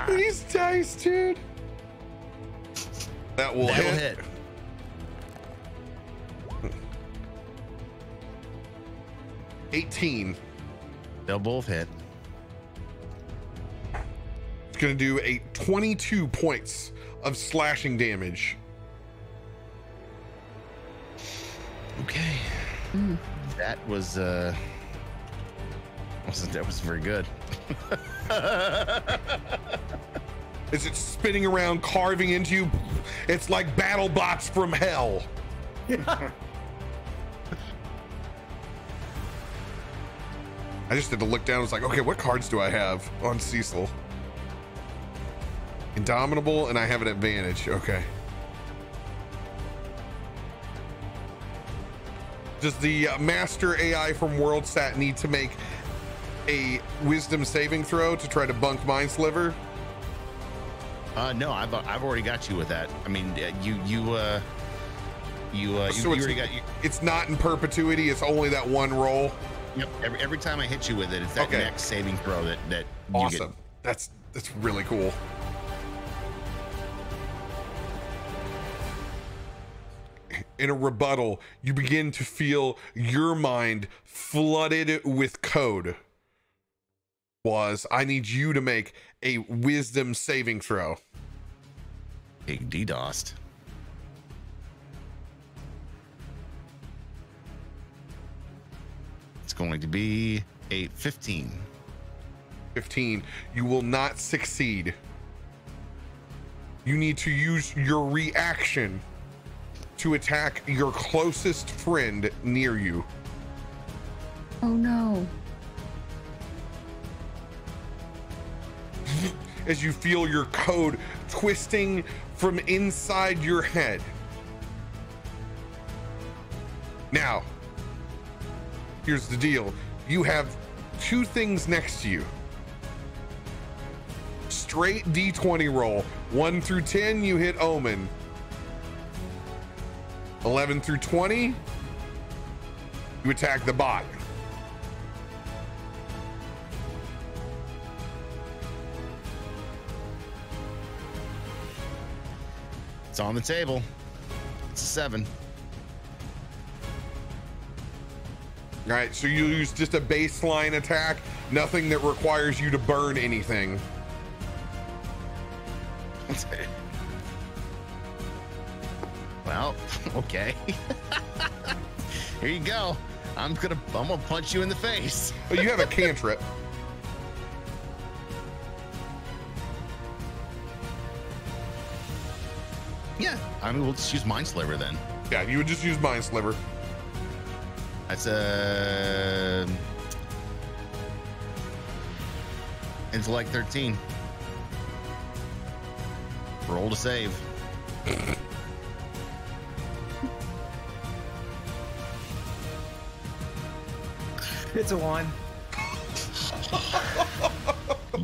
These dice, dude. That will hit. 18. They'll both hit. It's going to do a 22 points of slashing damage. Okay. That was very good. As it's spinning around, carving into you, it's like battle bots from hell. I just had to look down. I was like, okay, what cards do I have on Cecil? Indomitable, and I have an advantage. Okay. Does the master AI from WorldSat need to make a wisdom saving throw to try to bunk Mind Sliver? No, I've already got you with that. I mean, you already got you. It's not in perpetuity. It's only that one roll. Yep. Every time I hit you with it, it's that next saving throw that awesome. You get. That's really cool. In a rebuttal, you begin to feel your mind flooded with code. I need you to make a wisdom saving throw. Big DDoSed. It's going to be a 15. 15. You will not succeed. You need to use your reaction to attack your closest friend near you. Oh no. As you feel your code twisting from inside your head. Now, here's the deal. You have two things next to you. Straight D20 roll. 1 through 10, you hit Omen. 11 through 20, you attack the bot. It's on the table. It's a 7. All right, so you use just a baseline attack, nothing that requires you to burn anything. Well, okay. Here you go. I'm gonna punch you in the face. But you have a cantrip. Yeah, I mean, we'll just use Mind Sliver then. Yeah, you would just use Mind Sliver. That's a intellect 13. Roll to save. It's a 1.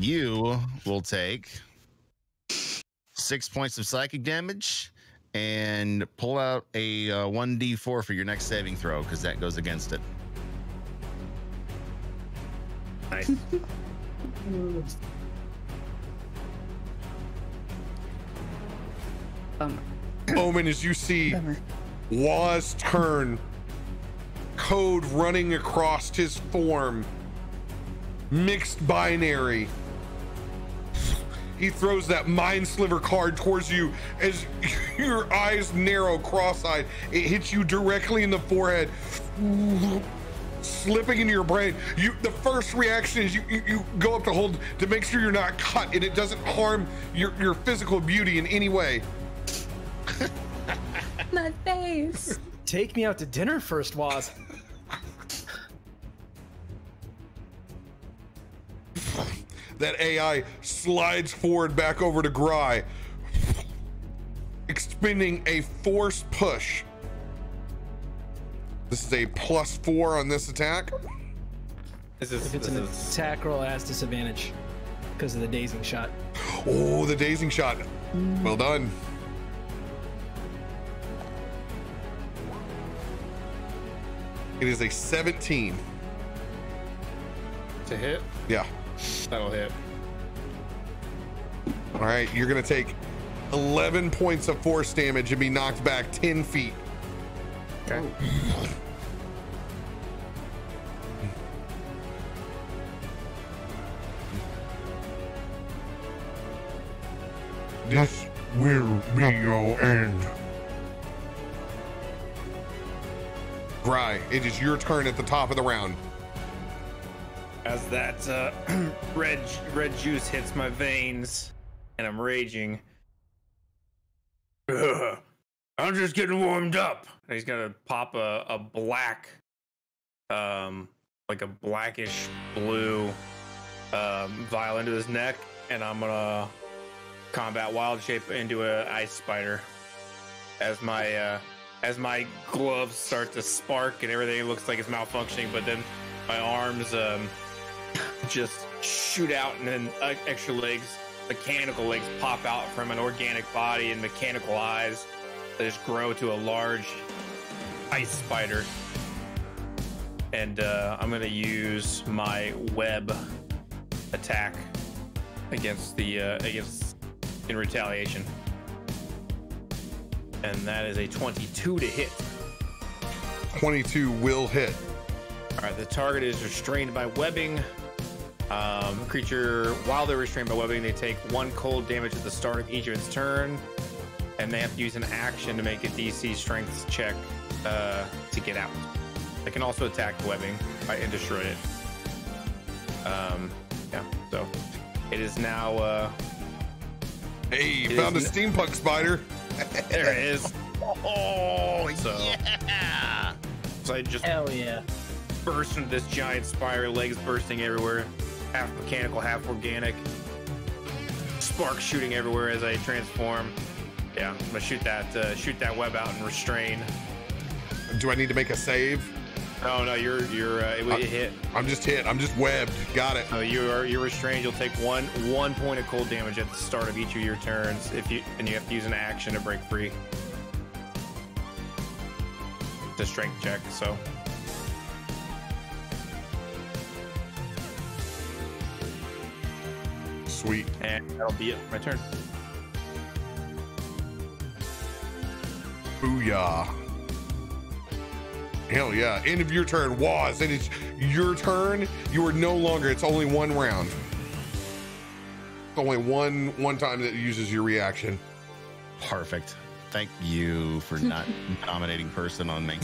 You will take 6 points of psychic damage and pull out a 1d4 for your next saving throw because that goes against it. Nice. Omen, as you see Waz turn, code running across his form, mixed binary. He throws that Mind Sliver card towards you as your eyes narrow, cross-eyed. It hits you directly in the forehead, slipping into your brain. The first reaction is you go up to hold to make sure you're not cut and it doesn't harm your physical beauty in any way. My face. Take me out to dinner first, Waz. That AI slides forward back over to Grai, expending a force push. This is a +4 on this attack. If it's an attack roll, it has disadvantage because of the dazing shot. Oh, the dazing shot. Well done. It is a 17. To hit? Yeah. That'll hit. All right, you're gonna take 11 points of force damage and be knocked back 10 feet. Okay. This will be your end. Grai, it is your turn at the top of the round. As that red juice hits my veins and I'm raging. Ugh, I'm just getting warmed up. And he's gonna pop a black, like a blackish blue vial into his neck, and I'm gonna combat wild shape into a ice spider. As my gloves start to spark and everything looks like it's malfunctioning, but then my arms just shoot out, and then extra legs, mechanical legs, pop out from an organic body and mechanical eyes that just grow to a large ice spider. And I'm gonna use my web attack against in retaliation, and that is a 22 to hit. 22 will hit. All right, the target is restrained by webbing. Creature, while they're restrained by webbing, they take 1 cold damage at the start of each of its turn, and they have to use an action to make a DC strength check to get out. They can also attack the webbing and destroy it. Yeah. So it is now. Hey, found a steampunk spider. There it is. Oh, So- yeah. So I just Hell yeah. burst into this giant spider, legs bursting everywhere, half mechanical, half organic. Sparks shooting everywhere as I transform. Yeah, I'm gonna shoot that web out and restrain. Do I need to make a save? Oh no, you're it hit. I'm just hit. I'm just webbed. Got it. So you're restrained. You'll take one point of cold damage at the start of each of your turns. You have to use an action to break free. It's a strength check. So Sweet. and that'll be it. My turn. Booyah. Hell yeah. End of your turn. Waz, it is your turn. You are no longer, it's only one round. It's only one time that it uses your reaction. Perfect. Thank you for not dominating person on me.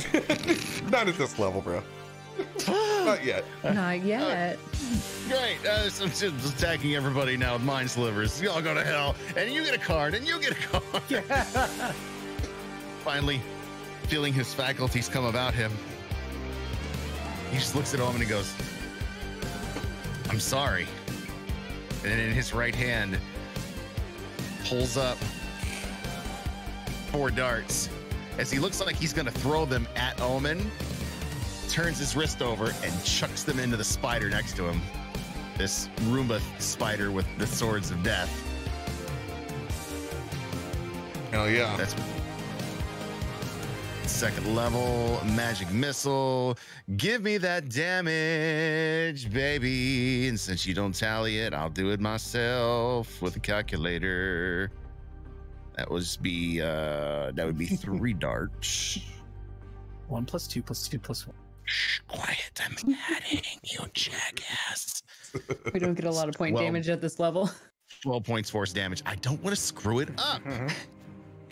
Not at this level, bro. Not yet. Not yet. Great. I'm just attacking everybody now with mind slivers. Y'all go to hell. And you get a card. And you get a card. Finally, feeling his faculties come about him. He just looks at Omen and he goes, I'm sorry. And then in his right hand, pulls up 4 darts. As he looks like he's going to throw them at Omen, turns his wrist over and chucks them into the spider next to him. This Roomba spider with the swords of death. Hell yeah. That's second level magic missile. Give me that damage, baby. And since you don't tally it, I'll do it myself with a calculator. That would be 3 darts. 1 + 2 + 2 + 1. Shh, quiet. I'm adding, you jackass. We don't get a lot of point damage at this level. 12 points force damage. I don't want to screw it up. All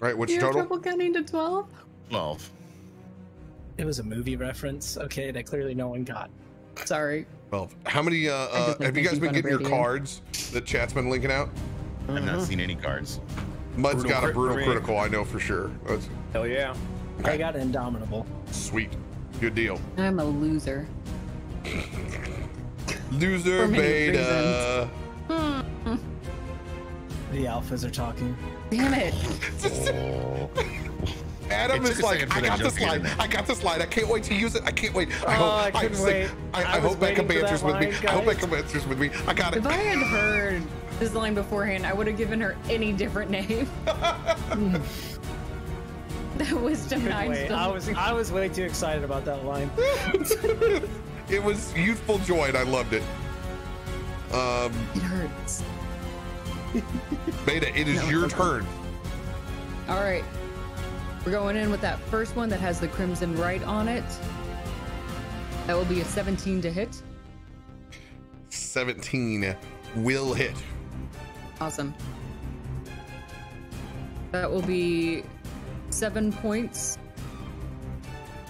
right, what's You your have total? trouble counting to 12? 12. It was a movie reference, okay, that clearly no one got. Sorry. 12. How many just have you guys been making fun of getting your radio. cards that chat's been linking out? I've not seen any cards. Mud's Brutal got a crit brutal for me. critical, I know for sure. That's Hell yeah. I got Indomitable. sweet. Good deal. I'm a loser. Loser For many beta. The alphas are talking. Damn it. Adam It is took a like, second for I that got the joke to get in slide. there. I got the slide. I can't wait to use it. I can't wait. I couldn't wait. I I was hope Becca waiting for that banters with me. line, I hope guys. Becca banters with me. I got it. If I had heard this line beforehand, I would have given her any different name. That wisdom Couldn't nine wait. still. I was way too excited about that line. It was youthful joy and I loved it. It hurts. Beta, it is No, your okay. turn. All right. We're going in with that first one that has the crimson right on it. That will be a 17 to hit. 17 will hit. Awesome. That will be 7 points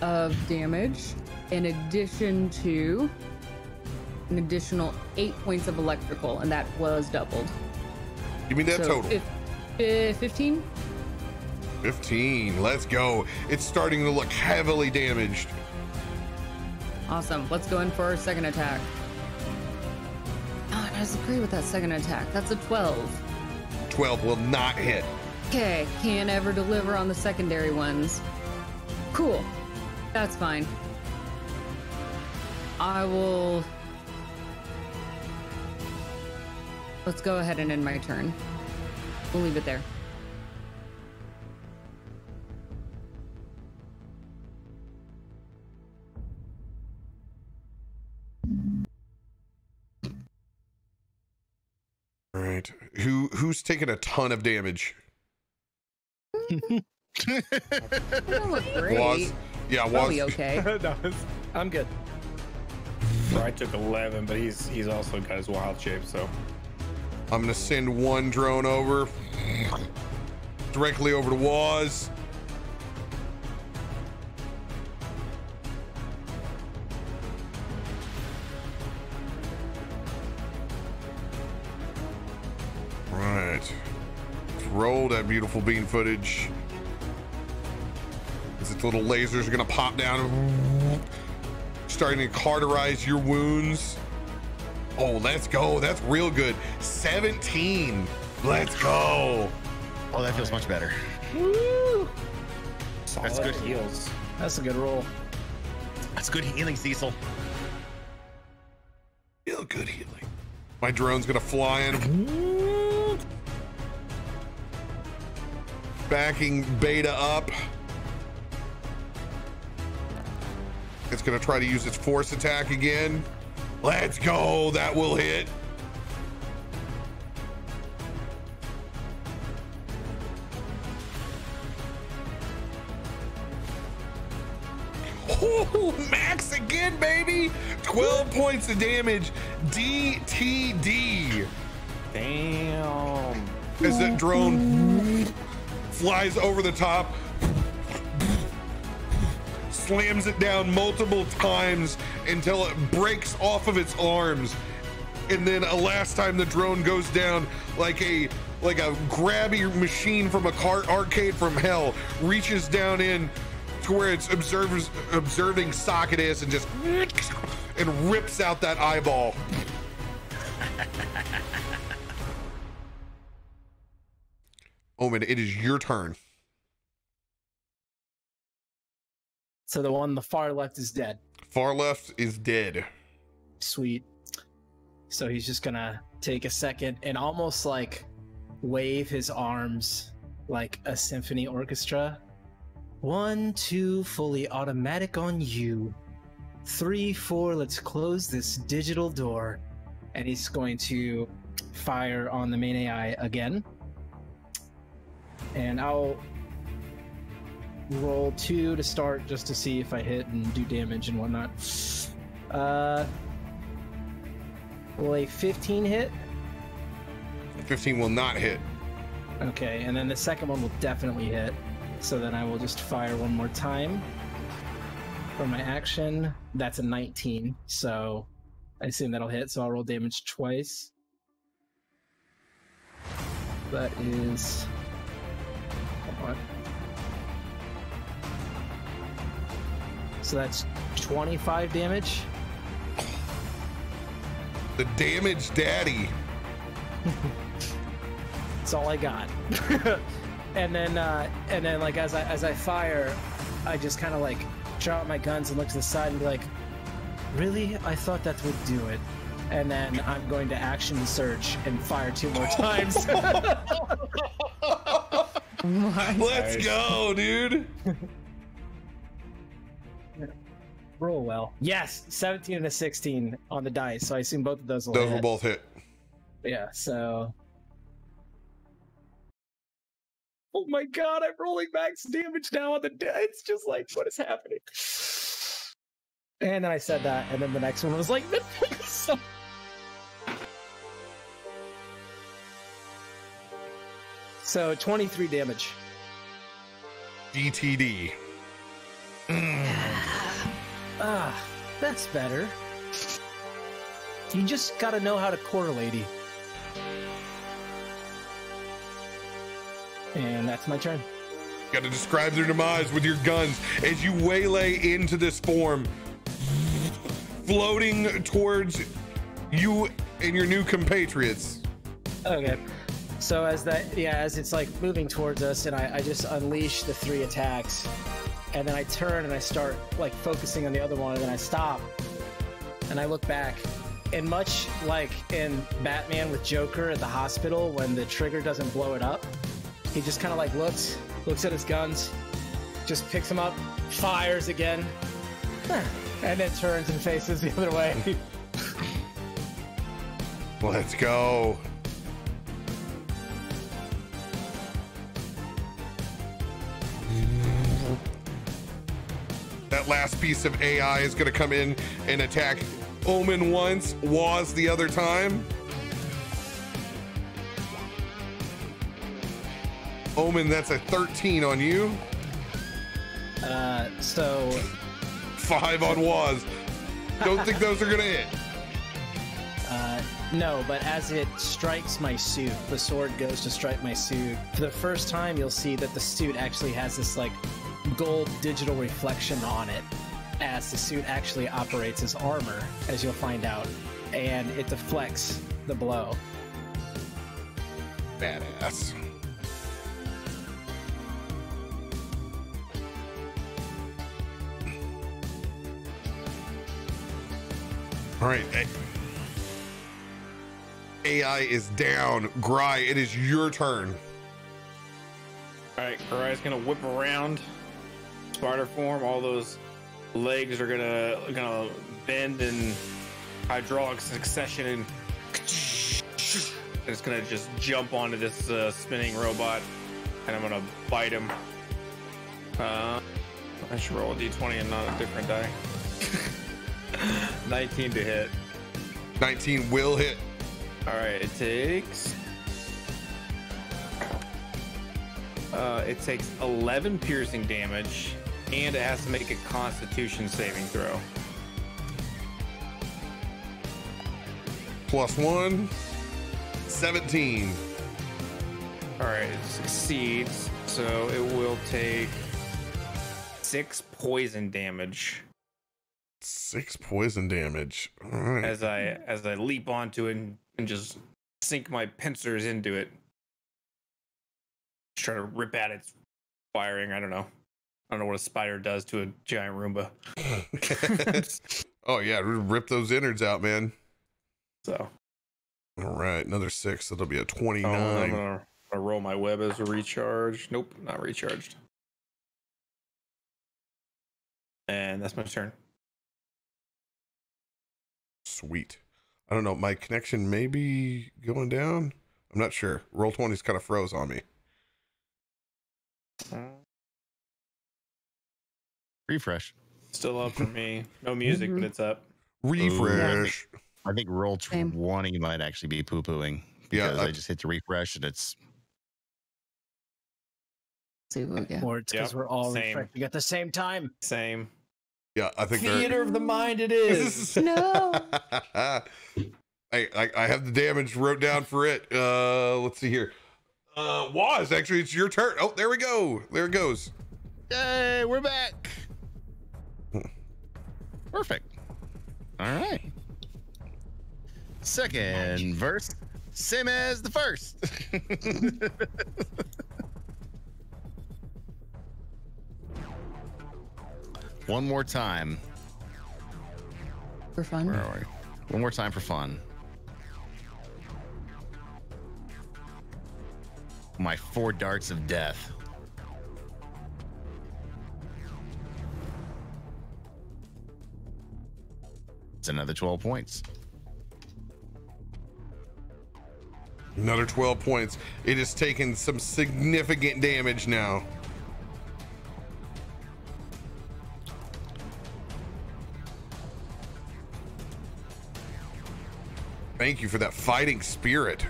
of damage in addition to an additional 8 points of electrical, and that was doubled. Give me that So total. 15? 15. Let's go. It's starting to look heavily damaged. Awesome. Let's go in for our second attack. Oh, I disagree with that second attack. That's a 12. 12 will not hit. Okay, can't ever deliver on the secondary ones. Cool. That's fine. I will... Let's go ahead and end my turn. We'll leave it there. All right. Who's taking a ton of damage? That look great. Was. Yeah, We'll be was. okay. I'm good. I took 11, but he's also got his wild shape, so I'm gonna send one drone over. Directly over to Waz. Let's roll that beautiful bean footage. As its little lasers are gonna pop down, starting to cauterize your wounds. Oh, let's go. That's real good. 17. Let's go. Oh, that feels much better. Woo! That's good. Heals. That's a good roll. That's good healing, Cecil. Real good healing. My drone's gonna fly in. Backing Beta up. It's gonna try to use its force attack again. Let's go. That will hit. Oh, max again, baby. 12 points of damage. DTD. Damn. As that drone flies over the top, slams it down multiple times until it breaks off of its arms, and then a last time the drone goes down like a grabby machine from a arcade from hell, reaches down in to where it's observing Socket and just and rips out that eyeball. Omen, it is your turn. So the one on the far left is dead. Far left is dead. Sweet. So he's just gonna take a second and almost like wave his arms like a symphony orchestra. 1, 2, fully automatic on you. 3, 4, let's close this digital door. And he's going to fire on the main AI again. And I'll roll 2 to start just to see if I hit and do damage and whatnot. Will a 15 hit? 15 will not hit. Okay, and then the second one will definitely hit. So then I will just fire one more time for my action. That's a 19, so I assume that'll hit, so I'll roll damage twice. That is... Hold on. So that's 25 damage. The damage daddy. That's all I got. and then like as I fire, I just kind of like drop my guns and look to the side and be like, really? I thought that would do it. And then I'm going to action surge and fire 2 more times. Let's go, dude. Roll well. Yes, 17 and a 16 on the dice. So I assume both of those will hit. Those will both hit. Yeah, so... Oh my god, I'm rolling max damage now on the dice. It's just like, what is happening? And then I said that, and then the next one was like... So 23 damage. DTD. That's better. You just gotta know how to correlate. And that's my turn. Got to describe their demise with your guns as you waylay into this form, floating towards you and your new compatriots. Okay. So as it's like moving towards us, and I just unleash the 3 attacks, and then I turn and I start like focusing on the other one, and then I stop, and I look back, and much like in Batman with Joker at the hospital when the trigger doesn't blow it up, he just kind of like looks at his guns, just picks them up, fires again, and then turns and faces the other way. Let's go. That last piece of AI is going to come in and attack Omen once, Waz the other time. Omen, that's a 13 on you. So 5 on Waz. Don't think those are going to hit. No, but as it strikes my suit, the sword goes to strike my suit. For the first time, you'll see that the suit actually has this like gold digital reflection on it, as the suit actually operates as armor, as you'll find out, and it deflects the blow. Badass. All right. AI is down. Grai, it is your turn. All right, Grai's gonna whip around, spider form. All those legs are gonna bend in hydraulic succession, and it's gonna just jump onto this spinning robot, and I'm gonna bite him. I should roll a d20 and not a different die. 19 to hit. 19 will hit. All right, it takes 11 piercing damage, and it has to make a Constitution saving throw. +1, 17. All right, it succeeds, so it will take 6 poison damage 6 poison damage. All right. as I leap onto it and just sink my pincers into it. Just try to rip at its firing. I don't know what a spider does to a giant Roomba. Oh yeah, rip those innards out, man. So, All right, another 6. That'll be a 29. I'm gonna roll my web as a recharge. Nope, not recharged. And that's my turn. Sweet. I don't know. My connection may be going down. I'm not sure. Roll20's kind of froze on me. Refresh. Still up for me. No music, but it's up. Refresh. I think roll 20 might actually be poo-pooing because I just hit the refresh and it's. See what we get. Or it's because we're all same. refreshing at the same time. Same. Yeah, I think Theater of the mind it is. No. I have the damage wrote down for it. Let's see here. Waz, actually, it's your turn. Oh, there we go. There it goes. Yay, we're back. Perfect. All right. Second verse, same as the first. One more time. For fun. Where are we? One more time for fun. My 4 darts of death. It's another 12 points. Another 12 points. It has taken some significant damage now. Thank you for that fighting spirit.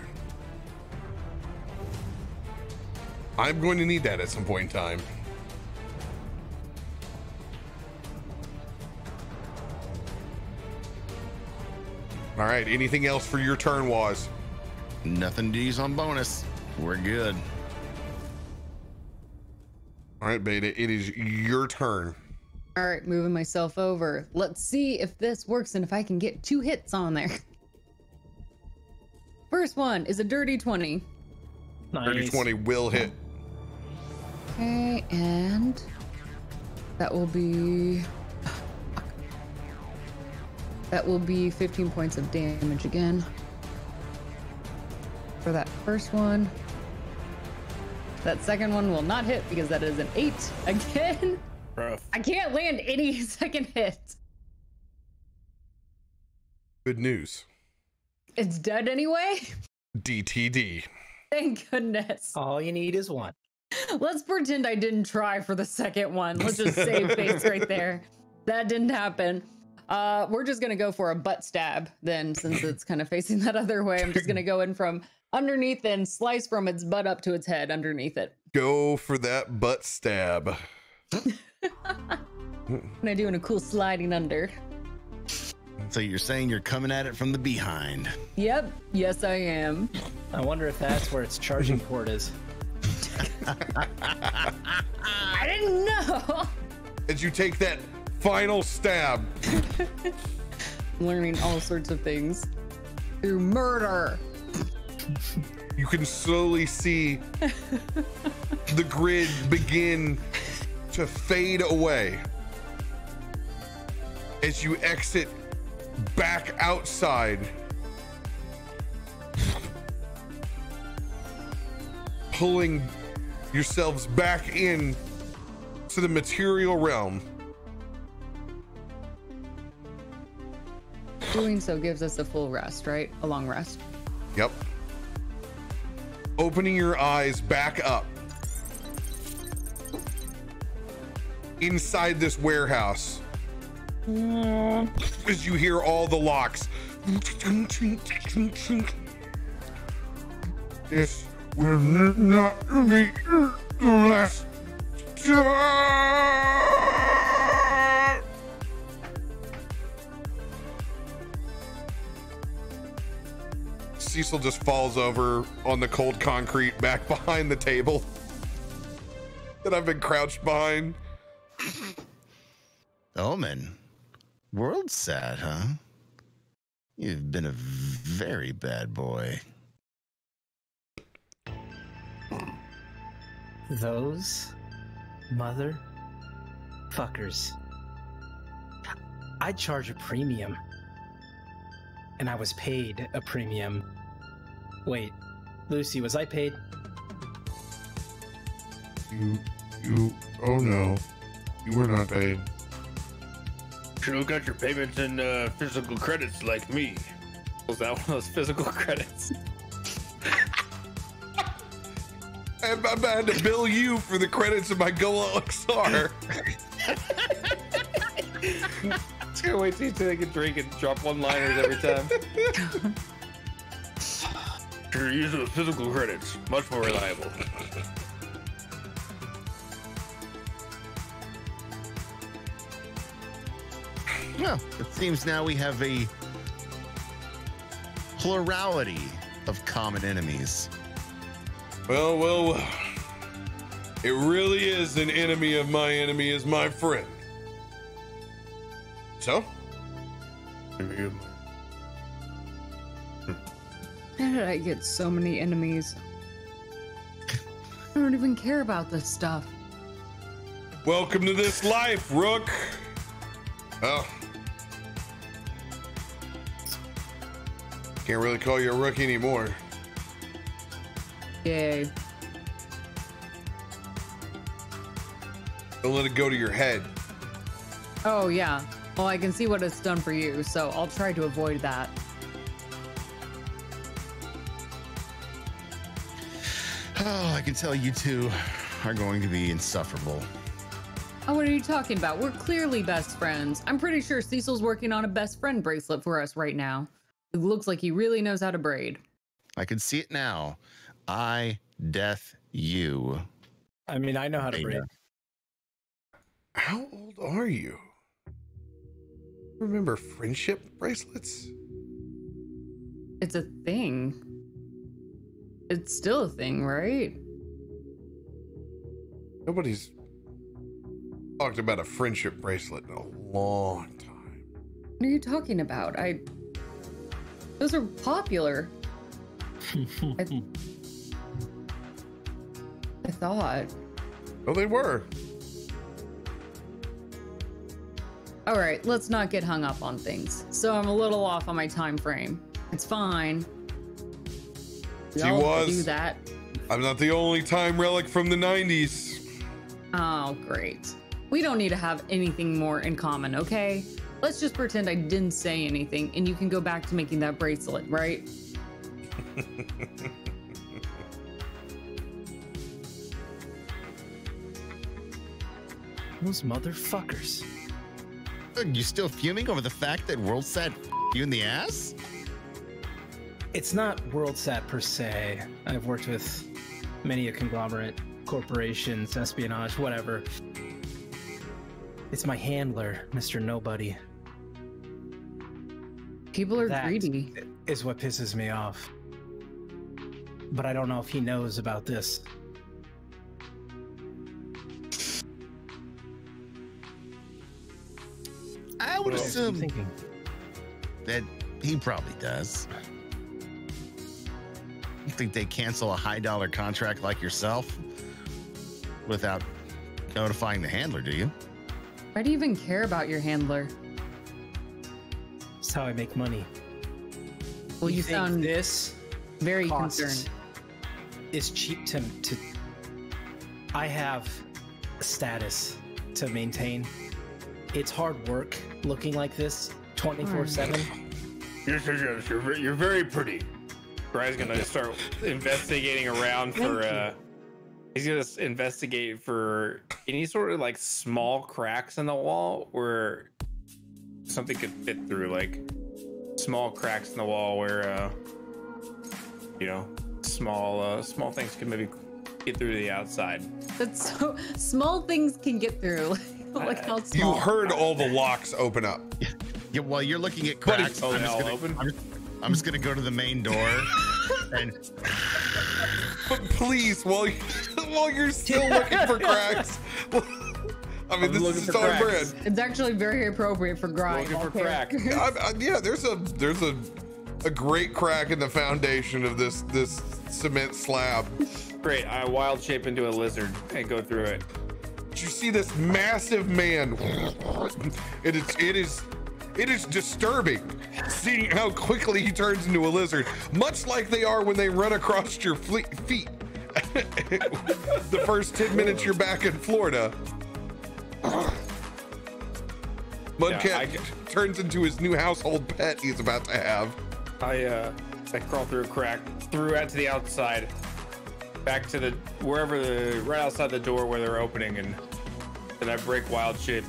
I'm going to need that at some point in time. All right, anything else for your turn, Waz? Nothing to use on bonus. We're good. All right, Beta, it is your turn. All right, moving myself over. Let's see if this works and if I can get 2 hits on there. First one is a dirty 20. Nice. Dirty 20 will hit. Okay, and that will be 15 points of damage again. For that first one. That second one will not hit because that is an 8 again. Rough. I can't land any second hit. Good news. It's dead anyway. DTD. Thank goodness. All you need is 1. Let's pretend I didn't try for the second one. Let's just save face right there. That didn't happen. We're just gonna go for a butt stab then, since it's kind of facing that other way. I'm just gonna go in from underneath and slice from its butt up to its head underneath it. Go for that butt stab. And I'm doing a cool sliding under. So you're saying you're coming at it from the behind. Yep. Yes, I am. I wonder if that's where its charging port is. I didn't know. As you take that final stab, Learning all sorts of things through murder. you can slowly see the grid begin to fade away as you exit back outside, pulling yourselves back in to the material realm. Doing so gives us a full rest, right? A long rest. Yep. Opening your eyes back up inside this warehouse as you hear all the locks. This will not be the last time. Cecil just falls over on the cold concrete back behind the table that I've been crouched behind. Omen, world sad, huh? You've been a very bad boy. Those mother fuckers. I'd charge a premium. And I was paid a premium. Wait, Lucy, was I paid? Oh no, you were not paid. Sure got your payments in physical credits like me. Was that one of those physical credits? I had to bill you for the credits of my Goa XR. Just gonna wait till you take a drink and drop one-liners every time. Sure, use those physical credits. Much more reliable. Well, it seems now we have a plurality of common enemies. Well, it really is an enemy of my enemy is my friend. So? How did I get so many enemies? I don't even care about this stuff. Welcome to this life, Rook. Oh. Can't really call you a Rook anymore. Yay. Don't let it go to your head. Oh, yeah. Well, I can see what it's done for you, so I'll try to avoid that. Oh, I can tell you two are going to be insufferable. Oh, what are you talking about? We're clearly best friends. I'm pretty sure Cecil's working on a best friend bracelet for us right now. It looks like he really knows how to braid. I can see it now. I death you. I mean, I know how to braid. How old are you? Remember friendship bracelets? It's a thing. It's still a thing, right? Nobody's talked about a friendship bracelet in a long time. What are you talking about? Those are popular. I thought. Oh, they were. All right, let's not get hung up on things. So I'm a little off on my time frame. It's fine. We She all was. do that. I'm not the only time relic from the 90s. Oh, great. We don't need to have anything more in common, okay? Let's just pretend I didn't say anything and you can go back to making that bracelet, right? Those motherfuckers. You still fuming over the fact that World said you in the ass? It's not WorldSat per se. I've worked with many a conglomerate, corporations, espionage, whatever. It's my handler, Mr. Nobody. People are That greedy. is what pisses me off. But I don't know if he knows about this. I would What else are you assume thinking? that he probably does. You think they cancel a high dollar contract like yourself without notifying the handler, do you? Why do you even care about your handler? That's how I make money. Well, you think sound this very costs concerned. is cheap to I have a status to maintain. It's hard work looking like this 24/7. Yes, you're very pretty. Grai's gonna start investigating around for. He's gonna investigate for any sort of like small cracks in the wall where something could fit through, like small cracks in the wall where small things can maybe get through to the outside. That's so small things can get through. Like how small. You heard all the locks open up. Yeah, while you're looking at cracks, Oh, I'm they just all gonna, open? I'm just gonna go to the main door and But please, while you're still looking for cracks, I mean, I'm this looking is for his own cracks. brand. It's actually very appropriate for Grai. Looking for crack. Yeah, there's a great crack in the foundation of this cement slab. Great, I wild shape into a lizard and go through it. You see this massive man. It is disturbing seeing how quickly he turns into a lizard, much like they are when they run across your feet. The first 10 minutes you're back in Florida. Mudcat turns into his new household pet he's about to have. I crawl through a crack, through out to the outside, back to right outside the door where they're opening, and then I break wild shape.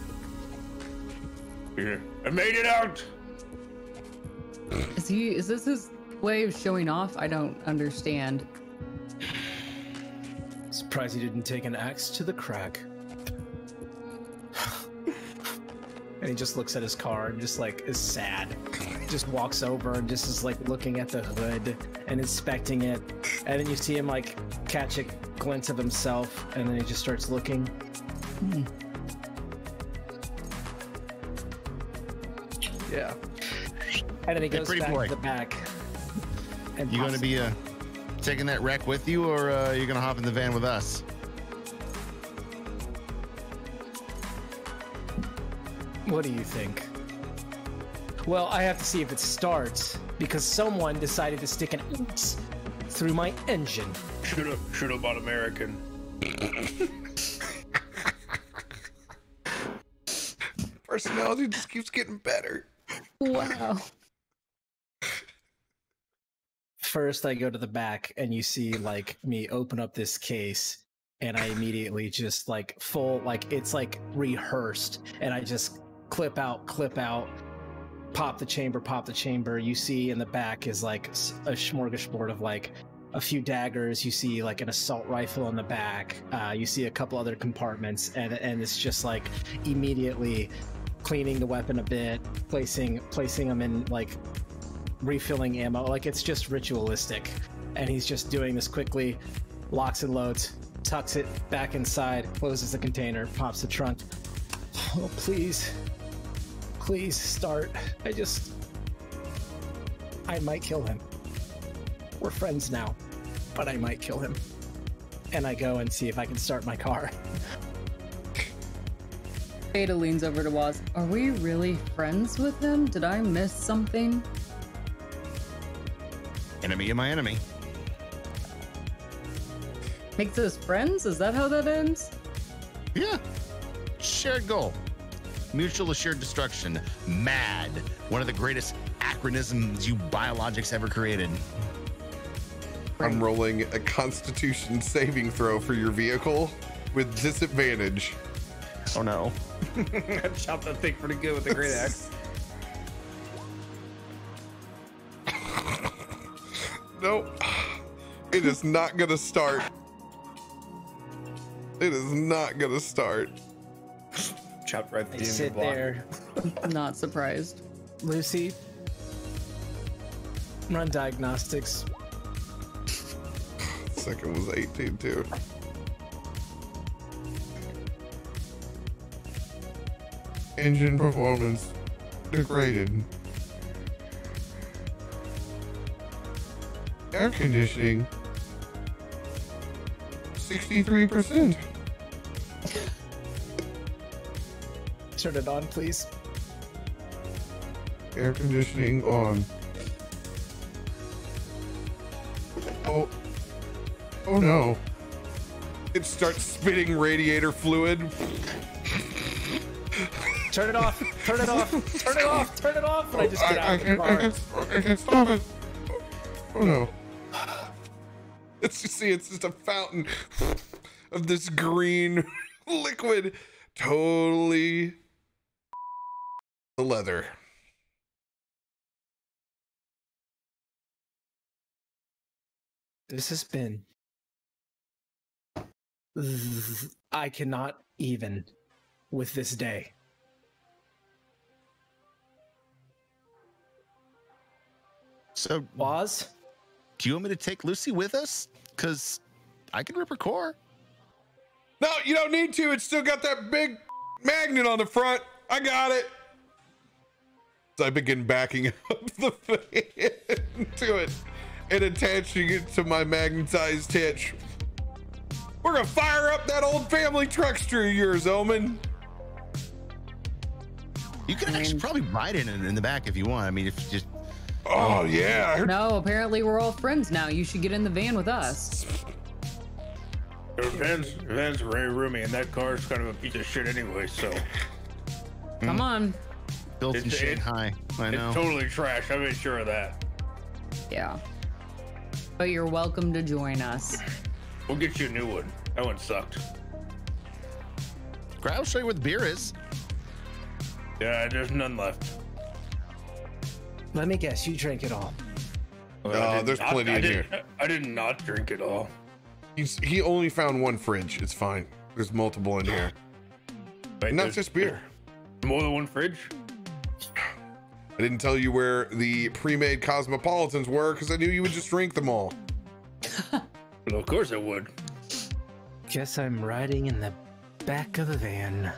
Yeah, I made it out. Is this his way of showing off? I don't understand. Surprised he didn't take an axe to the crack. And he just looks at his car and just like is sad. Just walks over and just is like looking at the hood and inspecting it. And then you see him like catch a glint of himself, and then he just starts looking. Yeah. And then he goes pretty back boy. to the back. And you pops gonna be taking that wreck with you, or you gonna hop in the van with us? What do you think? Well, I have to see if it starts, because someone decided to stick an axe through my engine. Should have bought American. Personality just keeps getting better. Wow. First, I go to the back, and you see like me open up this case, and I immediately just like it's like rehearsed, and I just clip out, pop the chamber. You see in the back is like a smorgasbord of like a few daggers. You see like an assault rifle in the back. You see a couple other compartments, and it's just like immediately cleaning the weapon a bit, placing them in like refilling ammo. Like it's just ritualistic, and he's just doing this quickly, locks and loads, tucks it back inside, closes the container, pops the trunk. Oh, please start. I might kill him. We're friends now, but I might kill him. And I go and see if I can start my car. Ada leans over to Waz. Are we really friends with him? Did I miss something? Enemy of my enemy. Makes us friends? Is that how that ends? Yeah. Shared goal. Mutual assured destruction. MAD. One of the greatest acronyms you biologics ever created. I'm rolling a Constitution saving throw for your vehicle with disadvantage. Oh no. I chopped that thing pretty good with the great axe. Nope. It is not gonna start. It is not gonna start. Chopped right I the sit block. there. Not surprised. Lucy, Run diagnostics. Second was 18 too. Engine performance degraded. Air conditioning 63%. Turn it on, please. Air conditioning on. Oh no. It starts spitting radiator fluid. Turn it off. Turn it off. Turn it off. Turn it off. And I just get out of the car. I can't stop it. Oh no. It's just a fountain of this green liquid. Totally the leather. This has been. I cannot even with this day. So, Waz? do you want me to take Lucy with us? Because I can rip her core. No, you don't need to. It's still got that big magnet on the front. I got it. So I begin backing up the fan to it and attaching it to my magnetized hitch. We're gonna fire up that old family truckster of yours, Omen. You can actually probably ride in the back if you want. I mean, if you just. Oh yeah. No, apparently we're all friends now. You should get in the van with us. Van's very roomy, and that car's kind of a piece of shit anyway. So Come on. Built in Shanghai. I know. it's totally trash. I made sure of that. Yeah. But you're welcome to join us. We'll get you a new one. That one sucked. Grai will show you where the beer is. Yeah, there's none left. Let me guess, you drank it all. There's plenty in here. I did not drink it all. He only found one fridge. It's fine. There's multiple in here. Wait, And not there's- just beer. More than one fridge? I didn't tell you where the pre-made cosmopolitans were because I knew you would just drink them all. Well, of course I would. Guess I'm riding in the back of the van.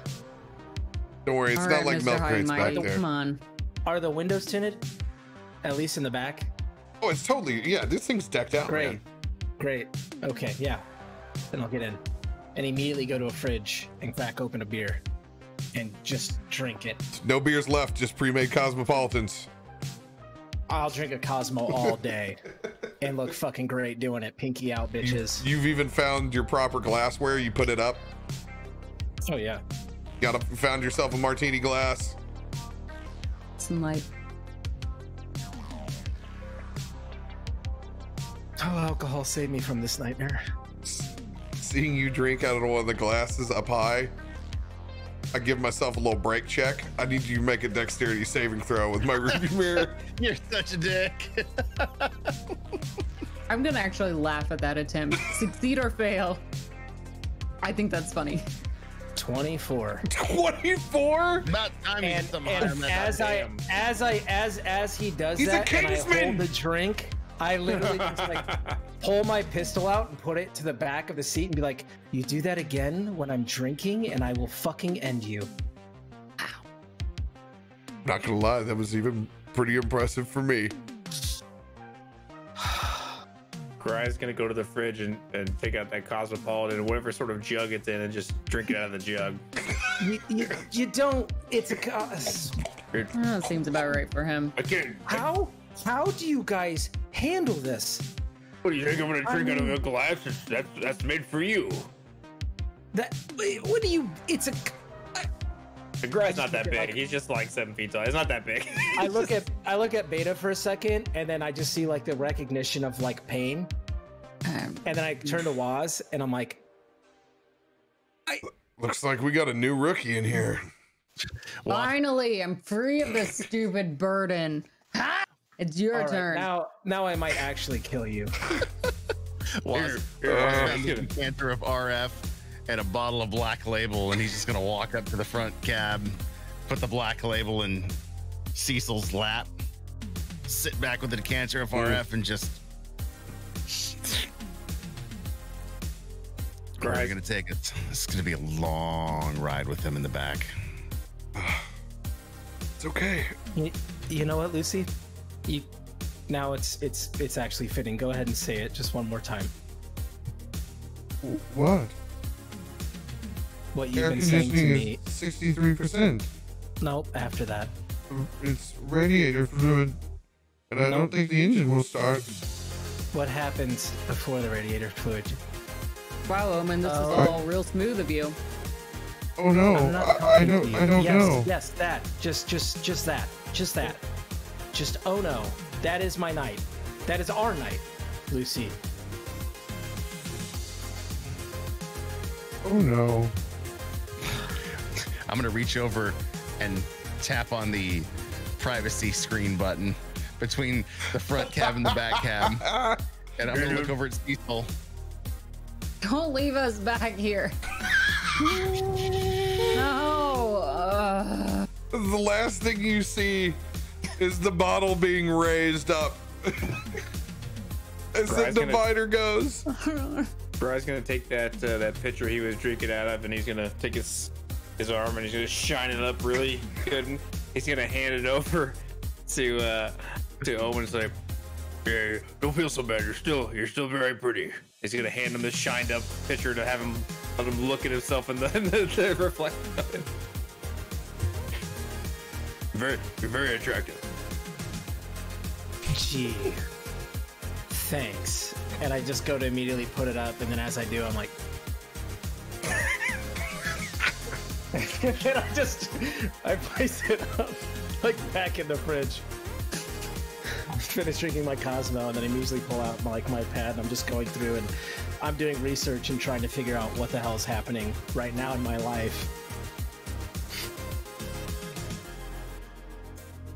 Don't worry, it's All not right, like Mr. milk High crates and back Mighty, there. come on. Are the windows tinted? At least in the back? Oh, it's totally, yeah, this thing's decked out, Great. man. Great. Okay, yeah. Then I'll get in. And immediately go to a fridge and crack open a beer. And just drink it. No beers left, just pre-made cosmopolitans. I'll drink a Cosmo all day. And look fucking great doing it. Pinky out, bitches. You've even found your proper glassware, you put it up. Oh, yeah. Found yourself a martini glass. Some light. Oh, alcohol saved me from this nightmare. Seeing you drink out of one of the glasses up high, I give myself a little break check. I need you to make a dexterity saving throw with my ruby mirror. You're such a dick. I'm gonna actually laugh at that attempt. Succeed or fail. I think that's funny. 24. 24? About time you And, hit some higher and than as that. as he does He's a that, and I Kingsman! hold the drink, I literally just like pull my pistol out and put it to the back of the seat and be like, "You do that again when I'm drinking, and I will fucking end you." Not gonna lie, that was even pretty impressive for me. Grai's gonna go to the fridge and take out that cosmopolitan, whatever sort of jug it's in, and just drink it out of the jug. You don't. It's a. That seems about right for him. I can't. How do you guys handle this? What do you think I'm gonna drink out of a glass? That's made for you. What do you? It's a. The Grai's not that big. He's just like 7 feet tall. It's not that big. I look at Beta for a second, and then I just see like the recognition of like pain, and then I turn to Waz, and I'm like, Looks like we got a new rookie in here. Finally, I'm free of this stupid burden. Ha! It's your "All right, turn. now I might actually kill you." Found a decanter of RF and a bottle of Black Label, and he's just gonna walk up to the front cab, put the Black Label in Cecil's lap, sit back with the decanter of RF and just. We're gonna take it. It's gonna be a long ride with him in the back. It's okay. You know what, Lucy? Now it's actually fitting. Go ahead and say it just one more time. What? What you've Air been saying to conditioning me. is 63%. Nope, after that. It's radiator fluid, and I don't think the engine will start. What happens before the radiator fluid? Wow, Omen, this is all real smooth of you. Oh no, I'm not I talking to don't, you. I don't know. Yes, that. Just that. Just that. Just, oh no, that is my night. That is our night, Lucy. Oh no. I'm gonna reach over and tap on the privacy screen button between the front cab and the back cab, and I'm gonna look over at Cecil. Don't leave us back here. No. The last thing you see is the bottle being raised up as the divider goes. Grai's gonna take that that pitcher he was drinking out of, and he's gonna take his arm and he's gonna shine it up really good. And he's gonna hand it over to Omen and say, "Yeah, don't feel so bad. You're still very pretty." He's gonna hand him this shined up pitcher to have him let him look at himself in the reflection of it. You're very attractive. Gee, thanks. And I just go to immediately put it up, and then as I do, I'm like, and I place it up, like back in the fridge. Finish drinking my Cosmo, and then immediately pull out my pad, and I'm just going through, and I'm doing research and trying to figure out what the hell is happening right now in my life.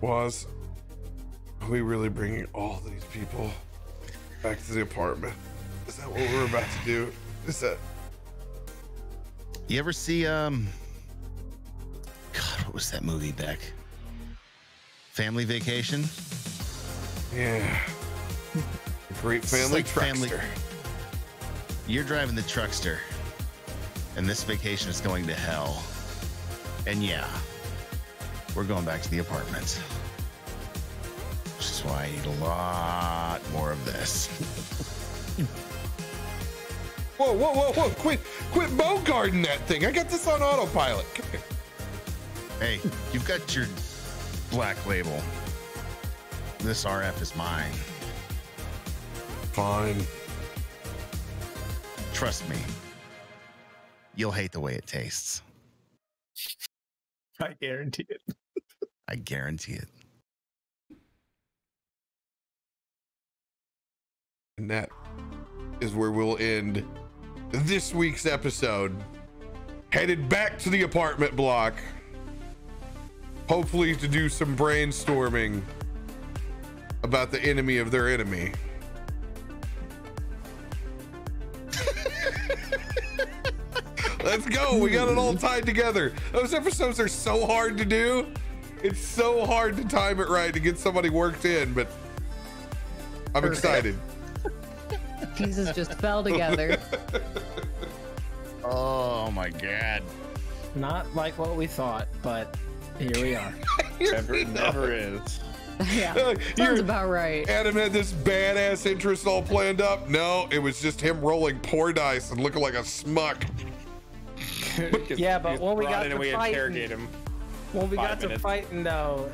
Are we really bringing all these people back to the apartment? Is that what we're about to do? Is that... You ever see God, what was that movie, Beck? Family Vacation? Yeah. Great family like truckster. You're driving the truckster, and this vacation is going to hell. And yeah, we're going back to the apartment. Which is why I need a lot more of this. Whoa. Quit bogarting that thing. I got this on autopilot. Come here. Hey, you've got your black label. This RF is mine. Fine. Trust me. You'll hate the way it tastes. I guarantee it. I guarantee it. And that is where we'll end this week's episode. Headed back to the apartment block. Hopefully to do some brainstorming about the enemy of their enemy. Let's go. We got it all tied together. Those episodes are so hard to do. It's so hard to time it right to get somebody worked in, but I'm excited. Pieces just fell together. Oh my God. Not like what we thought, but here we are. Never is. Yeah, sounds about right. Adam had this badass interest all planned up. No, it was just him rolling poor dice and looking like a smuck. Yeah, but when we got in to and we fighting, interrogate him. when we got to 5 minutes. fighting, though,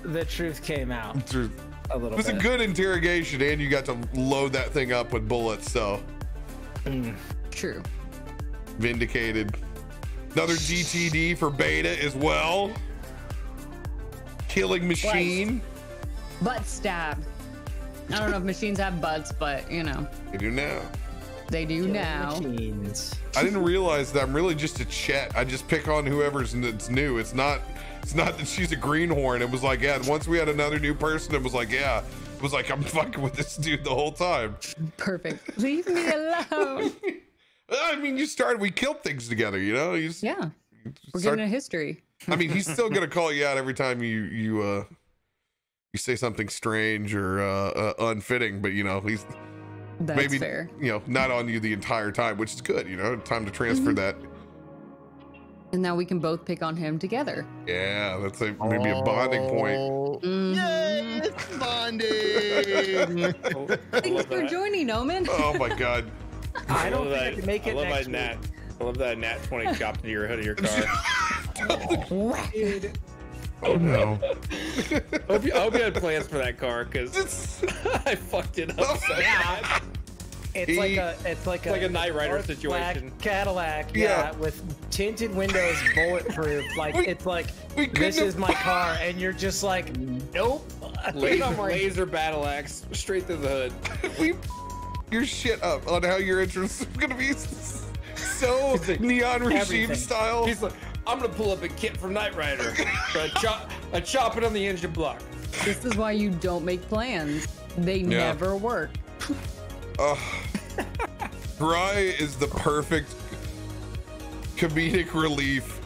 the truth came out a little It was bit. a good interrogation, and you got to load that thing up with bullets, so True. vindicated. Another GTD for Beta as well. Killing machine. Butt stab. I don't know if machines have butts, but you know, They do now. they do now. Machines. I didn't realize that I'm really just a chat. I just pick on whoever's that's new. It's not that she's a greenhorn. It was like, yeah, once we had another new person, it was like, yeah. It was like, I'm fucking with this dude the whole time. Perfect. Leave me alone. I mean, we killed things together, you know? Yeah, we're getting a history. I mean, he's still gonna call you out every time you you say something strange or unfitting, but he's That's maybe fair. not on you the entire time, which is good. Time to transfer that. And now we can both pick on him together. Yeah, that's maybe a bonding point. Mhm. Yay, it's bonding. Thanks for joining, Omen. Oh my god. I don't think I can make it I love next that Nat. I love that Nat 20 chopped into your hood of your car. Dude, Oh no. I hope you had plans for that car because I fucked it up so bad. it's like a Knight Rider dark black situation. Cadillac, Yeah. with tinted windows, bulletproof. Like it's like we couldn't this have- is my car, and you're just like, nope. Laser battle axe straight through the hood. We your shit up on how your entrance is gonna be so neon regime everything. style. He's like, I'm gonna pull up a kit from Knight Rider. I chop it on the engine block. This is why you don't make plans. They never work. Grai is the perfect comedic relief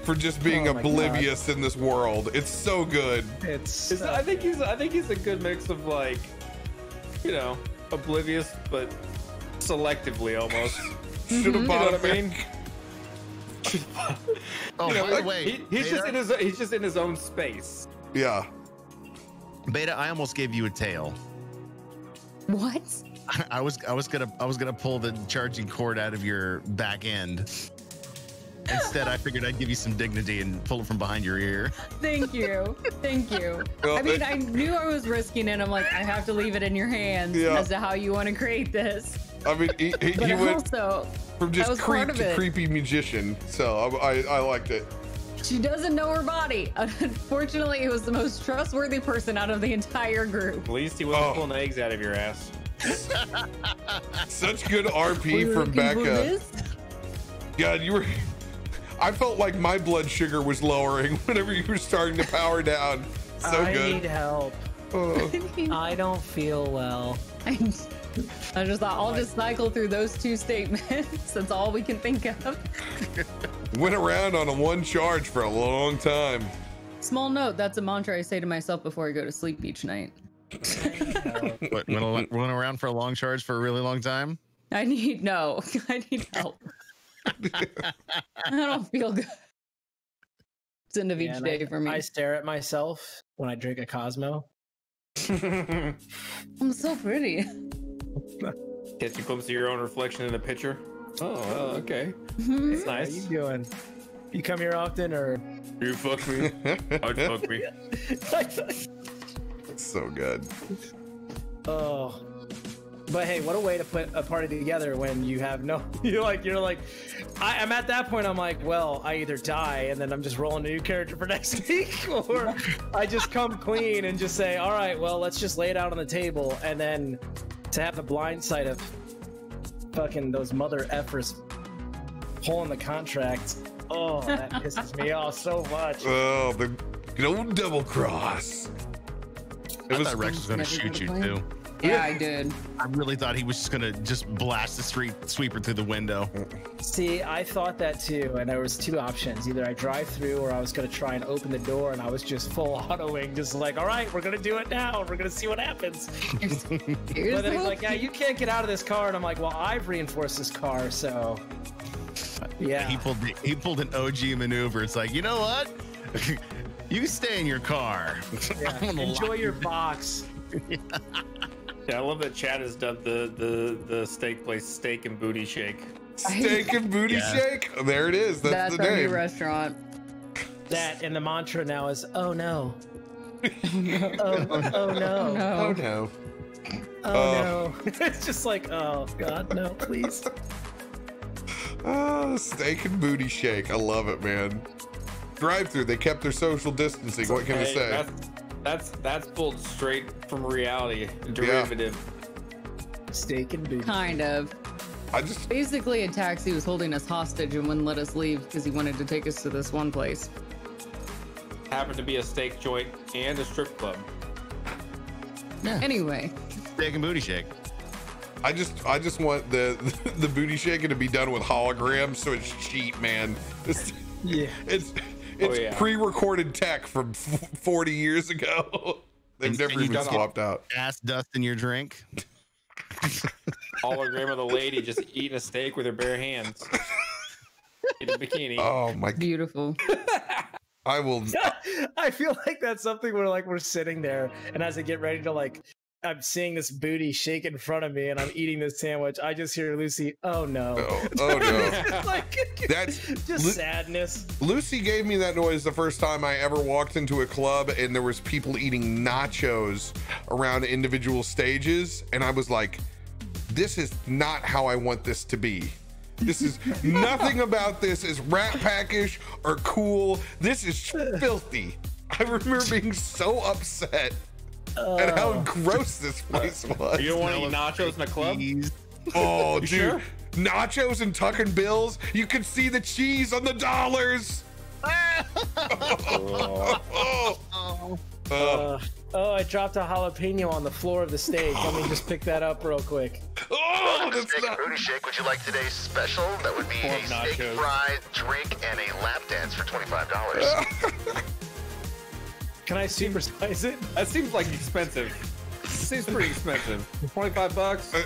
for just being Oh my oblivious in this world. It's so good. It's I think he's a good mix of like, oblivious but selectively almost. Should have You know bought what I mean? Oh, by the way, He's Beta, just in his own space. Yeah. Beta, I almost gave you a tail. What? I was gonna pull the charging cord out of your back end. Instead, I figured I'd give you some dignity and pull it from behind your ear. Thank you. Thank you. Well, I mean, I knew I was risking it. I'm like, I have to leave it in your hands Yeah. as to how you want to create this. I mean, he But went also, from that just was creep part of to it. creepy magician. So I liked it. She doesn't know her body. Unfortunately, it was the most trustworthy person out of the entire group. At least he wasn't Oh. pulling eggs out of your ass. Such good RP Were you from looking for Becca. this? God, I felt like my blood sugar was lowering whenever you were starting to power down. So I good. need help. I don't feel well. I just thought I'll just cycle through those two statements. That's all we can think of. Went around on a one charge for a long time. Small note, that's a mantra I say to myself before I go to sleep each night. What, went around for a long charge for a really long time? I need help. I don't feel good. It's end of each Yeah, and day for me. I stare at myself when I drink a Cosmo. I'm so pretty. Catch you glimpse of your own reflection in the picture. Oh, well, okay. Mhm. It's How you nice. doing? You come here often, or? You fuck me. I'd fuck me. So good. Oh. But hey, what a way to put a party together when you have no, I'm at that point, I'm like, well, I either die and then I'm just rolling a new character for next week, or I just come clean and just say, all right, well, let's just lay it out on the table. And then to have the blind side of fucking those mother effers pulling the contract. Oh, that pisses me off so much. Oh, the good old double cross. I thought Rex was gonna shoot you too. Yeah, I did. I really thought he was just gonna blast the street sweeper through the window. See, I thought that too, and there was two options. Either I drive through or I was gonna try and open the door, and I was just full autoing, just like, all right, we're gonna do it now. We're gonna see what happens. Here's But the then he's hook. like, yeah, you can't get out of this car. And I'm like, well, I've reinforced this car, so yeah. He pulled an OG maneuver. It's like, you know what? You stay in your car. Yeah. I'm gonna Enjoy lock your box. Yeah, I love that Chad has dubbed the steak place Steak and Booty Shake. Steak and booty Yeah. shake. There it is. That's the our new name. restaurant. That and the mantra now is, oh no. oh no. Oh No. no. Oh no. It's just like, oh God, no, please. Steak and booty shake. I love it, man. Drive through. They kept their social distancing. What can I Hey, say? That's pulled straight from reality. Derivative. Steak and booty. Kind of. I just Basically, a taxi was holding us hostage and wouldn't let us leave because he wanted to take us to this one place. Happened to be a steak joint and a strip club. Anyway, steak and booty shake. I just want the booty shaking to be done with holograms, so it's cheap, man. Yeah. It's Oh, yeah. pre-recorded tech from 40 years ago. They've And never you even done swapped out. Ass dust in your drink. Hologram of the lady just eating a steak with her bare hands in a bikini. Oh my! Beautiful. I will. I feel like that's something where like we're sitting there, and as I get ready to like, I'm seeing this booty shake in front of me, and I'm eating this sandwich. I just hear Lucy, "Oh no!" Oh no! Like That's just sadness. Lucy gave me that noise the first time I ever walked into a club, and there was people eating nachos around individual stages, and I was like, "This is not how I want this to be." This is nothing about this is Rat Packish or cool. This is filthy. I remember being so upset at how gross this place was. You don't want to eat nachos in a club? Oh, dude. Sure? Nachos and tucking bills. You could see the cheese on the dollars. I dropped a jalapeno on the floor of the stage. Let me just pick that up real quick. Oh, Welcome to that's Steak not. and Booty Shake. Would you like today's special? That would be Or a steak nachos. fry, drink, and a lap dance for $25. Can I supersize it? That seems like expensive. Seems pretty expensive. $25.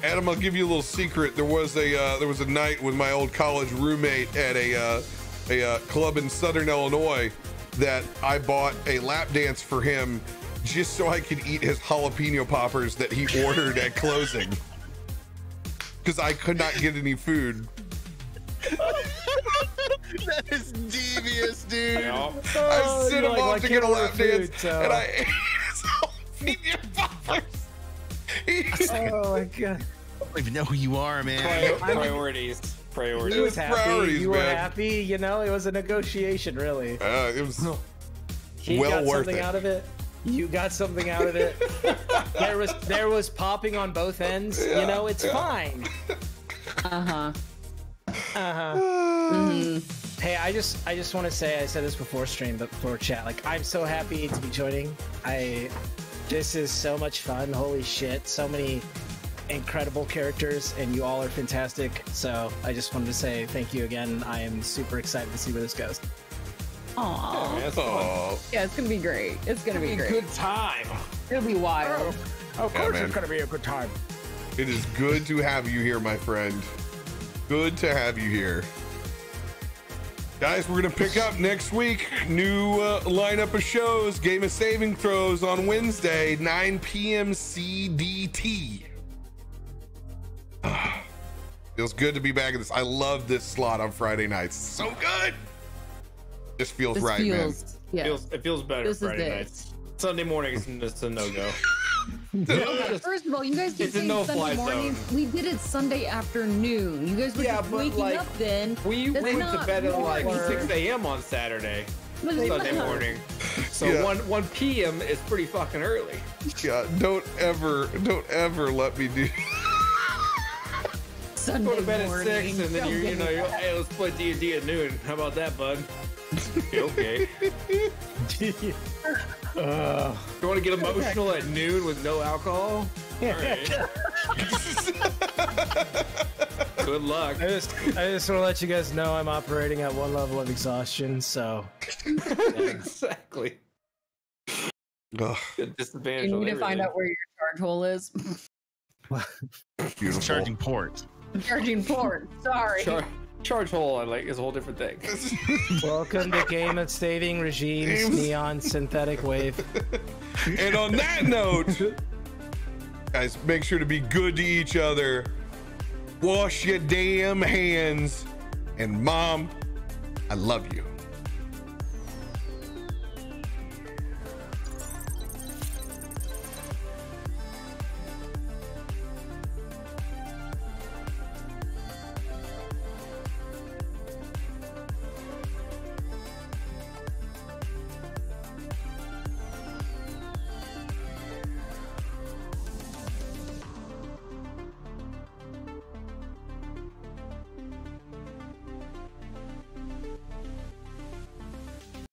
Adam, I'll give you a little secret. There was a night with my old college roommate at a club in Southern Illinois that I bought a lap dance for him just so I could eat his jalapeno poppers that he ordered at closing because I could not get any food. That is devious, dude. Yeah. I sent him off to get a lap dance, so... and I ate his jalapeno poppers. Oh my god. I don't even know who you are, man. Priorities. He Priorities. was happy. Priorities, You were man. happy. You know, it was a negotiation, really. It was He well got worth something it. out of it. You got something out of it. there was popping on both ends. You know, it's fine. Uh-huh. Hey, I just want to say, I said this before stream, but before chat, like I'm so happy to be joining. This is so much fun. Holy shit, so many incredible characters, and you all are fantastic. So I just wanted to say thank you again. I am super excited to see where this goes. Aw. That's fun. oh, Yeah, it's gonna be great. It's gonna be great. Good time. It'll be wild. Of course it's gonna be a good time. it is good to have you here, my friend. Good to have you here. Guys, we're gonna pick up next week. New lineup of shows. Game of Saving Throws on Wednesday, 9 p.m. CDT. Feels good to be back in this. I love this slot on Friday nights. So good. Just feels This right, feels, yeah. It feels better This is Friday it. nights. Sunday mornings, it's a no-go. Okay, first of all, you guys keep It's a saying no-fly Sunday morning. zone. We did it Sunday afternoon. You guys were Yeah, just but, waking like, up then. We That's went to not bed at like morning. 6 a.m. on Saturday. But it's Sunday not. morning. So Yeah. 1 p.m. is pretty fucking early. Yeah, don't ever let me do. Sunday Go to bed at morning. 6 and then Don't you're, get you know, me you're, wrong. hey, let's play D&D at noon. How about that, bud? Okay. You want to get emotional at noon with no alcohol? All right. Good luck. I just want to let you guys know I'm operating at one level of exhaustion, so Exactly. Ugh, Good disadvantage. You on need to find everything. out where your charge hole is. beautiful. Charging port. Charging port. Sorry. Charge hole, I like, is a whole different thing. welcome to Game of Saving Regimes Neon Synthetic Wave. And on that note, guys, make sure to be good to each other. Wash your damn hands. And Mom, I love you.